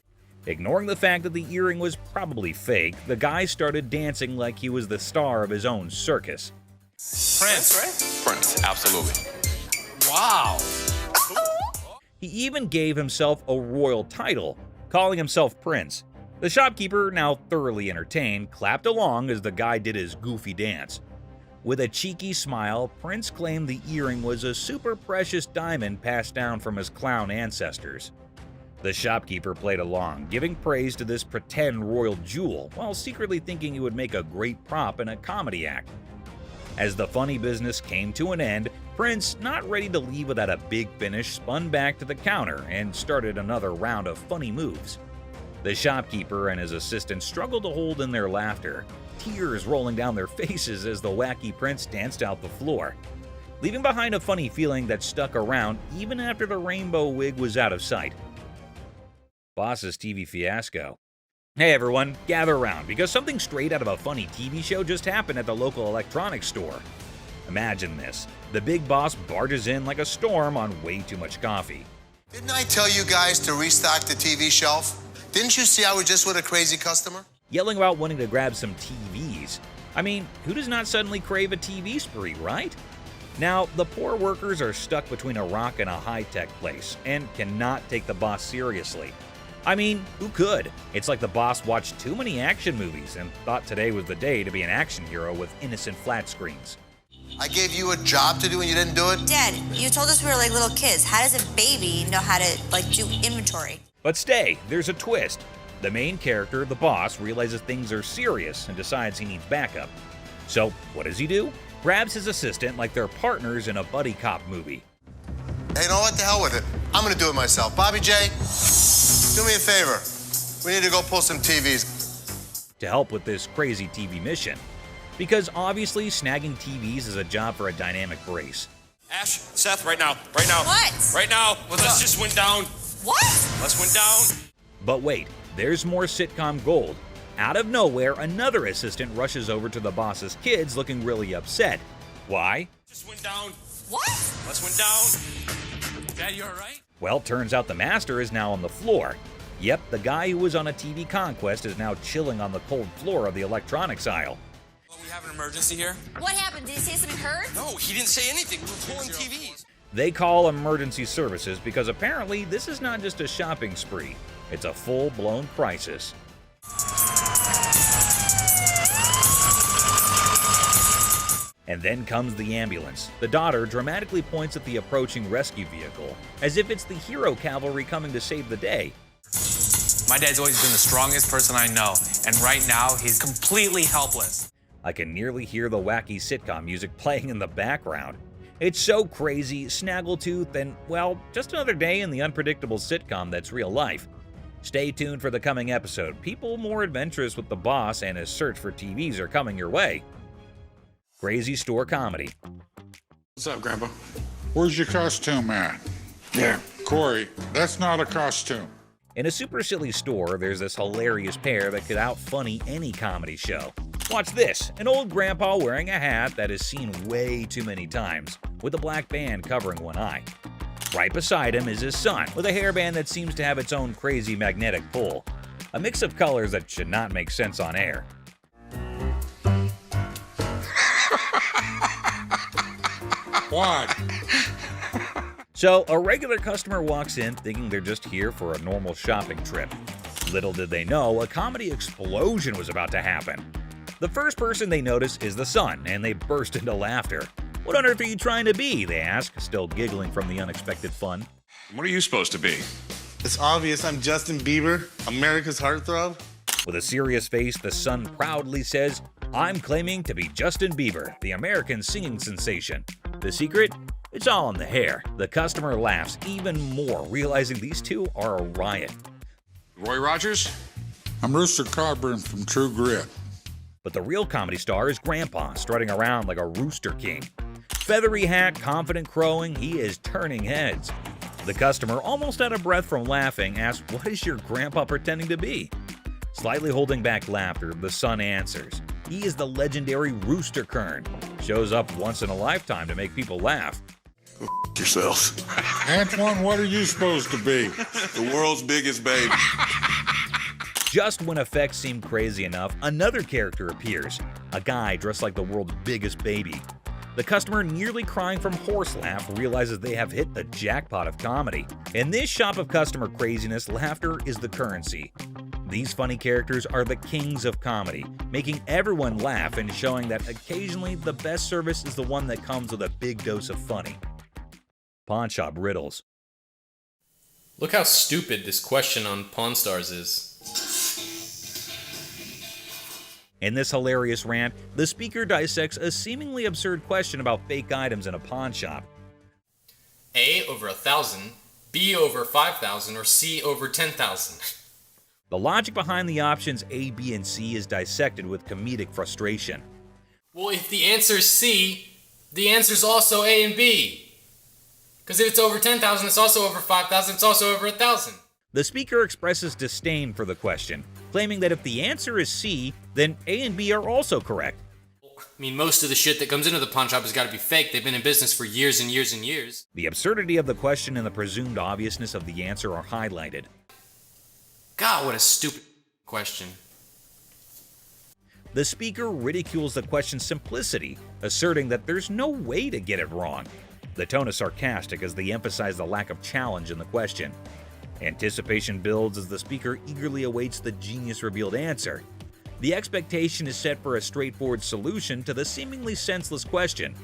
Ignoring the fact that the earring was probably fake, the guy started dancing like he was the star of his own circus. Prince, right? Prince, absolutely. Wow. He even gave himself a royal title, calling himself Prince. The shopkeeper, now thoroughly entertained, clapped along as the guy did his goofy dance. With a cheeky smile, Prince claimed the earring was a super precious diamond passed down from his clown ancestors. The shopkeeper played along, giving praise to this pretend royal jewel, while secretly thinking it would make a great prop in a comedy act. As the funny business came to an end, Prince, not ready to leave without a big finish, spun back to the counter and started another round of funny moves. The shopkeeper and his assistant struggled to hold in their laughter, tears rolling down their faces as the wacky Prince danced out the floor, leaving behind a funny feeling that stuck around even after the rainbow wig was out of sight. Boss's TV fiasco. Hey everyone, gather around because something straight out of a funny TV show just happened at the local electronics store. Imagine this. The big boss barges in like a storm on way too much coffee. Didn't I tell you guys to restock the TV shelf? Didn't you see I was just with a crazy customer? Yelling about wanting to grab some TVs. I mean, who does not suddenly crave a TV spree, right? Now, the poor workers are stuck between a rock and a high-tech place and cannot take the boss seriously. I mean, who could? It's like the boss watched too many action movies and thought today was the day to be an action hero with innocent flat screens. I gave you a job to do and you didn't do it? Dad, you told us we were like little kids. How does a baby know how to do inventory? But stay, there's a twist. The main character, the boss, realizes things are serious and decides he needs backup. So, what does he do? Grabs his assistant like they're partners in a buddy cop movie. Hey, you know what? The hell with it. I'm gonna do it myself. Bobby J, do me a favor. We need to go pull some TVs. To help with this crazy TV mission. Because obviously snagging TVs is a job for a dynamic brace. Ash, Seth, right now. Right now. What? Right now. Let's just went down. What? Let's went down. But wait, there's more sitcom gold. Out of nowhere, another assistant rushes over to the boss's kids looking really upset. Why? Just went down. What? Let's went down. Dad, you all right? Well, turns out the master is now on the floor. Yep, the guy who was on a TV conquest is now chilling on the cold floor of the electronics aisle. Well, we have an emergency here. What happened? Did he say something hurt? No, he didn't say anything. We're pulling TVs. They call emergency services because apparently this is not just a shopping spree. It's a full-blown crisis. And then comes the ambulance. The daughter dramatically points at the approaching rescue vehicle, as if it's the hero cavalry coming to save the day. My dad's always been the strongest person I know, and right now he's completely helpless. I can nearly hear the wacky sitcom music playing in the background. It's so crazy, snaggletooth, and, well, just another day in the unpredictable sitcom that's real life. Stay tuned for the coming episode. People more adventurous with the boss and his search for TVs are coming your way. Crazy Store Comedy. What's up, Grandpa? Where's your costume at? There. Corey, that's not a costume. In a super silly store, there's this hilarious pair that could out-funny any comedy show. Watch this, an old grandpa wearing a hat that is seen way too many times, with a black band covering one eye. Right beside him is his son, with a hairband that seems to have its own crazy magnetic pull. A mix of colors that should not make sense on air. What? So, a regular customer walks in thinking they're just here for a normal shopping trip. Little did they know, a comedy explosion was about to happen. The first person they notice is the son, and they burst into laughter. "What on earth are you trying to be?" they ask, still giggling from the unexpected fun. What are you supposed to be? It's obvious I'm Justin Bieber, America's heartthrob. With a serious face, the son proudly says, "I'm claiming to be Justin Bieber, the American singing sensation." The secret? It's all in the hair. The customer laughs even more, realizing these two are a riot. Roy Rogers? I'm Rooster Cogburn from True Grit. But the real comedy star is Grandpa, strutting around like a rooster king. Feathery hat, confident crowing, he is turning heads. The customer, almost out of breath from laughing, asks, "What is your grandpa pretending to be?" Slightly holding back laughter, the son answers, "He is the legendary Rooster Kern. Shows up once in a lifetime to make people laugh." Go yourself. Antoine, what are you supposed to be? The world's biggest baby. Just when effects seem crazy enough, another character appears, a guy dressed like the world's biggest baby. The customer, nearly crying from horse laugh, realizes they have hit the jackpot of comedy. In this shop of customer craziness, laughter is the currency. These funny characters are the kings of comedy, making everyone laugh and showing that occasionally the best service is the one that comes with a big dose of funny. Pawn Shop Riddles. Look how stupid this question on Pawn Stars is. In this hilarious rant, the speaker dissects a seemingly absurd question about fake items in a pawn shop. A over 1,000, B over 5,000, or C over 10,000. The logic behind the options A, B, and C is dissected with comedic frustration. Well, if the answer is C, the answer's also A and B. Because if it's over 10,000, it's also over 5,000, it's also over 1,000. The speaker expresses disdain for the question, claiming that if the answer is C, then A and B are also correct. I mean, most of the shit that comes into the pawn shop has got to be fake. They've been in business for years and years and years. The absurdity of the question and the presumed obviousness of the answer are highlighted. God, what a stupid question. The speaker ridicules the question's simplicity, asserting that there's no way to get it wrong. The tone is sarcastic as they emphasize the lack of challenge in the question. Anticipation builds as the speaker eagerly awaits the genius-revealed answer. The expectation is set for a straightforward solution to the seemingly senseless question.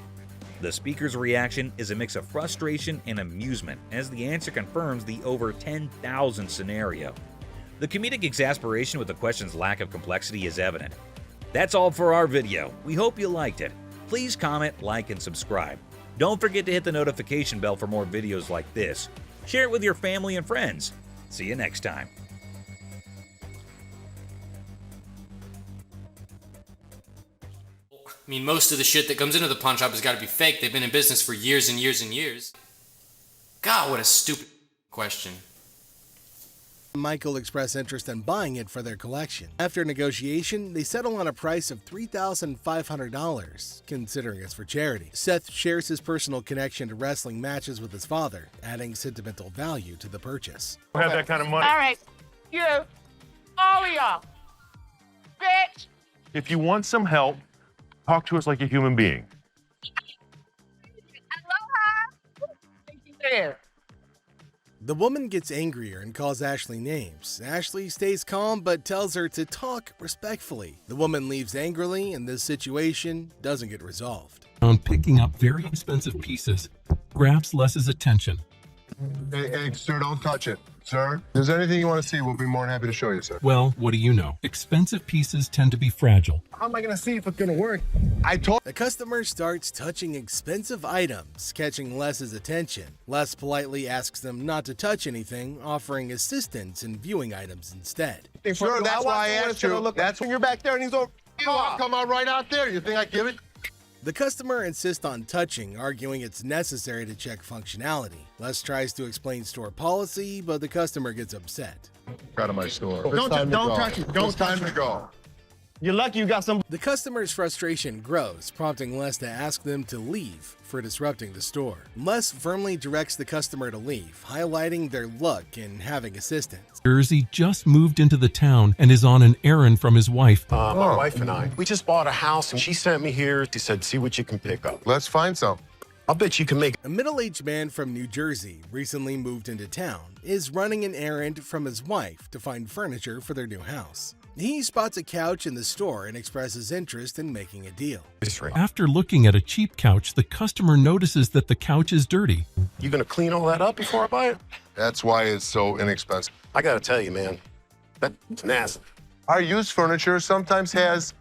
The speaker's reaction is a mix of frustration and amusement as the answer confirms the over 10,000 scenario. The comedic exasperation with the question's lack of complexity is evident. That's all for our video. We hope you liked it. Please comment, like, and subscribe. Don't forget to hit the notification bell for more videos like this. Share it with your family and friends. See you next time. I mean, most of the shit that comes into the pawn shop has got to be fake. They've been in business for years and years and years. God, what a stupid question. Michael expressed interest in buying it for their collection. After negotiation, they settle on a price of $3,500, considering it's for charity. Seth shares his personal connection to wrestling matches with his father, adding sentimental value to the purchase. I don't have that kind of money. All right, you, all of y'all, bitch. If you want some help, talk to us like a human being. Aloha. Thank you there. The woman gets angrier and calls Ashley names. Ashley stays calm but tells her to talk respectfully. The woman leaves angrily and this situation doesn't get resolved. on picking up very expensive pieces grabs Les's attention. Hey, sir, don't touch it. Sir, if there's anything you want to see, we'll be more than happy to show you, sir. Well, what do you know? Expensive pieces tend to be fragile. How am I going to see if it's going to work? The customer starts touching expensive items, catching Les's attention. Les politely asks them not to touch anything, offering assistance in viewing items instead. Sure, that's why I asked you. That's when you're back there and he's over. I'll come out right out there. You think I give it? The customer insists on touching, arguing it's necessary to check functionality. Les tries to explain store policy, but the customer gets upset. Out of my store. Don't touch it. It's time to go. You're lucky you got some. The customer's frustration grows, prompting Les to ask them to leave for disrupting the store. Les firmly directs the customer to leave, highlighting their luck in having assistance. Jersey just moved into the town and is on an errand from his wife. My wife and I, we just bought a house and she sent me here. She said, see what you can pick up. Let's find some. I'll bet you can make. A middle-aged man from New Jersey, recently moved into town, is running an errand from his wife to find furniture for their new house. He spots a couch in the store and expresses interest in making a deal. After looking at a cheap couch, the customer notices that the couch is dirty. You gonna clean all that up before I buy it? That's why it's so inexpensive. I gotta tell you, man, that's nasty. Our used furniture sometimes has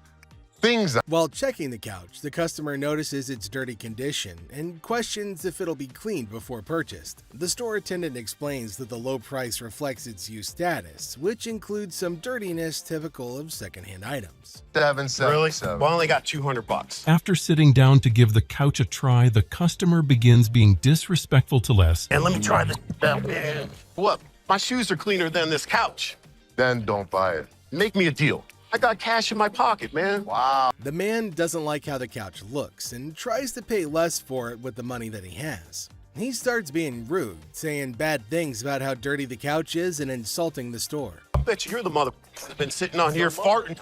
things. While checking the couch, the customer notices its dirty condition and questions if it'll be cleaned before purchased. The store attendant explains that the low price reflects its used status, which includes some dirtiness typical of secondhand items. Really? Well, I only got $200. After sitting down to give the couch a try, the customer begins being disrespectful to Les. And let me try this. What? My shoes are cleaner than this couch. Then don't buy it. Make me a deal. I got cash in my pocket, man. Wow. The man doesn't like how the couch looks and tries to pay less for it with the money that he has. He starts being rude, saying bad things about how dirty the couch is and insulting the store. I bet you're the mother that's been sitting on here farting.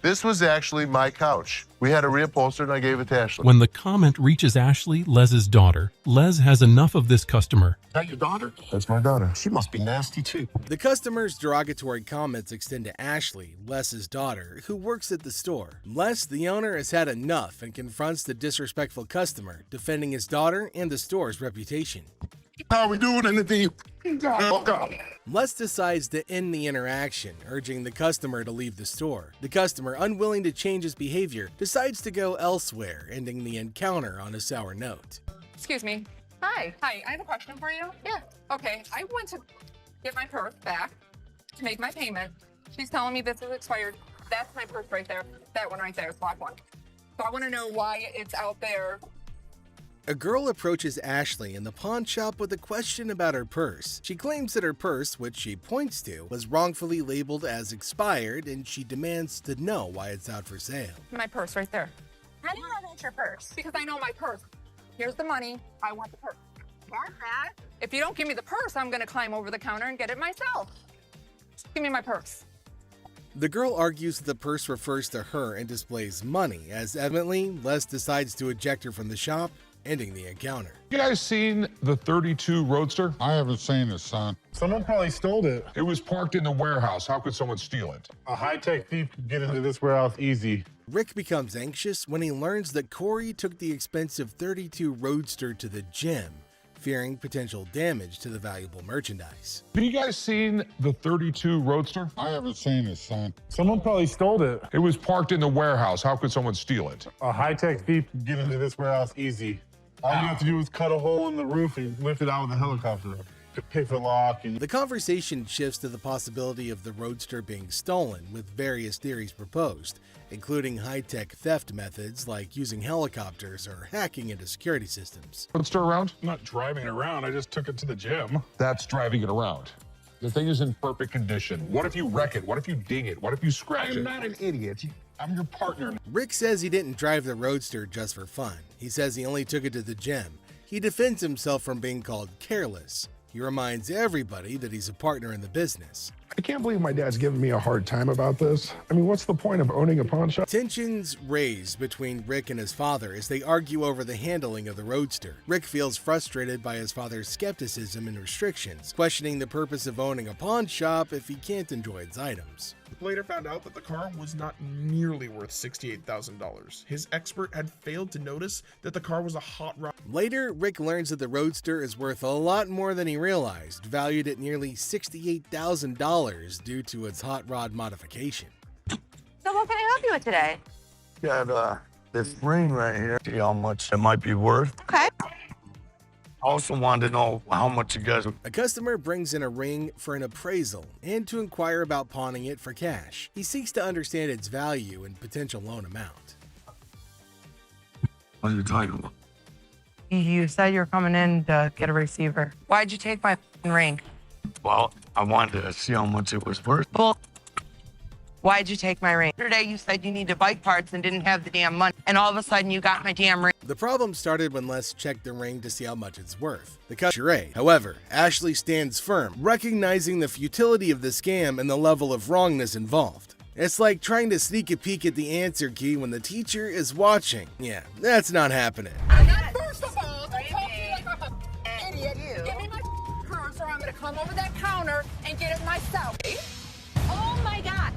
This was actually my couch. We had a reupholstered and I gave it to Ashley. When the comment reaches Ashley, Les's daughter, Les has enough of this customer. Is that your daughter? That's my daughter. She must be nasty too. The customer's derogatory comments extend to Ashley, Les's daughter, who works at the store. Les, the owner, has had enough and confronts the disrespectful customer, defending his daughter and the store's reputation. How we doing in the deep? Les decides to end the interaction, urging the customer to leave the store. The customer, unwilling to change his behavior, decides to go elsewhere, ending the encounter on a sour note. Excuse me. Hi. Hi, I have a question for you. Yeah. Okay, I went to get my purse back to make my payment. She's telling me this is expired. That's my purse right there. That one right there is black one. So I want to know why it's out there. A girl approaches Ashley in the pawn shop with a question about her purse. She claims that her purse, which she points to, was wrongfully labeled as expired, and she demands to know why it's out for sale. My purse right there. How do you know that's your purse? Because I know my purse. Here's the money. I want the purse. Want that? If you don't give me the purse, I'm going to climb over the counter and get it myself. Give me my purse. The girl argues that the purse refers to her and displays money, as evidently, Les decides to eject her from the shop, ending the encounter. You guys seen the 32 Roadster? I haven't seen it, son. Someone probably stole it. It was parked in the warehouse. How could someone steal it? A high-tech thief could get into this warehouse easy. Rick becomes anxious when he learns that Corey took the expensive 32 Roadster to the gym, fearing potential damage to the valuable merchandise. Have you guys seen the 32 Roadster? I haven't seen it, son. Someone probably stole it. It was parked in the warehouse. How could someone steal it? A high-tech thief could get into this warehouse easy. All you have to do is cut a hole in the roof and lift it out with a helicopter. Pick the lock. The conversation shifts to the possibility of the Roadster being stolen, with various theories proposed, including high-tech theft methods like using helicopters or hacking into security systems. Roadster around? I'm not driving it around. I just took it to the gym. That's driving it around. The thing is in perfect condition. What if you wreck it? What if you ding it? What if you scratch it? I'm not an idiot. I'm your partner. Rick says he didn't drive the Roadster just for fun. He says he only took it to the gym. He defends himself from being called careless. He reminds everybody that he's a partner in the business. I can't believe my dad's giving me a hard time about this. I mean, what's the point of owning a pawn shop? Tensions raise between Rick and his father as they argue over the handling of the Roadster. Rick feels frustrated by his father's skepticism and restrictions, questioning the purpose of owning a pawn shop if he can't enjoy its items. Later found out that the car was not nearly worth $68,000. His expert had failed to notice that the car was a hot rod. Later, Rick learns that the Roadster is worth a lot more than he realized, valued at nearly $68,000 due to its hot rod modification. So what can I help you with today? Got this ring right here. See how much it might be worth. Okay. I also wanted to know how much you guys... A customer brings in a ring for an appraisal and to inquire about pawning it for cash. He seeks to understand its value and potential loan amount. What are you talking about? You said you were coming in to get a receiver. Why'd you take my ring? Well, I wanted to see how much it was worth. Bull. Why'd you take my ring? Yesterday you said you needed bike parts and didn't have the damn money, and all of a sudden you got my damn ring. The problem started when Les checked the ring to see how much it's worth. The customer. However, Ashley stands firm, recognizing the futility of the scam and the level of wrongness involved. It's like trying to sneak a peek at the answer key when the teacher is watching. Yeah, that's not happening. First of all, don't talk to me like I'm an idiot. Give me my purse or I'm going to come over that counter and get it myself. Oh my God.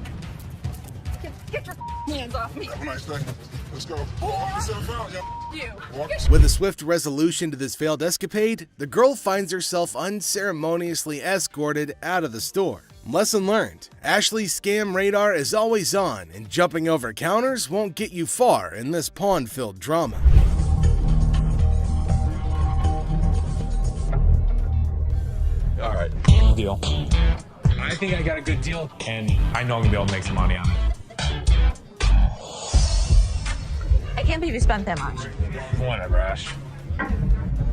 Get your hands off me. Nice thing. Let's go. Walk yourself out, You. With a swift resolution to this failed escapade, the girl finds herself unceremoniously escorted out of the store. Lesson learned. Ashley's scam radar is always on, and jumping over counters won't get you far in this pawn-filled drama. All right, deal. I think I got a good deal, and I know I'm gonna be able to make some money on it. I can't believe you spent that much. Whatever, Ash.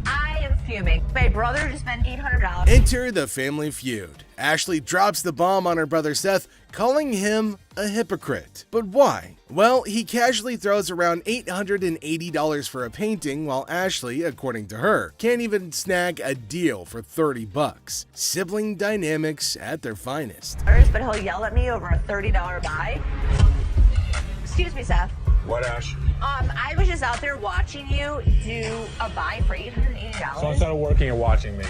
I am fuming. My brother just spent $800. Enter the family feud. Ashley drops the bomb on her brother Seth, calling him a hypocrite. But why? Well, he casually throws around $880 for a painting, while Ashley, according to her, can't even snag a deal for $30. Sibling dynamics at their finest. But he'll yell at me over a $30 buy. Excuse me, Seth. What, Ash? I was just out there watching you do a buy for $880. So instead of working, you're watching me.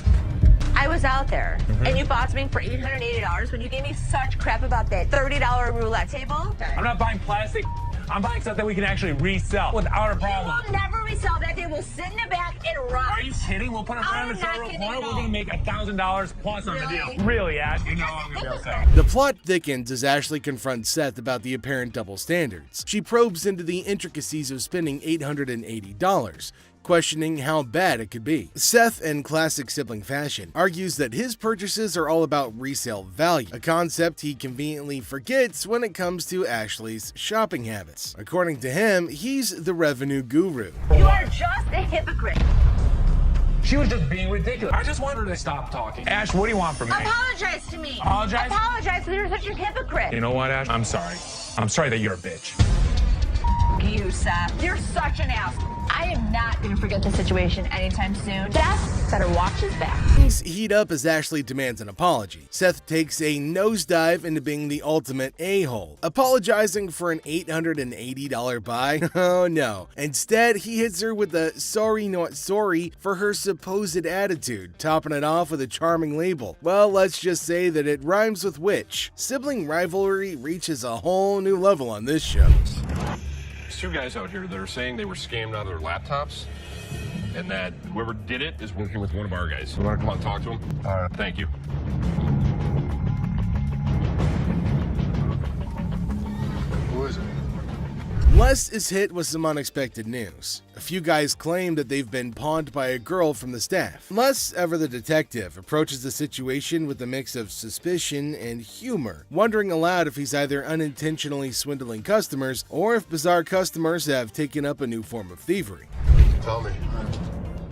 I was out there, and you bought something for $880 when you gave me such crap about that $30 roulette table. I'm not buying plastic. I'm buying stuff that we can actually resell without a problem. You will never resell that. They will sit in the back and rot. Are you kidding? We'll put it around the showroom corner. We're gonna make $1,000 plus on the deal. Really, Ash? You know I'm gonna be able to say. The plot thickens as Ashley confronts Seth about the apparent double standards. She probes into the intricacies of spending $880, questioning how bad it could be. Seth, in classic sibling fashion, argues that his purchases are all about resale value, a concept he conveniently forgets when it comes to Ashley's shopping habits. According to him, he's the revenue guru. You are just a hypocrite. She was just being ridiculous. I just want her to stop talking. Ash, what do you want from me? Apologize to me. Apologize? Apologize because you're such a hypocrite. You know what, Ash? I'm sorry. I'm sorry that you're a bitch. You, Seth. You're such an ass. I am not going to forget the situation anytime soon. Seth better watch his back. Things heat up as Ashley demands an apology. Seth takes a nosedive into being the ultimate a-hole, apologizing for an $880 buy. Oh no. Instead, he hits her with a sorry not sorry for her supposed attitude, topping it off with a charming label. Well, let's just say that it rhymes with witch. Sibling rivalry reaches a whole new level on this show. There's two guys out here that are saying they were scammed out of their laptops, and that whoever did it is working with one of our guys. You want to come out and talk to him? All right. Thank you. Who is it? Les is hit with some unexpected news. A few guys claim that they've been pawned by a girl from the staff. Les, ever the detective, approaches the situation with a mix of suspicion and humor, wondering aloud if he's either unintentionally swindling customers or if bizarre customers have taken up a new form of thievery. Tell me.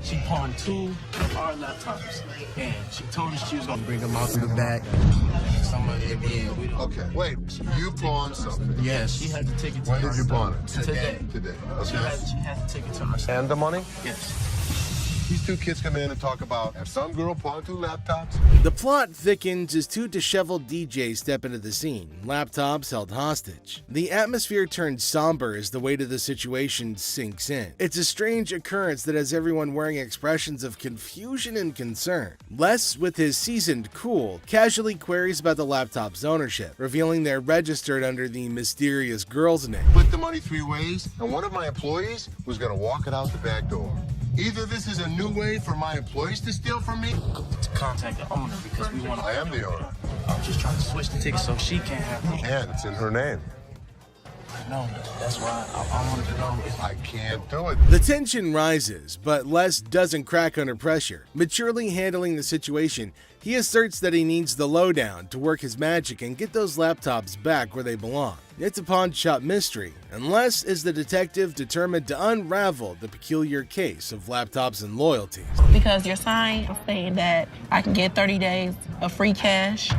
She pawned 2 of our laptops, and she told us she was gonna bring them out to the back. Some of it being, Okay, wait. You pawned something? Yes, she had to take it to When did you herself. pawn it? Today. Today. She Okay. had to take it to herself. And the money? Yes. These two kids come in and talk about have some girl pawn 2 laptops. The plot thickens as 2 disheveled DJs step into the scene, laptops held hostage. The atmosphere turns somber as the weight of the situation sinks in. It's a strange occurrence that has everyone wearing expressions of confusion and concern. Les, with his seasoned cool, casually queries about the laptop's ownership, revealing they're registered under the mysterious girl's name. Split the money 3 ways, and one of my employees was gonna walk it out the back door. Either this is a new way for my employees to steal from me. To contact the owner because we want to. I am the owner. I'm just trying to switch the ticket so she can't have it. And it's in her name. No, that's why I wanted to know if I can't do it. The tension rises, but Les doesn't crack under pressure. Maturely handling the situation, he asserts that he needs the lowdown to work his magic and get those laptops back where they belong. It's a pawn shop mystery, and Les is the detective determined to unravel the peculiar case of laptops and loyalties. Because your sign is saying that I can get 30 days of free cash.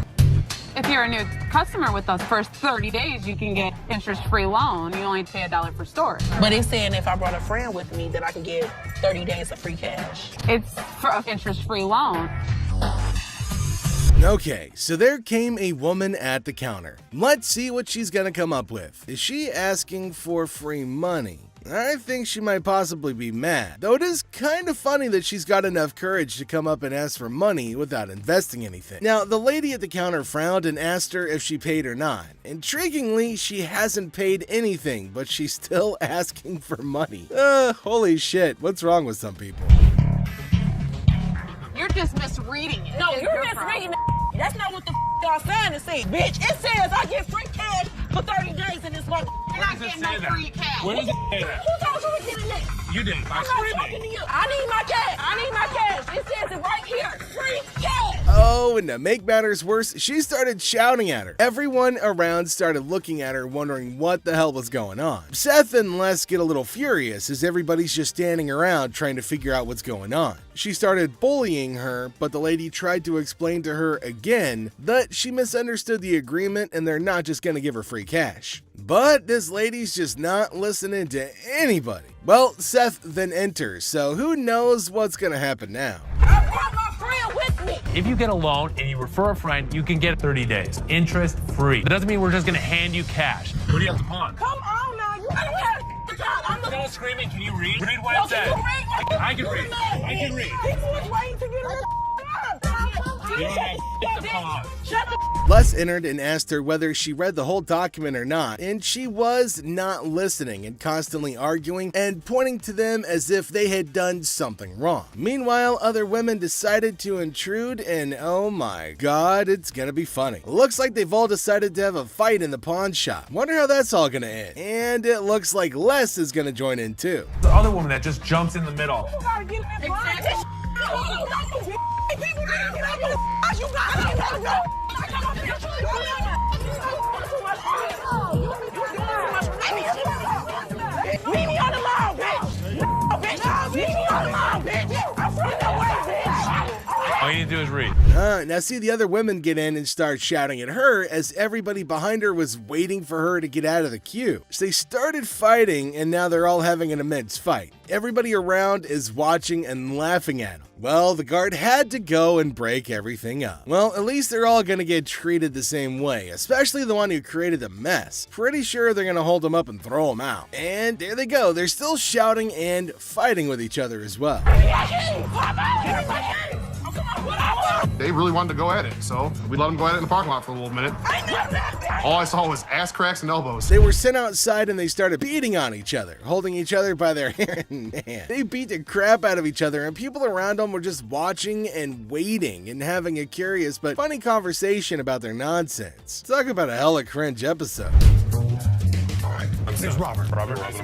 If you're a new customer with us, first 30 days, you can get interest-free loan. You only pay $1 per store. But it's saying if I brought a friend with me that I can get 30 days of free cash. It's for an interest-free loan. Okay, so there came a woman at the counter. Let's see what she's gonna come up with. Is she asking for free money? I think she might possibly be mad, though it is kind of funny that she's got enough courage to come up and ask for money without investing anything. Now, the lady at the counter frowned and asked her if she paid or not. Intriguingly, she hasn't paid anything, but she's still asking for money. Holy shit, what's wrong with some people? You're just misreading it. No, you're misreading it. That's not what the y'all sign is saying, bitch. It says I get free cash for 30 days in this one. You're not getting no free cash. Where does it say that? Who told you to get in there? You did. I'm not talking to you. I need my cash. I need my cash. It says it right here. Free cash. Oh, and to make matters worse, she started shouting at her. Everyone around started looking at her, wondering what the hell was going on. Seth and Les get a little furious as everybody's just standing around trying to figure out what's going on. She started bullying her, but the lady tried to explain to her again that she misunderstood the agreement and they're not just gonna give her free cash. But this lady's just not listening to anybody. Well, Seth then enters, so who knows what's gonna happen now. I brought my friend with me. If you get a loan and you refer a friend, you can get 30 days, interest free. That doesn't mean we're just gonna hand you cash. What do you have to pawn? Come on now. You don't have the job. I'm the Don't screaming. Can you read? Read what it says. I can read. I can read. People was waiting to get her. You don't have to pawn. Shut the Les entered and asked her whether she read the whole document or not, and she was not listening and constantly arguing and pointing to them as if they had done something wrong. Meanwhile, other women decided to intrude, and oh my god, it's gonna be funny. Looks like they've all decided to have a fight in the pawn shop. Wonder how that's all gonna end. And it looks like Les is gonna join in too. The other woman that just jumps in the middle. You gotta get in that line. People need to get out of the you gotta go. Leave me on the line, bitch! Leave me on the line, bitch! I'm from the way, bitch! All you need to do is read. Now see the other women get in and start shouting at her as everybody behind her was waiting for her to get out of the queue. So they started fighting and now they're all having an immense fight. Everybody around is watching and laughing at them. Well, the guard had to go and break everything up. Well, at least they're all gonna get treated the same way, especially the one who created the mess. Pretty sure they're gonna hold him up and throw him out. And there they go, they're still shouting and fighting with each other as well. They really wanted to go at it, so we let them go at it in the parking lot for a little minute. All I saw was ass cracks and elbows. They were sent outside and they started beating on each other, holding each other by their hair and man. They beat the crap out of each other and people around them were just watching and waiting and having a curious but funny conversation about their nonsense. Talk about a hella cringe episode. It's Robert. Robert, Nice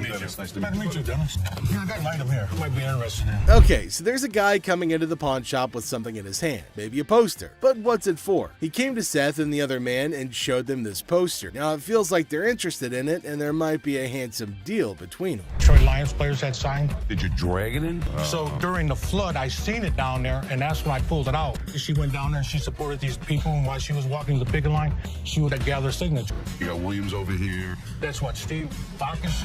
to meet you, Dennis. Yeah, I got an item here. Might be interested in. Okay, so there's a guy coming into the pawn shop with something in his hand, maybe a poster. But what's it for? He came to Seth and the other man and showed them this poster. Now it feels like they're interested in it and there might be a handsome deal between them. Detroit Lions players had signed. Did you drag it in? So during the flood, I seen it down there, and that's when I pulled it out. She went down there and she supported these people, and while she was walking the picket line, she would gather signatures. You got Williams over here. That's what, Steve Farkas?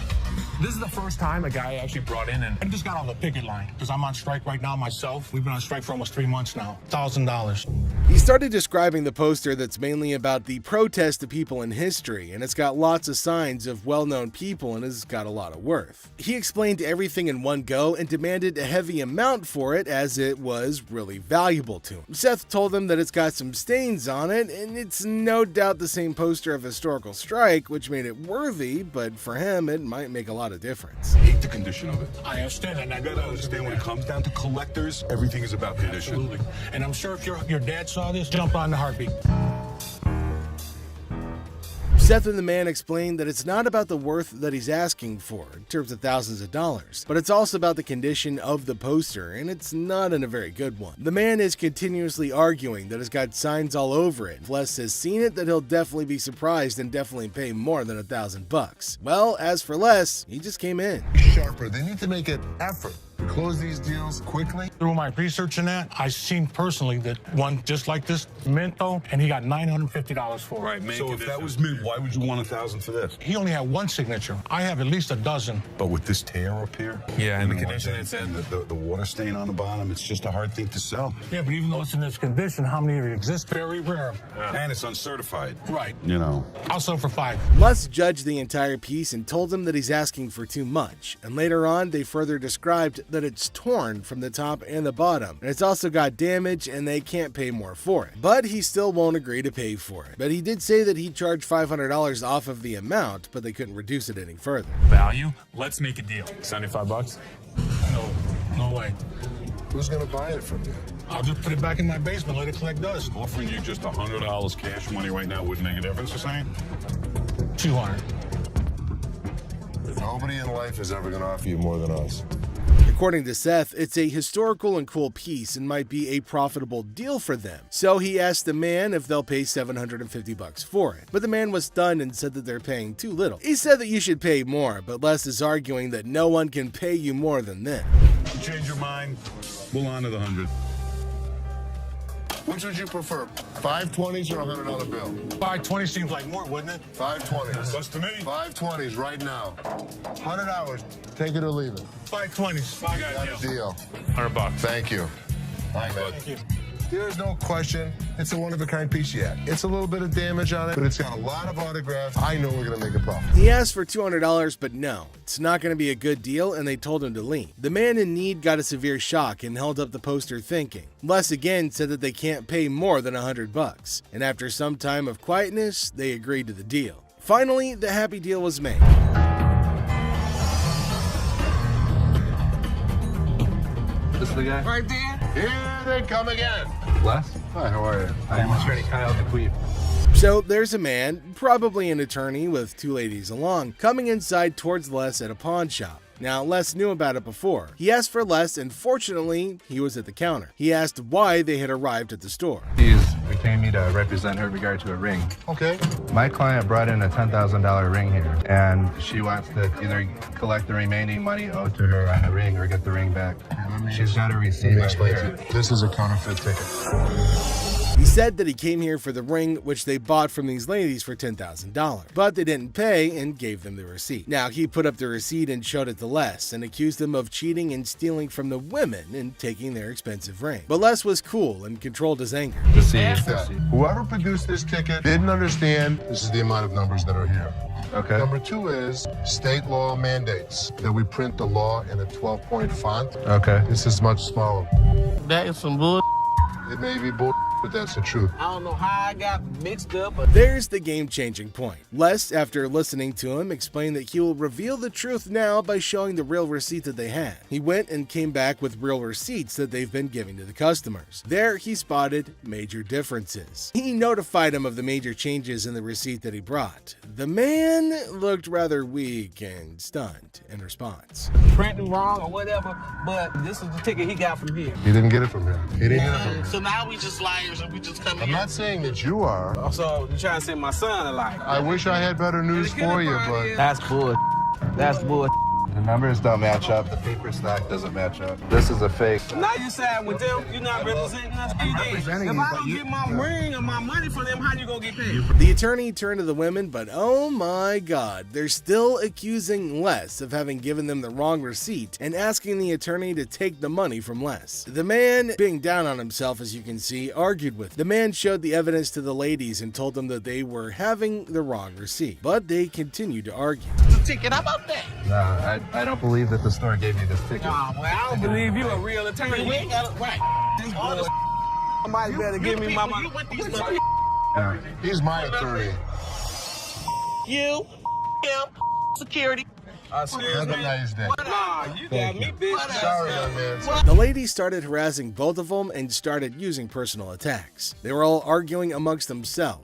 This is the first time a guy actually brought in, and I just got on the picket line because I'm on strike right now myself. We've been on strike for almost 3 months now. $1,000. He started describing the poster that's mainly about the protest of people in history, and it's got lots of signs of well-known people and has got a lot of worth. He explained everything in one go and demanded a heavy amount for it as it was really valuable to him. Seth told him that it's got some stains on it, and it's no doubt the same poster of historical strike, which made it worthy, but for him it might make a lot of difference. I hate the condition of it. I understand that, and I gotta Understand when it comes down to collectors, everything is about condition. Absolutely. And I'm sure if your dad saw this, jump on the heartbeat. Seth and the man explained that it's not about the worth that he's asking for, in terms of thousands of dollars, but it's also about the condition of the poster, and it's not in a very good one. The man is continuously arguing that it's got signs all over it. If Les has seen it, that he'll definitely be surprised and definitely pay more than $1,000. Well, as for Les, he just came in. Sharper. They need to make an effort to close these deals quickly. Through my research in that, I seen personally that one just like this, Minto, and he got $950 for it. Right, so if that was mint, why would you want $1,000 for this? He only had one signature. I have at least a dozen. But with this tear up here, Yeah, and the and condition it's in, the water stain on the bottom, it's just a hard thing to sell. Yeah, but even though it's in this condition, how many of it exist? Very rare. And it's uncertified. Right. You know. I'll sell for $5. Les judged the entire piece and told him that he's asking for too much, and later on they further described that it's torn from the top and the bottom, and it's also got damage and they can't pay more for it. But he still won't agree to pay for it. But he did say that he'd charge $500 off of the amount, but they couldn't reduce it any further. Value? Let's make a deal. $75? No way. Who's gonna buy it from you? I'll just put it back in my basement, let it collect dust. Offering you just $100 cash money right now wouldn't make a difference, you're saying? 200. Nobody in life is ever gonna offer you more than us. According to Seth, it's a historical and cool piece and might be a profitable deal for them. So he asked the man if they'll pay $750 for it. But the man was stunned and said that they're paying too little. He said that you should pay more, but Les is arguing that no one can pay you more than this. You change your mind, we'll honor the 100. Which would you prefer, 520s or a $100 bill? 520 seems like more, wouldn't it? 520s. That's to me. 520s right now. 100 hours. Take it or leave it. 520s. Got a deal. $100. Thank you. Thank you. There's no question. It's a one-of-a-kind piece yet. It's a little bit of damage on it, but it's got a lot of autographs. I know we're going to make a profit. He asked for $200, but no, it's not going to be a good deal, and they told him to leave. The man in need got a severe shock and held up the poster thinking. Les again said that they can't pay more than $100, and after some time of quietness, they agreed to the deal. Finally, the happy deal was made. This is the guy? Right there. Here they come again. Les? Hi, how are you? I'm Attorney Kyle DeQueef. So there's a man, probably an attorney with two ladies along, coming inside towards Les at a pawn shop. Now, Les knew about it before. He asked for Les, and fortunately, he was at the counter. He asked why they had arrived at the store. He's retained me to represent her in regard to a ring. Okay. My client brought in a $10,000 ring here, and she wants to either collect the remaining money owed to her on the ring or get the ring back. She's got a receipt. Let me right explain here. to you. This is a counterfeit ticket. He said that he came here for the ring, which they bought from these ladies for $10,000, but they didn't pay and gave them the receipt. Now, he put up the receipt and showed it to Les and accused them of cheating and stealing from the women and taking their expensive ring. But Les was cool and controlled his anger. Whoever produced this ticket didn't understand this is the amount of numbers that are here. Okay. Number two is state law mandates that we print the law in a 12-point font. Okay. This is much smaller. That is some bull. It may be bull, but that's the truth. I don't know how I got mixed up, but There's the game-changing point. Les, after listening to him, explained that he will reveal the truth now by showing the real receipt that they had. He went and came back with real receipts that they've been giving to the customers. There, he spotted major differences. He notified him of the major changes in the receipt that he brought. The man looked rather weak and stunned in response. printing wrong or whatever, but this is the ticket he got from here. He didn't get it from him. He didn't get it from him. So now we just liars and we just come I'm here. not saying that you are. So you trying to send my son a lie? I wish I had better news for you, but That's bull. That's bull. The numbers don't match up. The paper stock doesn't match up. This is a fake. Now you side with them. You're not representing us. If I don't get my ring or my money for them, how you gonna get paid? The attorney turned to the women, but oh my god, they're still accusing Les of having given them the wrong receipt and asking the attorney to take the money from Les. The man, being down on himself as you can see, argued with. The man showed the evidence to the ladies and told them that they were having the wrong receipt, but they continued to argue. The ticket, how about that? No, I don't believe that the store gave you this ticket. Nah, well, I don't believe you a real attorney. We ain't got it right. This boy, somebody better give me my money. Yeah. He's my attorney. You, him, security. Have a nice day. Nah, you got me, bitch. Sorry, young man. The ladies started harassing both of them and started using personal attacks. They were all arguing amongst themselves.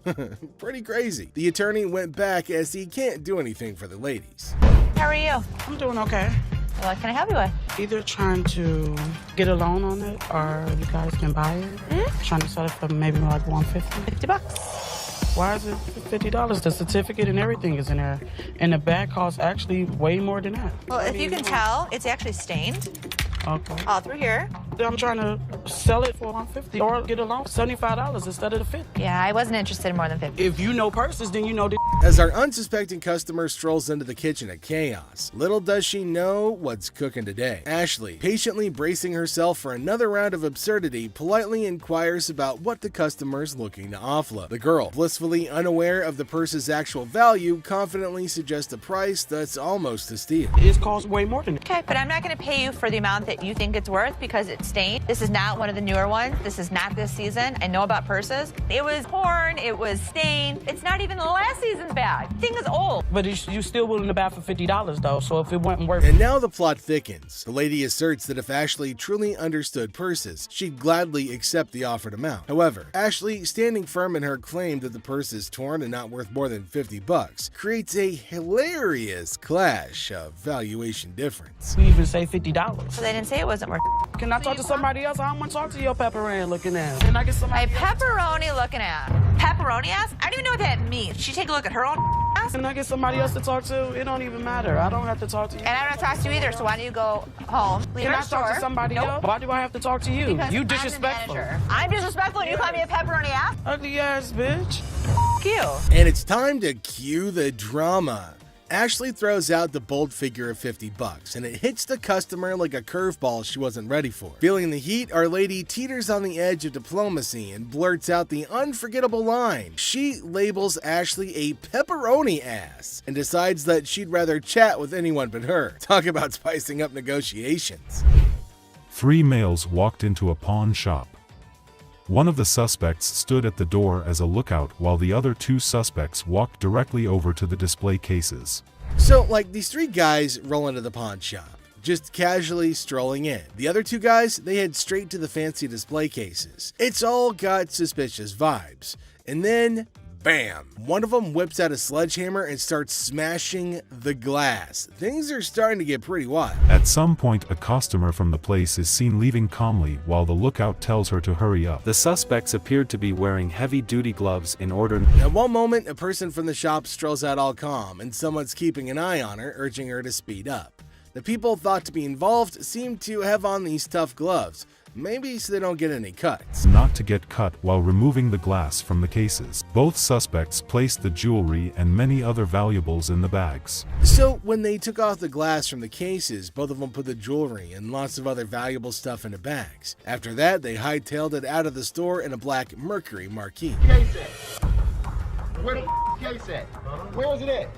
Pretty crazy. The attorney went back as he can't do anything for the ladies. How are you? I'm doing okay. What can I help you with? Either trying to get a loan on it or you guys can buy it. Trying to sell it for maybe like $150. $50. Why is it $50? The certificate and everything is in there. And the bag costs actually way more than that. Well, if you can tell, it's actually stained. Okay. All through here. I'm trying to sell it for $150 or get a loan for $75 instead of the $50. Yeah, I wasn't interested in more than 50. If you know purses, then you know the. As our unsuspecting customer strolls into the kitchen at Chaos, little does she know what's cooking today. Ashley, patiently bracing herself for another round of absurdity, politely inquires about what the customer's looking to offload. The girl, blissfully unaware of the purse's actual value, confidently suggests a price that's almost a steal. It costs way more than that. Okay, but I'm not going to pay you for the amount that you think it's worth because it's stained. This is not one of the newer ones. This is not this season. I know about purses. It was torn. It was stained. It's not even the last season's bag. The thing is old. But you still willing to buy for $50 though, so if it wasn't worth it. And now the plot thickens. The lady asserts that if Ashley truly understood purses, she'd gladly accept the offered amount. However, Ashley, standing firm in her claim that the purse is torn and not worth more than $50, creates a hilarious clash of valuation difference. We even say $50. So they didn't say it wasn't worth it. Can I talk to somebody else? I don't want to talk to your pepperoni looking ass. Can I get somebody My pepperoni looking ass. Pepperoni ass? I don't even know what that means. She take a look at her own ass? Can I get somebody else to talk to? It don't even matter. I don't have to talk to you. And I don't talk to you either, so why don't you go home? Leave Can our I store. talk to somebody else? Why do I have to talk to you? Because You disrespectful. I'm disrespectful and you call me a pepperoni ass? Ugly ass bitch. F you. And it's time to cue the drama. Ashley throws out the bold figure of $50 and it hits the customer like a curveball she wasn't ready for. Feeling the heat, our lady teeters on the edge of diplomacy and blurts out the unforgettable line. She labels Ashley a pepperoni ass and decides that she'd rather chat with anyone but her. Talk about spicing up negotiations. 3 males walked into a pawn shop. One of the suspects stood at the door as a lookout while the other 2 suspects walked directly over to the display cases. So, like, these 3 guys roll into the pawn shop, just casually strolling in. The other 2 guys, they head straight to the fancy display cases. It's all got suspicious vibes. And then, bam! One of them whips out a sledgehammer and starts smashing the glass. Things are starting to get pretty wild. At some point, a customer from the place is seen leaving calmly while the lookout tells her to hurry up. The suspects appeared to be wearing heavy-duty gloves in order. At one moment, a person from the shop strolls out all calm, and someone's keeping an eye on her, urging her to speed up. The people thought to be involved seem to have on these tough gloves, maybe so they don't get any cuts. Not to get cut while removing the glass from the cases. Both suspects placed the jewelry and many other valuables in the bags. So when they took off the glass from the cases, both of them put the jewelry and lots of other valuable stuff into bags. After that, they hightailed it out of the store in a black Mercury Marquis. Case at? Where the case at? Where is it at?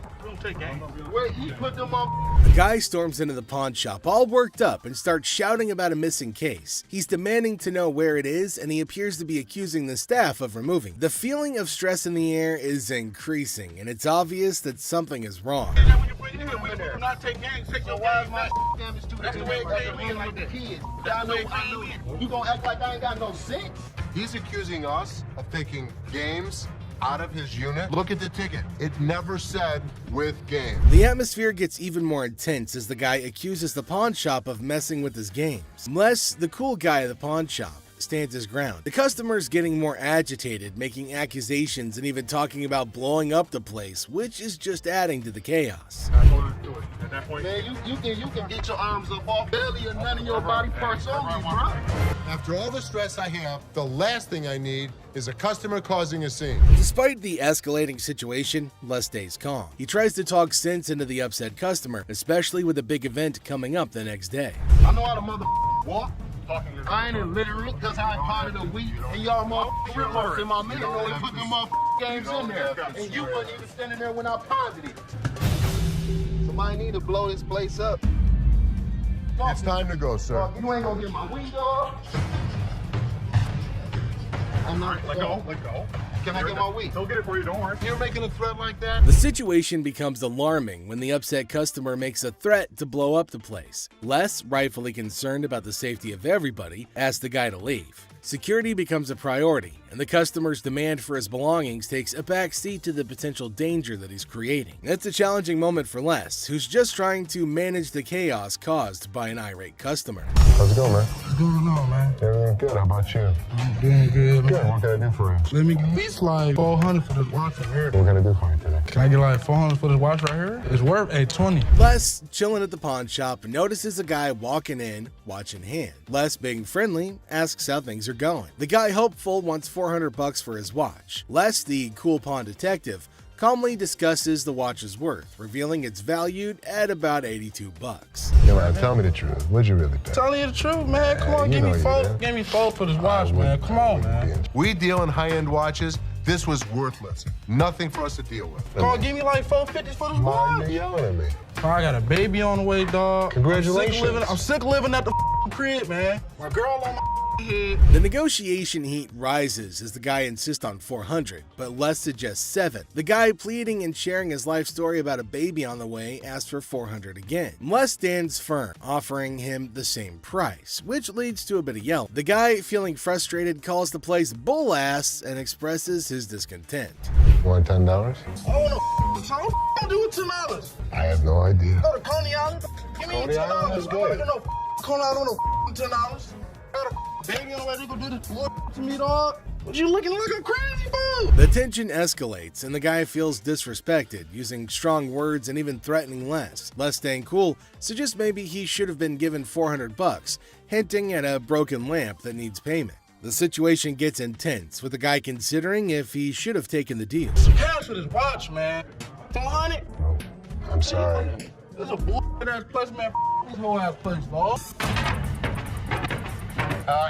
Where he put them on? The guy storms into the pawn shop all worked up and starts shouting about a missing case. He's demanding to know where it is, and he appears to be accusing the staff of removing it. The feeling of stress in the air is increasing, and it's obvious that something is wrong. We do not take gangs. Take your wives, my damage to that's the way it came in like the kids. I know. You gonna act like I ain't got no sense? He's accusing us of taking games out of his unit. Look at the ticket. It never said with game. The atmosphere gets even more intense as the guy accuses the pawn shop of messing with his games. Les, the cool guy at the pawn shop, stands his ground. The customer's getting more agitated, making accusations and even talking about blowing up the place, which is just adding to the chaos. I'm going to do it. that point. Man, you can get your arms up off belly and none of your body parts on me, bro. After all the stress I have, the last thing I need is a customer causing a scene. Despite the escalating situation, Les stays calm. He tries to talk sense into the upset customer, especially with a big event coming up the next day. I know how to walk. I ain't illiterate because I potted a week and y'all motherfuckers in my middle know they put them motherfucking games in there. And you wasn't even standing there when I potted it. Somebody need to blow this place up. It's time to go, sir. You ain't gonna get my window. I'm not. Let go. Can I get my weed? They'll get it for you, don't worry. You're making a threat like that? The situation becomes alarming when the upset customer makes a threat to blow up the place. Les, rightfully concerned about the safety of everybody, asks the guy to leave. Security becomes a priority, and the customer's demand for his belongings takes a backseat to the potential danger that he's creating. It's a challenging moment for Les, who's just trying to manage the chaos caused by an irate customer. How's it going, man? What's going on, man? Everything good. How about you? I'm doing good, man. Good. What can I do for you? Let me get at least like 400 for this watch right here. What can I do for you today? Can I get like 400 for this watch right here? It's worth $820. Les, chilling at the pawn shop, notices a guy walking in, watch in hand. Les, being friendly, asks how things are going. The guy, hopeful, wants $400 for his watch. Les, the cool pawn detective, calmly discusses the watch's worth, revealing it's valued at about $82. Yeah, man, tell me the truth. What'd you really pay? Telling you the truth, man. Come on, give me four for this watch, man. Come on, man. We deal in high-end watches. This was worthless. Nothing for us to deal with. Come on, give me like $450 for this watch. You're yelling at me. I got a baby on the way, dog. Congratulations. I'm sick of living at the crib, man. My girl on my head. The negotiation heat rises as the guy insists on $400, but Les suggests $7. The guy, pleading and sharing his life story about a baby on the way, asks for $400 again. Les stands firm, offering him the same price, which leads to a bit of yelling. The guy, feeling frustrated, calls the place bull ass and expresses his discontent. You want $10? I want to do it $10. I have no idea. Go to Coney Island. Give me Coney Island $10. is good. No, Coney Island on $10. Got a baby on the way to go do this to me, dog. What you looking like a crazy fool? The tension escalates and the guy feels disrespected, using strong words and even threatening Les. Les, staying cool, suggests maybe he should have been given $400, hinting at a broken lamp that needs payment. The situation gets intense, with the guy considering if he should have taken the deal. Cash for this watch, man. 400? No, I'm sorry. This is a bullshit ass place, man. This whole ass place, dog.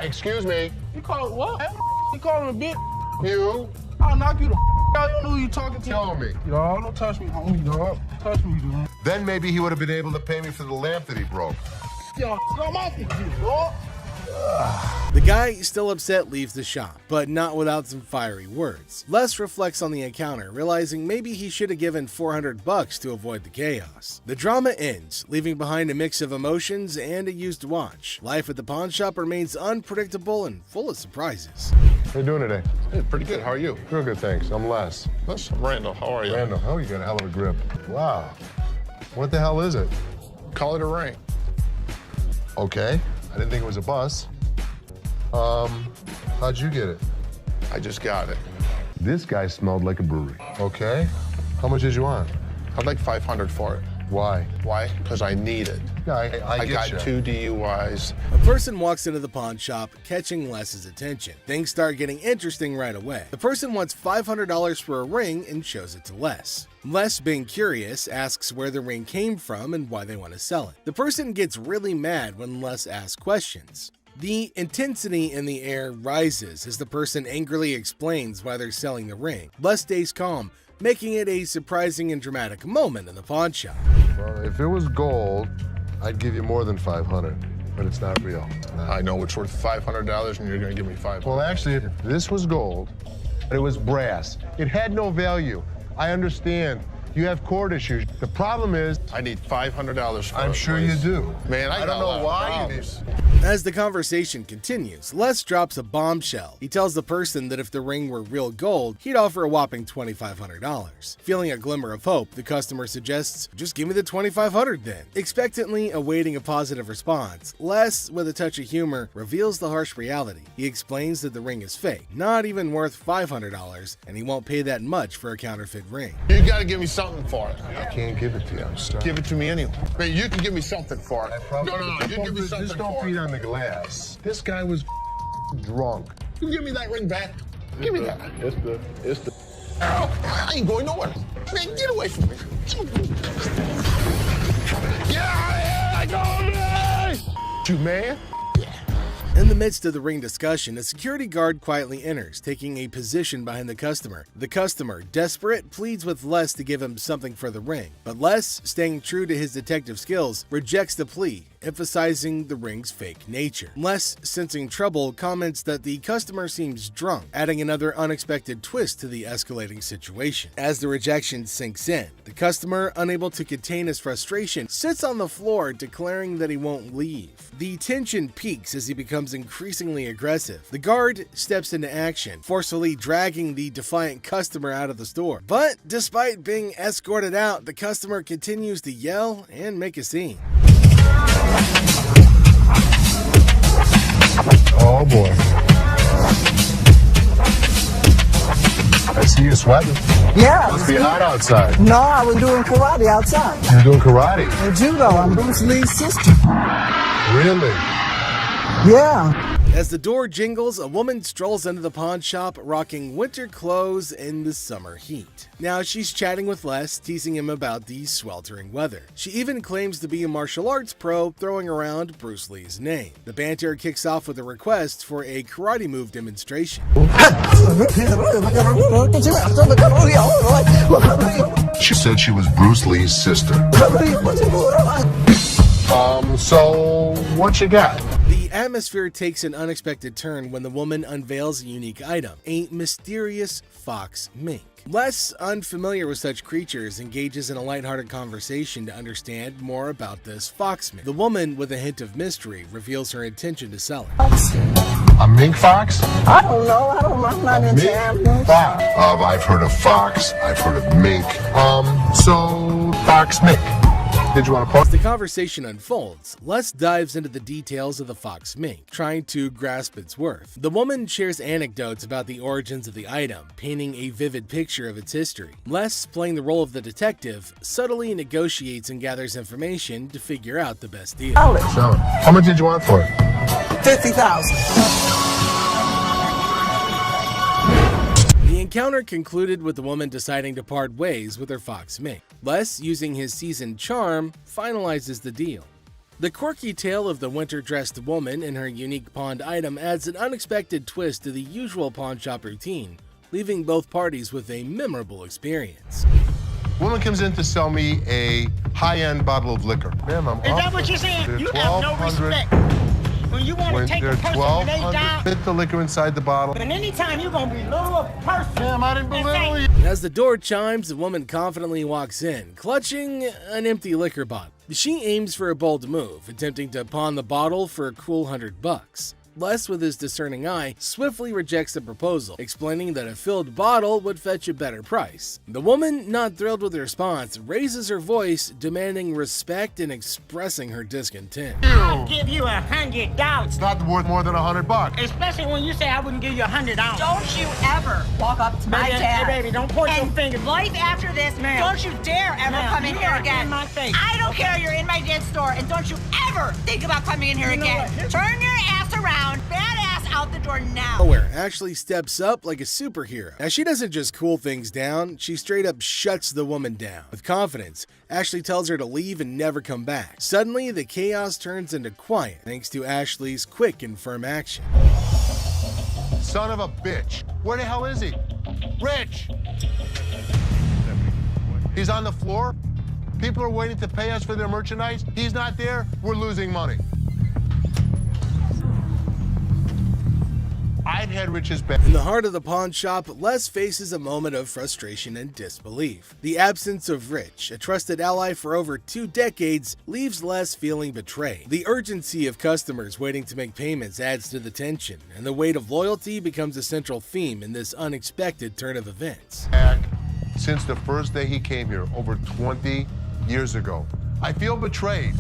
Excuse me. You call it what? You call him a bitch? You? I'll knock you the out. You know who you talking to. Tell me. Dog, don't touch me, homie, dog. Touch me, dude. Then maybe he would have been able to pay me for the lamp that he broke. Yo, I'm off you, dog. The guy, still upset, leaves the shop, but not without some fiery words. Les reflects on the encounter, realizing maybe he should have given $400 to avoid the chaos. The drama ends, leaving behind a mix of emotions and a used watch. Life at the pawn shop remains unpredictable and full of surprises. How you doing today? Hey, pretty good. How are you? Real good, thanks. I'm Les. I'm Randall. How are you? Randall, oh, you got a hell of a grip. Wow. What the hell is it? Call it a ring. Okay. I didn't think it was a bus. How'd you get it? I just got it. This guy smelled like a brewery. Okay. How much did you want? I'd like $500 for it. Why? Why? Because I need it. Yeah, I got get 2 DUIs. A person walks into the pawn shop, catching Les's attention. Things start getting interesting right away. The person wants $500 for a ring and shows it to Les. Les, being curious, asks where the ring came from and why they want to sell it. The person gets really mad when Les asks questions. The intensity in the air rises as the person angrily explains why they're selling the ring. Les stays calm, making it a surprising and dramatic moment in the pawn shop. Well, if it was gold, I'd give you more than $500, but it's not real. I know it's worth $500 and you're gonna give me $500. Well, actually, this was gold, but it was brass. It had no value. I understand. You have court issues. The problem is, I need $500 for it. I'm sure you do. Man, I don't know why you do. As the conversation continues, Les drops a bombshell. He tells the person that if the ring were real gold, he'd offer a whopping $2,500. Feeling a glimmer of hope, the customer suggests, just give me the $2,500 then. Expectantly awaiting a positive response, Les, with a touch of humor, reveals the harsh reality. He explains that the ring is fake, not even worth $500, and he won't pay that much for a counterfeit ring. You gotta give me something for it. I can't give it to you. sir. Give it to me anyway. Man, you can give me something for it. No, you give me something Just don't for beat it. on the glass. This guy was drunk. You give me that ring back. Give me that. It's the. I ain't going nowhere. Man, get away from me. Get out of here! I go You man? In the midst of the ring discussion, a security guard quietly enters, taking a position behind the customer. The customer, desperate, pleads with Les to give him something for the ring, but Les, staying true to his detective skills, rejects the plea, emphasizing the ring's fake nature. Les, sensing trouble, comments that the customer seems drunk, adding another unexpected twist to the escalating situation. As the rejection sinks in, the customer, unable to contain his frustration, sits on the floor, declaring that he won't leave. The tension peaks as he becomes increasingly aggressive. The guard steps into action, forcefully dragging the defiant customer out of the store. But despite being escorted out, the customer continues to yell and make a scene. Oh boy. I see you sweating. Yeah. Must be hot outside. No, I was doing karate outside. You're doing karate. And judo. I'm Bruce Lee's sister. Really? Yeah. As the door jingles, a woman strolls into the pawn shop rocking winter clothes in the summer heat. Now she's chatting with Les, teasing him about the sweltering weather. She even claims to be a martial arts pro, throwing around Bruce Lee's name. The banter kicks off with a request for a karate move demonstration. She said she was Bruce Lee's sister. So what you got? The atmosphere takes an unexpected turn when the woman unveils a unique item, a mysterious fox mink. Les, unfamiliar with such creatures, engages in a lighthearted conversation to understand more about this fox mink. The woman, with a hint of mystery, reveals her intention to sell it. A mink fox? I don't know. I'm not into animals. Fox. I've heard of fox. I've heard of mink. So fox mink. Did you want to pause? As the conversation unfolds, Les dives into the details of the fox mink, trying to grasp its worth. The woman shares anecdotes about the origins of the item, painting a vivid picture of its history. Les, playing the role of the detective, subtly negotiates and gathers information to figure out the best deal. Sell it. How much did you want for it? $50,000. The encounter concluded with the woman deciding to part ways with her fox mink. Les, using his seasoned charm, finalizes the deal. The quirky tale of the winter-dressed woman and her unique pawned item adds an unexpected twist to the usual pawn shop routine, leaving both parties with a memorable experience. Woman comes in to sell me a high-end bottle of liquor. Ma'am, I'm Is that what you're saying? You have no respect. When you want to take a person when they down, fit the liquor inside the bottle. and anytime you're going to belittle a person. Ma'am, I didn't belittle you. As the door chimes, the woman confidently walks in, clutching an empty liquor bottle. She aims for a bold move, attempting to pawn the bottle for a cool $100. Les, with his discerning eye, swiftly rejects the proposal, explaining that a filled bottle would fetch a better price. The woman, not thrilled with the response, raises her voice, demanding respect and expressing her discontent. I'll give you $100. It's not worth more than $100. Especially when you say I wouldn't give you $100. Don't you ever walk up to my dad. Hey, baby, don't point your finger. Life after this, don't you dare ever come in here again. In my face. I don't care. You're in my dad's store, and don't you ever think about coming in here again. Turn your ass around. Badass out the door now. Nowhere, Ashley steps up like a superhero. Now, she doesn't just cool things down, she straight up shuts the woman down. With confidence, Ashley tells her to leave and never come back. Suddenly, the chaos turns into quiet thanks to Ashley's quick and firm action. Son of a bitch. Where the hell is he? Rich! He's on the floor. People are waiting to pay us for their merchandise. He's not there. We're losing money. I'd had Rich's back. In the heart of the pawn shop, Les faces a moment of frustration and disbelief. The absence of Rich, a trusted ally for over 2 decades, leaves Les feeling betrayed. The urgency of customers waiting to make payments adds to the tension, and the weight of loyalty becomes a central theme in this unexpected turn of events. Since the first day he came here, over 20 years ago. I feel betrayed.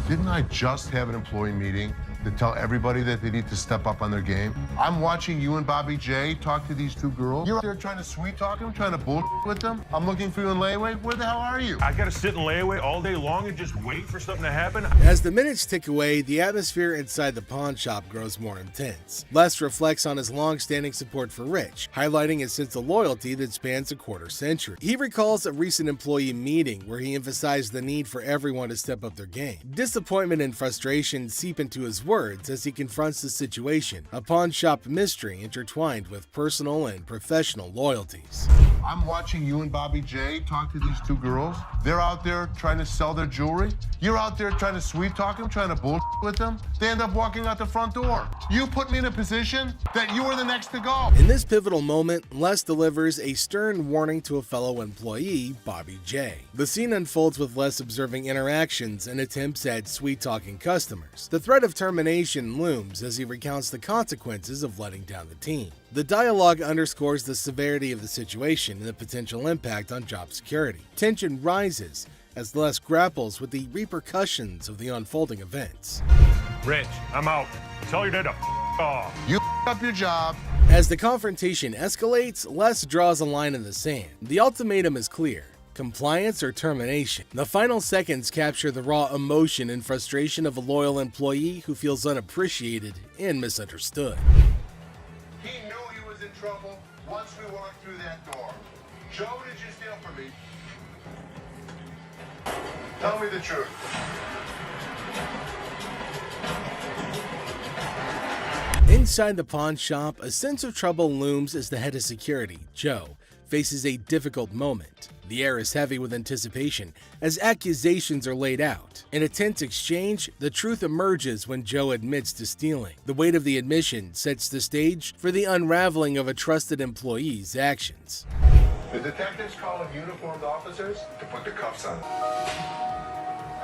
Didn't I just have an employee meeting to tell everybody that they need to step up on their game? I'm watching you and Bobby J talk to these two girls. You're out there trying to sweet talk them, trying to bullshit with them. I'm looking for you in layaway. Where the hell are you? I gotta sit in layaway all day long and just wait for something to happen? As the minutes tick away, the atmosphere inside the pawn shop grows more intense. Les reflects on his long-standing support for Rich, highlighting his sense of loyalty that spans a quarter century. He recalls a recent employee meeting where he emphasized the need for everyone to step up their game. Disappointment and frustration seep into his words as he confronts the situation, a pawn shop mystery intertwined with personal and professional loyalties. I'm watching you and Bobby J talk to these two girls. They're out there trying to sell their jewelry. You're out there trying to sweet talk them, trying to bullshit with them. They end up walking out the front door. You put me in a position that you were the next to go. In this pivotal moment, Les delivers a stern warning to a fellow employee, Bobby J. The scene unfolds with Les observing interactions and attempts at sweet-talking customers. The threat of termination looms as he recounts the consequences of letting down the team. The dialogue underscores the severity of the situation and the potential impact on job security. Tension rises as Les grapples with the repercussions of the unfolding events. Rich, I'm out. Tell your dad to off. You up your job. As the confrontation escalates, Les draws a line in the sand. The ultimatum is clear: compliance or termination. The final seconds capture the raw emotion and frustration of a loyal employee who feels unappreciated and misunderstood. He knew he was in trouble once we walked through that door. Joe, did you steal from me? Tell me the truth. Inside the pawn shop, a sense of trouble looms as the head of security, Joe, faces a difficult moment. The air is heavy with anticipation as accusations are laid out. In a tense exchange, the truth emerges when Joe admits to stealing. The weight of the admission sets the stage for the unraveling of a trusted employee's actions. The detectives call in uniformed officers to put the cuffs on.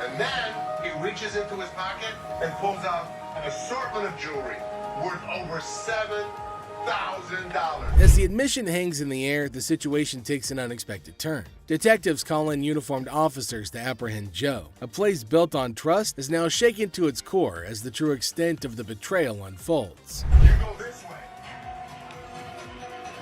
And then he reaches into his pocket and pulls out an assortment of jewelry worth over $7,000. As the admission hangs in the air, the situation takes an unexpected turn. Detectives call in uniformed officers to apprehend Joe. A place built on trust is now shaken to its core as the true extent of the betrayal unfolds. You go this way.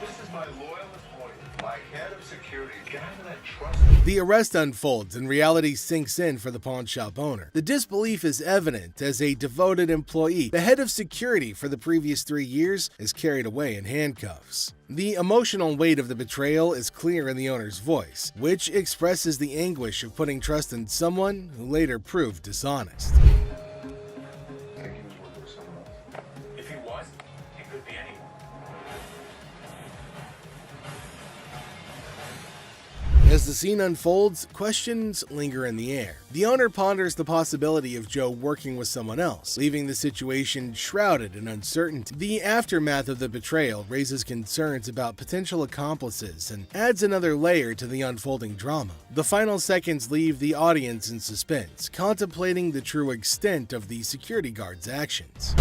This is my loyalist point, my head of security, a guy that I trust. The arrest unfolds and reality sinks in for the pawn shop owner. The disbelief is evident as a devoted employee, the head of security for the previous 3 years, is carried away in handcuffs. The emotional weight of the betrayal is clear in the owner's voice, which expresses the anguish of putting trust in someone who later proved dishonest. If he was, he could be anyone. As the scene unfolds, questions linger in the air. The owner ponders the possibility of Joe working with someone else, leaving the situation shrouded in uncertainty. The aftermath of the betrayal raises concerns about potential accomplices and adds another layer to the unfolding drama. The final seconds leave the audience in suspense, contemplating the true extent of the security guard's actions.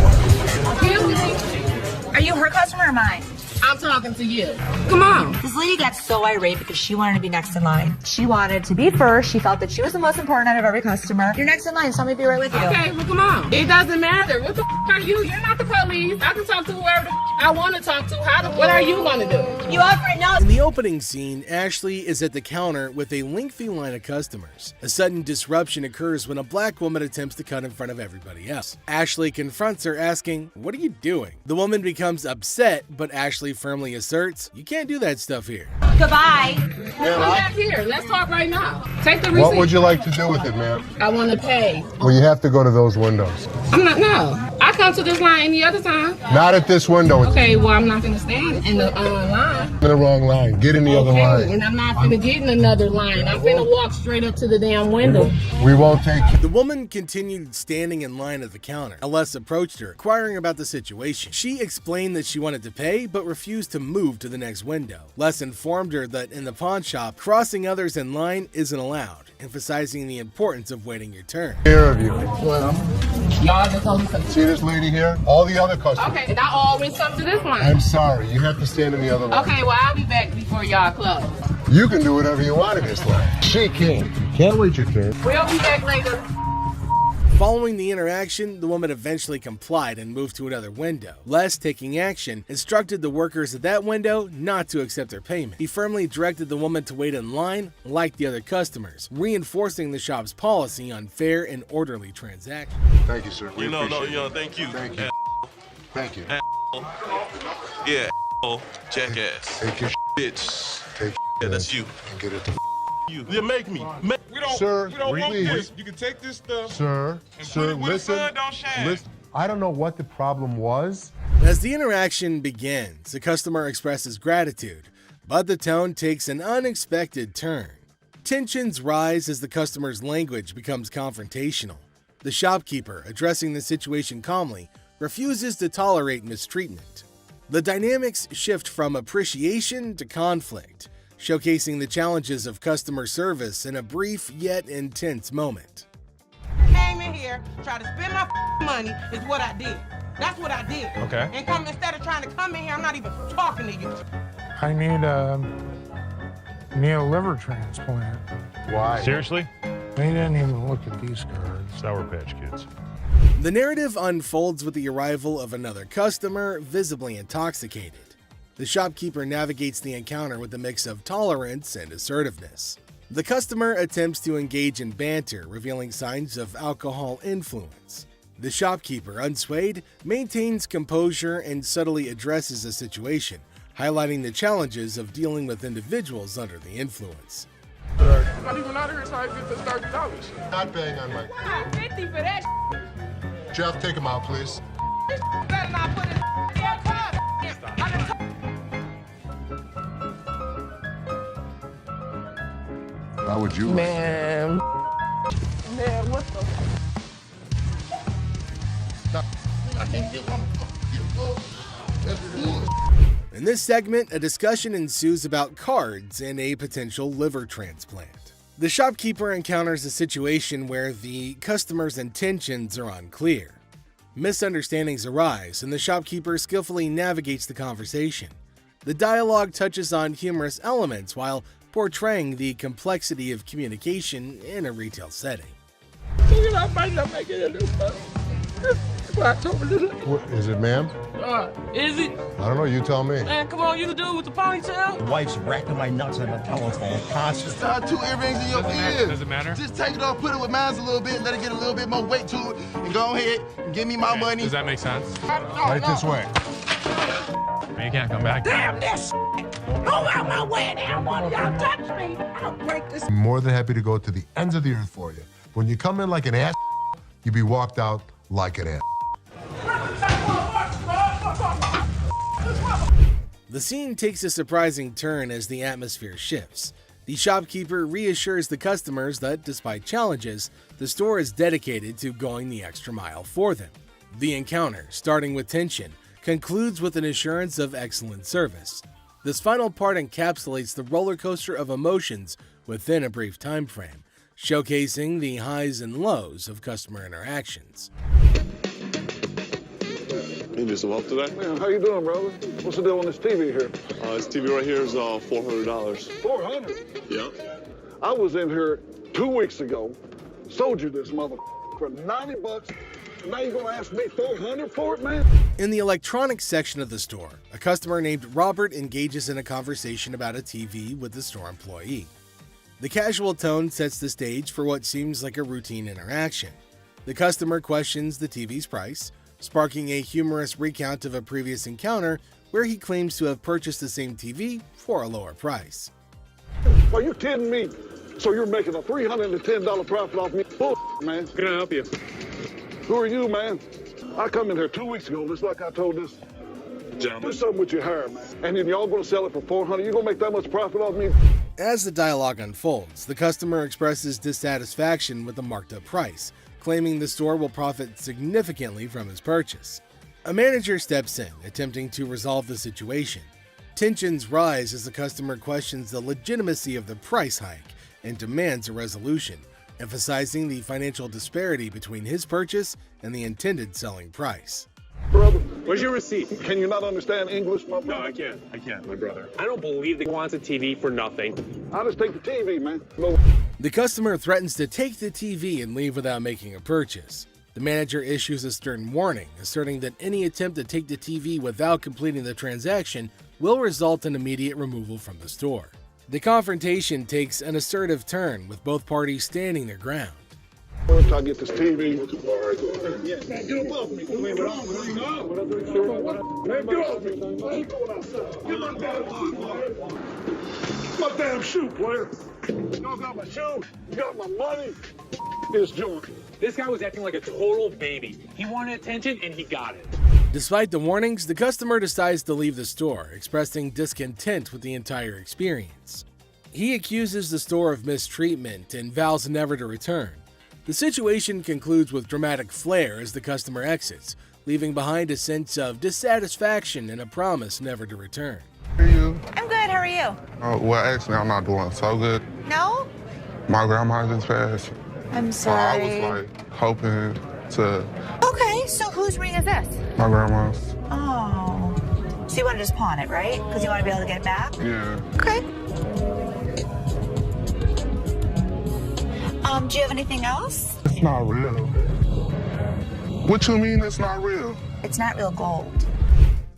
Are you her customer or mine? I'm talking to you. Come on. This lady got so irate because she wanted to be next in line. She wanted to be first. She felt that she was the most important out of every customer. You're next in line, so let me be right with you. Okay, well, come on. It doesn't matter. What the are you? You're not the police. I can talk to whoever I want to talk to. What are you going to do? You offer it now. In the opening scene, Ashley is at the counter with a lengthy line of customers. A sudden disruption occurs when a black woman attempts to cut in front of everybody else. Ashley confronts her, asking, "What are you doing?" The woman becomes upset, but Ashley firmly asserts, "You can't do that stuff here." Goodbye. Come back here. Let's talk right now. Take the receipt. What would you like to do with it, ma'am? I want to pay. Well, you have to go to those windows. No. I come to this line any other time. Not at this window. Okay, well, I'm not going to stand in the line. In the wrong line. Get in the other line. And I'm not going to get in another line. I'm going to walk straight up to the damn window. We won't take you. The woman continued standing in line at the counter. Les approached her, inquiring about the situation. She explained that she wanted to pay, but refused to move to the next window. Les informed her that in the pawn shop, crossing others in line isn't allowed, emphasizing the importance of waiting your turn. Here of you. Well, y'all just told me something. See this lady here? All the other customers. Okay, I always come to this line. I'm sorry. You have to stand in the other line. Okay, well, I'll be back before y'all close. You can do whatever you want in this line. She can't. Can't wait your turn. We'll be back later. Following the interaction, the woman eventually complied and moved to another window. Les, taking action, instructed the workers at that window not to accept their payment. He firmly directed the woman to wait in line like the other customers, reinforcing the shop's policy on fair and orderly transactions. Thank you, sir. Thank you. Thank you. Thank you. Yeah, jackass. Take your bitch. Take yeah, that's you. And get it. You. You make me. Sir, we don't want please. this. You can take this stuff. Sir, listen. Listen. I don't know what the problem was. As the interaction begins, the customer expresses gratitude, but the tone takes an unexpected turn. Tensions rise as the customer's language becomes confrontational. The shopkeeper, addressing the situation calmly, refuses to tolerate mistreatment. The dynamics shift from appreciation to conflict, showcasing the challenges of customer service in a brief yet intense moment. Came in here, tried to spend my money is what I did. That's what I did. Okay. And come instead of trying to come in here, I'm not even talking to you. I need a liver transplant. Why? Seriously? They didn't even look at these cards. Sour Patch Kids. The narrative unfolds with the arrival of another customer, visibly intoxicated. The shopkeeper navigates the encounter with a mix of tolerance and assertiveness. The customer attempts to engage in banter, revealing signs of alcohol influence. The shopkeeper, unswayed, maintains composure and subtly addresses the situation, highlighting the challenges of dealing with individuals under the influence. I'm not even out here trying to get this $30. Not paying on my. $50 for that. Jeff, take him out, please. Better not put it in your car. How would you? Man, what the? In this segment, a discussion ensues about cards and a potential liver transplant. The shopkeeper encounters a situation where the customer's intentions are unclear. Misunderstandings arise, and the shopkeeper skillfully navigates the conversation. The dialogue touches on humorous elements while portraying the complexity of communication in a retail setting. I might not make it in this month. What, is it, ma'am? Is it? I don't know. You tell me. Man, come on, you the dude with the ponytail? The wife's racking my nuts on the telephone, conscious. Got 2 earrings in your ear. Does it matter? Just take it off, put it with mine a little bit, let it get a little bit more weight to it, and go ahead and give me my money. Does that make sense? Right this way. You can't come back. Damn this! Go out my way now! One of y'all touch me! I'll break this. I'm more than happy to go to the ends of the earth for you. When you come in like an ass, you be walked out like an ass. The scene takes a surprising turn as the atmosphere shifts. The shopkeeper reassures the customers that, despite challenges, the store is dedicated to going the extra mile for them. The encounter, starting with tension, concludes with an assurance of excellent service. This final part encapsulates the roller coaster of emotions within a brief time frame, showcasing the highs and lows of customer interactions. You need some help today? Man, how you doing, brother? What's the deal on this TV here? This TV right here is $400. $400? Yeah. I was in here 2 weeks ago, sold you this mother for $90. Now you gonna ask me $400 for it, man? In the electronics section of the store, a customer named Robert engages in a conversation about a TV with the store employee. The casual tone sets the stage for what seems like a routine interaction. The customer questions the TV's price, sparking a humorous recount of a previous encounter where he claims to have purchased the same TV for a lower price. Are you kidding me? So you're making a $310 profit off me? Bull, man. Can I help you? Who are you, man? I come in here 2 weeks ago, just like I told this. Gentlemen. Do something with your hair, man. And then y'all gonna sell it for $400? You gonna make that much profit off me? As the dialogue unfolds, the customer expresses dissatisfaction with the marked up price, claiming the store will profit significantly from his purchase. A manager steps in, attempting to resolve the situation. Tensions rise as the customer questions the legitimacy of the price hike and demands a resolution, emphasizing the financial disparity between his purchase and the intended selling price. Brother, where's your receipt? Can you not understand English, my brother? No, I can't, my brother. I don't believe that he wants a TV for nothing. I'll just take the TV, man. No. The customer threatens to take the TV and leave without making a purchase. The manager issues a stern warning, asserting that any attempt to take the TV without completing the transaction will result in immediate removal from the store. The confrontation takes an assertive turn, with both parties standing their ground. Once I get this TV, my damn shoe, player. Y'all got my shoe, you got my money. It's Jordan. This guy was acting like a total baby. He wanted attention and he got it. Despite the warnings, the customer decides to leave the store, expressing discontent with the entire experience. He accuses the store of mistreatment and vows never to return. The situation concludes with dramatic flair as the customer exits, leaving behind a sense of dissatisfaction and a promise never to return. I'm good. How are you? Well, actually, I'm not doing so good. No? My grandma just passed. I'm So I sorry. was like hoping to Okay, so whose ring is this? my grandma's. Oh. So you want to just pawn it, right? Because you want to be able to get it back? Yeah. Okay. Do you have anything else? It's not real. What you mean it's not real? It's not real gold.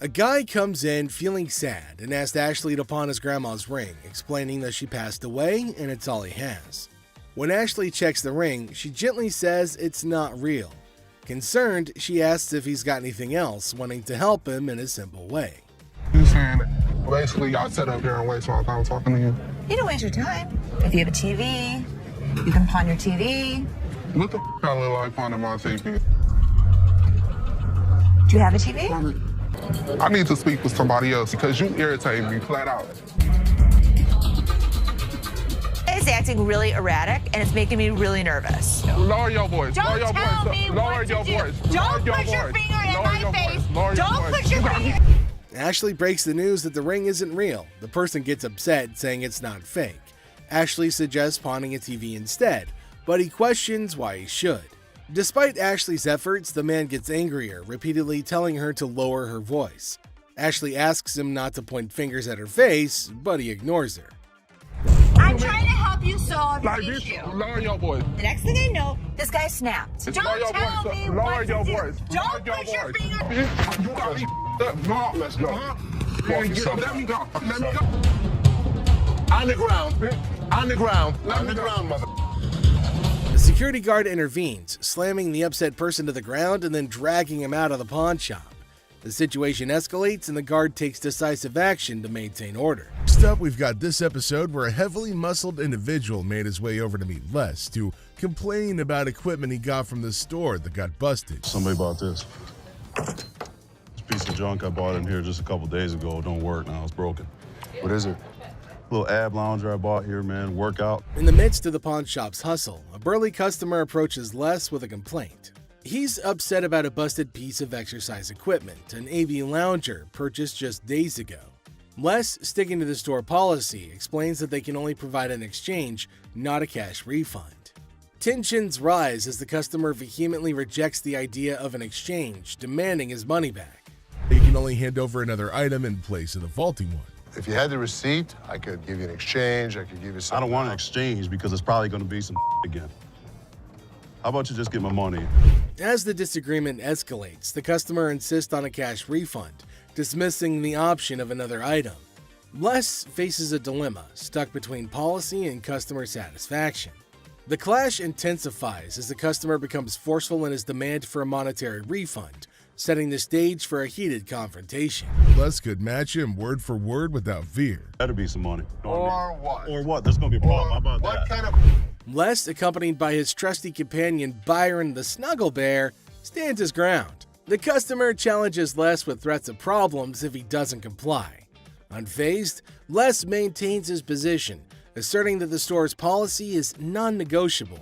A guy comes in feeling sad and asks Ashley to pawn his grandma's ring, explaining that she passed away and it's all he has. When Ashley checks the ring, she gently says it's not real. Concerned, she asks if he's got anything else, wanting to help him in a simple way. You saying that basically y'all sit up here and waste my time talking to you? You don't waste your time. If you have a TV, you can pawn your TV. What the f*** I look like pawning my TV? Do you have a TV? I need to speak with somebody else because you irritate me flat out. It's acting really erratic and it's making me really nervous. Lower your voice. Don't Lower your tell voice. me Lower what to your do. voice. Don't Lower your put your voice. finger in Lower my your face. voice. Lower your Don't voice. put your You got finger. me. Ashley breaks the news that the ring isn't real. The person gets upset, saying it's not fake. Ashley suggests pawning a TV instead, but he questions why he should. Despite Ashley's efforts, the man gets angrier, repeatedly telling her to lower her voice. Ashley asks him not to point fingers at her face, but he ignores her. I'm trying to help you solve Like your this, issue. lower your voice. The next thing I know, this guy snapped. It's Don't lower your tell voice. me Lower what your to do. voice. Don't Lower your put your voice. finger. You got me up. No, let's go. Let me go. Let me go. on the ground. On the ground. On the ground, mother. The security guard intervenes, slamming the upset person to the ground and then dragging him out of the pawn shop. The situation escalates and the guard takes decisive action to maintain order. Next up, we've got this episode where a heavily muscled individual made his way over to meet Les to complain about equipment he got from the store that got busted. Somebody bought this. This piece of junk I bought in here just a couple days ago don't work now. It's broken. What is it? Little ab lounger I bought here, man. Workout. In the midst of the pawn shop's hustle, a burly customer approaches Les with a complaint. He's upset about a busted piece of exercise equipment, an AV lounger purchased just days ago. Les, sticking to the store policy, explains that they can only provide an exchange, not a cash refund. Tensions rise as the customer vehemently rejects the idea of an exchange, demanding his money back. You can only hand over another item in place of the faulty one. If you had the receipt, I could give you an exchange. I could give you I something. don't want an exchange because it's probably going to be some again. How about you just get my money? As the disagreement escalates, the customer insists on a cash refund, dismissing the option of another item. Les faces a dilemma, stuck between policy and customer satisfaction. The clash intensifies as the customer becomes forceful in his demand for a monetary refund, setting the stage for a heated confrontation. Les could match him word for word without fear. Better be some money. Or what? Or what? There's going to be a problem. How about What that? kind of... Les, accompanied by his trusty companion Byron the Snuggle Bear, stands his ground. The customer challenges Les with threats of problems if he doesn't comply. Unfazed, Les maintains his position, asserting that the store's policy is non-negotiable.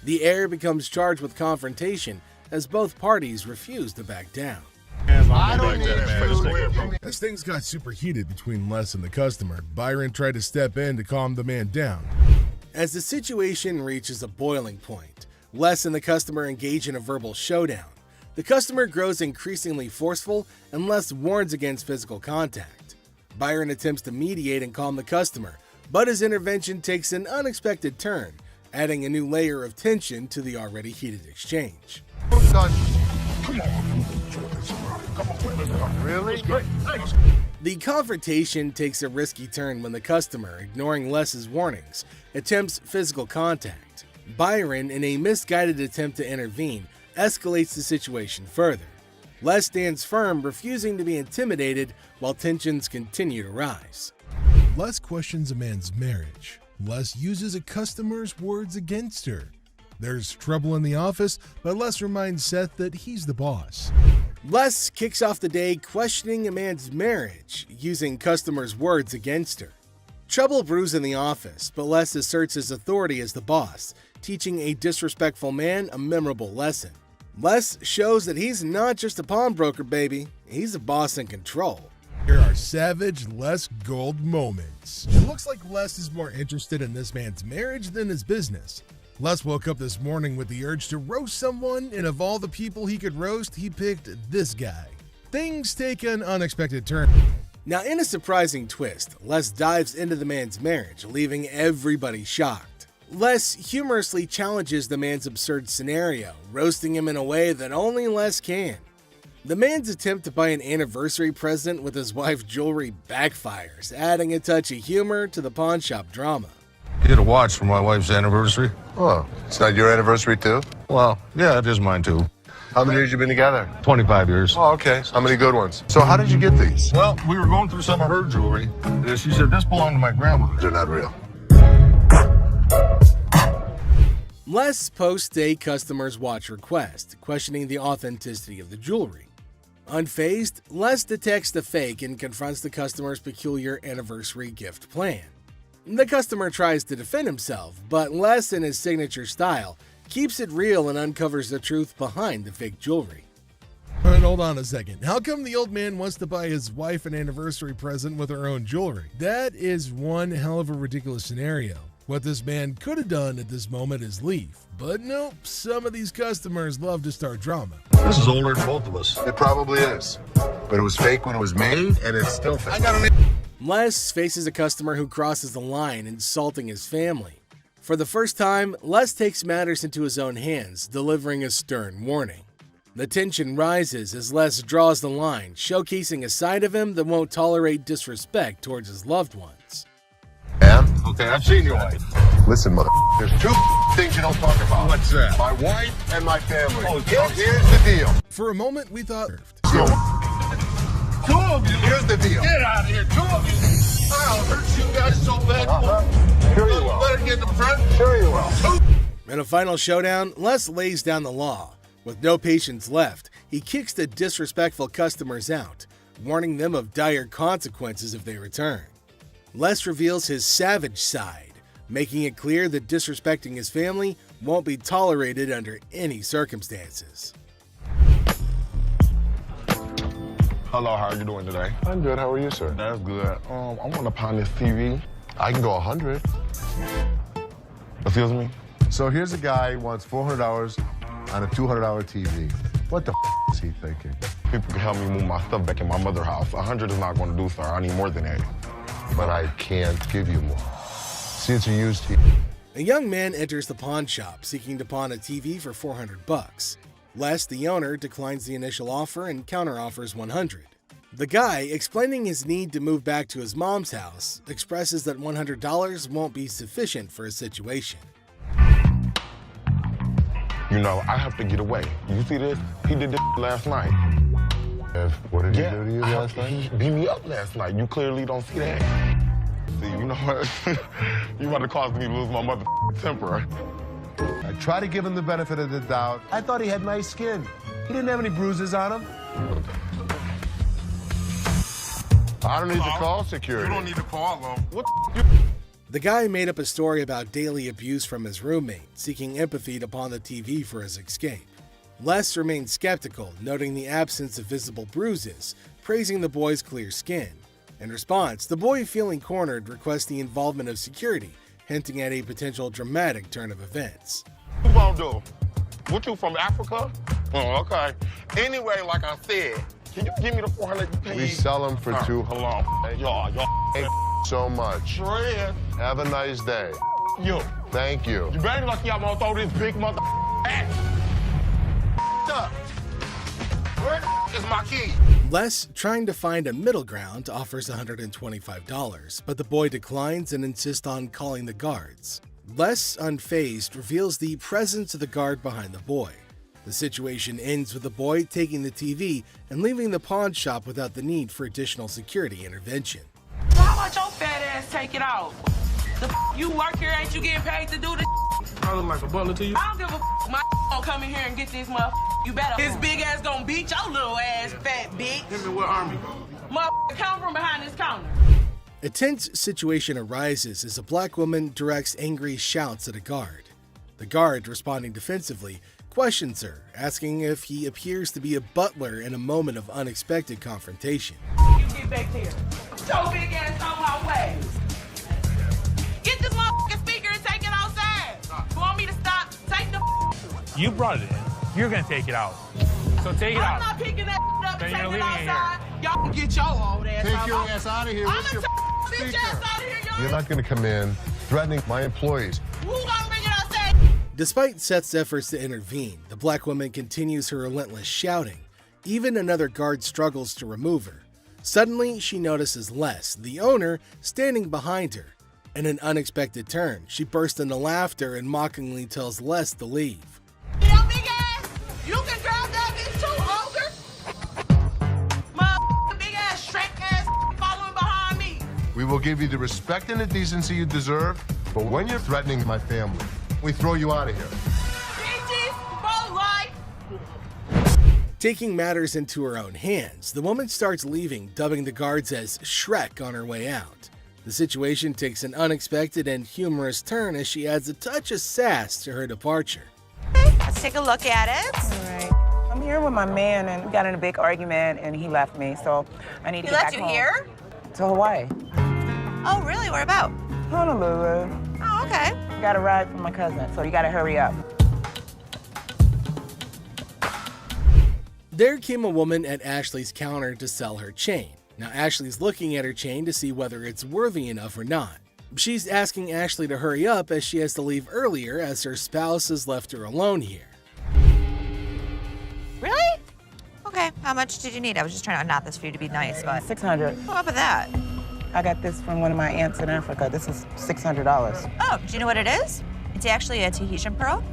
The heir becomes charged with confrontation as both parties refuse to back down. I don't need food. As things got super heated between Les and the customer, Byron tried to step in to calm the man down. As the situation reaches a boiling point, Les and the customer engage in a verbal showdown. The customer grows increasingly forceful and Les warns against physical contact. Byron attempts to mediate and calm the customer, but his intervention takes an unexpected turn, adding a new layer of tension to the already heated exchange. Stop touch. Come on. Come on. Really? The confrontation takes a risky turn when the customer, ignoring Les's warnings, attempts physical contact. Byron, in a misguided attempt to intervene, escalates the situation further. Les stands firm, refusing to be intimidated while tensions continue to rise. Les questions a man's marriage. Les uses a customer's words against her. There's trouble in the office, but Les reminds Seth that he's the boss. Les kicks off the day questioning a man's marriage, using customers' words against her. Trouble brews in the office, but Les asserts his authority as the boss, teaching a disrespectful man a memorable lesson. Les shows that he's not just a pawnbroker, baby. He's a boss in control. Here are savage Les Gold moments. It looks like Les is more interested in this man's marriage than his business. Les woke up this morning with the urge to roast someone, and of all the people he could roast, he picked this guy. Things take an unexpected turn. Now, in a surprising twist, Les dives into the man's marriage, leaving everybody shocked. Les humorously challenges the man's absurd scenario, roasting him in a way that only Les can. The man's attempt to buy an anniversary present with his wife's jewelry backfires, adding a touch of humor to the pawn shop drama. Get a watch for my wife's anniversary. Oh, it's not your anniversary too? Well, yeah, it is mine too. How many years you been together? 25 years. Oh, okay. How many good ones? So how did you get these? Well, we were going through some of her jewelry. And she said, this belonged to my grandma. They're not real. Les posts a customer's watch request, questioning the authenticity of the jewelry. Unfazed, Les detects the fake and confronts the customer's peculiar anniversary gift plan. The customer tries to defend himself, but Les, in his signature style, keeps it real and uncovers the truth behind the fake jewelry. But hold on a second. How come the old man wants to buy his wife an anniversary present with her own jewelry? That is one hell of a ridiculous scenario. What this man could have done at this moment is leave. But nope, some of these customers love to start drama. This is older than both of us. It probably is. But it was fake when it was made, and it's still fake. Les faces a customer who crosses the line, insulting his family. For the first time, Les takes matters into his own hands, delivering a stern warning. The tension rises as Les draws the line, showcasing a side of him that won't tolerate disrespect towards his loved ones. Yeah? Okay, I've seen your wife. Listen, mother, there's two things you don't talk about. What's that? My wife and my family. Oh, so here's the deal. For a moment, we thought... Two of you. Here's the deal. Get out of here. Two of you. I'll hurt you guys so bad. Sure you will. Better get in the front. Sure you will. In a final showdown, Les lays down the law. With no patience left, he kicks the disrespectful customers out, warning them of dire consequences if they return. Les reveals his savage side, making it clear that disrespecting his family won't be tolerated under any circumstances. Hello, how are you doing today? I'm good. How are you, sir? That's good. I want to pawn this TV. I can go 100. Excuse me? So here's a guy who wants $400 on a $200 TV. What the is he thinking? People can help me move my stuff back in my mother's house. 100 is not going to do, sir. I need more than that. But I can't give you more. See, it's a used TV. A young man enters the pawn shop seeking to pawn a TV for $400. Les, the owner, declines the initial offer and counteroffers $100. The guy, explaining his need to move back to his mom's house, expresses that $100 won't be sufficient for his situation. You know, I have to get away. You see this? He did this last night. What did he do to you last night? He beat me up last night. You clearly don't see that. See, you know what? You about to cause me to lose my mother temper. I try to give him the benefit of the doubt. I thought he had nice skin. He didn't have any bruises on him. I don't need to call security. You don't need to call them. What The guy made up a story about daily abuse from his roommate, seeking empathy to pawn the TV for his escape. Les remained skeptical, noting the absence of visible bruises, praising the boy's clear skin. In response, the boy, feeling cornered, requests the involvement of security, hinting at a potential dramatic turn of events. you gonna do? What, you from Africa? Oh, okay. Anyway, like I said, can you give me the 400 you paid? We sell them for $200. Hold on. Y'all. Thank so much. Fred. Have a nice day. You. Thank you. You better lucky I'm gonna throw this big mother at you. up. Where is my key? Les, trying to find a middle ground, offers $125, but the boy declines and insists on calling the guards. Les, unfazed, reveals the presence of the guard behind the boy. The situation ends with the boy taking the TV and leaving the pawn shop without the need for additional security intervention. So how about your fat ass take it out? The you work here, ain't you getting paid to do this? I look like a butler to you. I don't give a my gonna come in here and get this motherfucker. You better. His big ass gonna beat your little ass, fat bitch. Him and what army? Motherfucker, come from behind this counter. A tense situation arises as a black woman directs angry shouts at a guard. The guard, responding defensively, questions her, asking if he appears to be a butler in a moment of unexpected confrontation. You get back here. Your big ass on my way. Get this motherfucking speaker and take it outside. You want me to stop? Take the You brought it in. You're gonna take it out. So take it out. I'm not picking that up Then and you're taking it leaving it outside. Y'all can get your old ass Take out. your ass out of here. I'm What's gonna your take bitch ass out of here, y'all. You're not going to come in threatening my employees. Who gonna bring it outside? Despite Seth's efforts to intervene, the black woman continues her relentless shouting. Even another guard struggles to remove her. Suddenly, she notices Les, the owner, standing behind her. In an unexpected turn, she bursts into laughter and mockingly tells Les to leave. Yo, big ass, you can grab that bitch too, ogre. Motherfucking big ass, Shrek ass following behind me. We will give you the respect and the decency you deserve, but when you're threatening my family, we throw you out of here. Bitches, for life. Taking matters into her own hands, the woman starts leaving, dubbing the guards as Shrek on her way out. The situation takes an unexpected and humorous turn as she adds a touch of sass to her departure. Let's take a look at it. All right. I'm here with my man, and we got in a big argument, and he left me, so I need to He get left back you home. here? To Hawaii. Oh, really? Where about? Honolulu. Oh, okay. Got a ride from my cousin, so you gotta hurry up. There came a woman at Ashley's counter to sell her chain. Now Ashley's looking at her chain to see whether it's worthy enough or not. She's asking Ashley to hurry up as she has to leave earlier as her spouse has left her alone here. Really? Okay, how much did you need? I was just trying to unknot this for you to be nice, but... 600. What up with that? I got this from one of my aunts in Africa. This is $600. Oh, do you know what it is? It's actually a Tahitian pearl.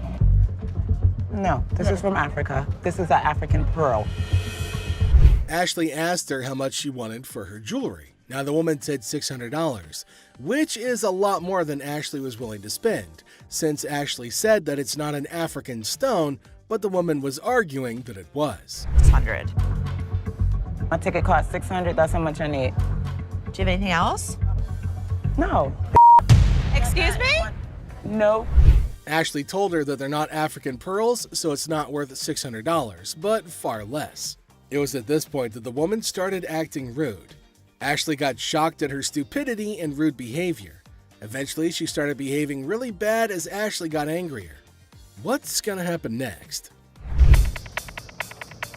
No, this is from Africa. This is an African pearl. Ashley asked her how much she wanted for her jewelry. Now the woman said $600, which is a lot more than Ashley was willing to spend, since Ashley said that it's not an African stone, but the woman was arguing that it was. 600. My ticket cost $600. That's how much I need. Do you have anything else? No. Excuse me? No. Ashley told her that they're not African pearls, so it's not worth $600, but far less. It was at this point that the woman started acting rude. Ashley got shocked at her stupidity and rude behavior. Eventually, she started behaving really bad as Ashley got angrier. What's gonna happen next?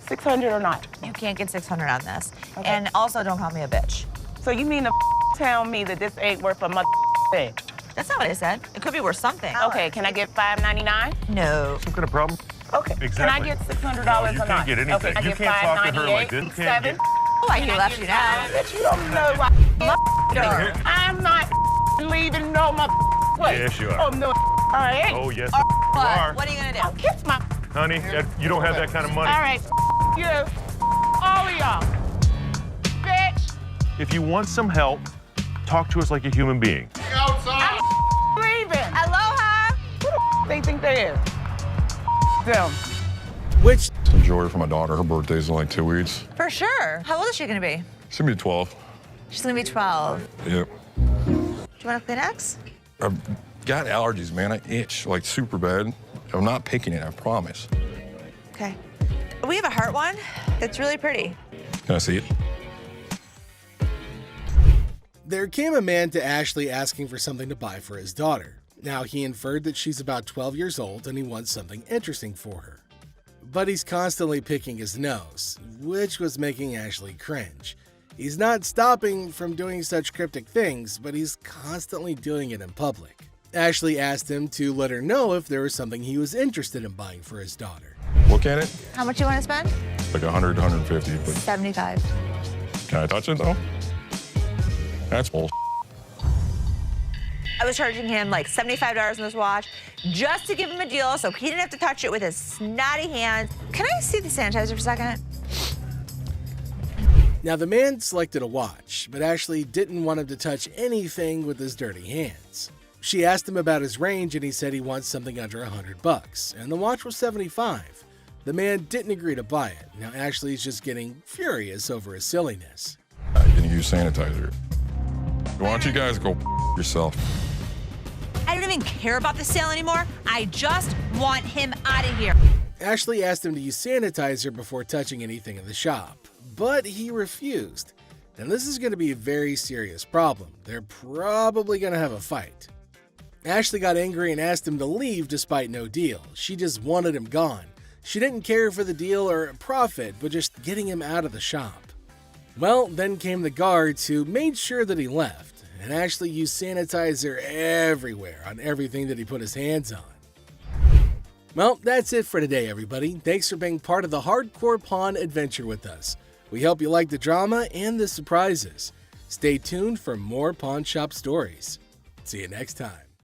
600 or not? You can't get 600 on this. Okay. And also, don't call me a bitch. So you mean to tell me that this ain't worth a mother thing? That's not what I said. It could be worth something. Okay, can I get $5.99? No. Some kind of problem? Okay. Exactly. Can I get $600 No, you or can't not? get anything. Okay, can I You get can't talk to her like this. You can't get... Like he left you now. Bitch, you don't know what I'm not leaving no place. Yes, you are. Oh, no, I ain't. Oh, yes, What? you are. What are you gonna do? I'll kiss my... Honey, you don't have that kind of money. All right, you. All of y'all. Bitch. If you want some help, talk to us like a human being. Outside. I'm leaving. Aloha. Who the they think they is? Them. Which Some jewelry for my daughter. Her birthday's in like 2 weeks. For sure. How old is she gonna be? She's gonna be 12. She's gonna be 12. Yep. Do you want a Kleenex? I've got allergies, man. I itch like super bad. I'm not picking it, I promise. Okay. We have a heart one that's really pretty. Can I see it? there came a man to Ashley asking for something to buy for his daughter. Now, he inferred that she's about 12 years old and he wants something interesting for her. But he's constantly picking his nose, which was making Ashley cringe. He's not stopping from doing such cryptic things, but he's constantly doing it in public. Ashley asked him to let her know if there was something he was interested in buying for his daughter. look at it. How much you want to spend? Like 100, 150, but 75. can I touch it though? That's bull. I was charging him like $75 on this watch just to give him a deal so he didn't have to touch it with his snotty hands. Can I see the sanitizer for a second? Now, the man selected a watch, but Ashley didn't want him to touch anything with his dirty hands. She asked him about his range and he said he wants something under $100, and the watch was $75. The man didn't agree to buy it. Now, Ashley's just getting furious over his silliness. I can use sanitizer. Why don't you guys go yourself? I don't even care about the sale anymore. I just want him out of here. Ashley asked him to use sanitizer before touching anything in the shop, but he refused. And this is going to be a very serious problem. They're probably going to have a fight. Ashley got angry and asked him to leave despite no deal. She just wanted him gone. She didn't care for the deal or profit, but just getting him out of the shop. Well, then came the guards who made sure that he left. And Ashley used sanitizer everywhere on everything that he put his hands on. Well, that's it for today, everybody. Thanks for being part of the Hardcore Pawn adventure with us. We hope you like the drama and the surprises. Stay tuned for more pawn shop stories. See you next time.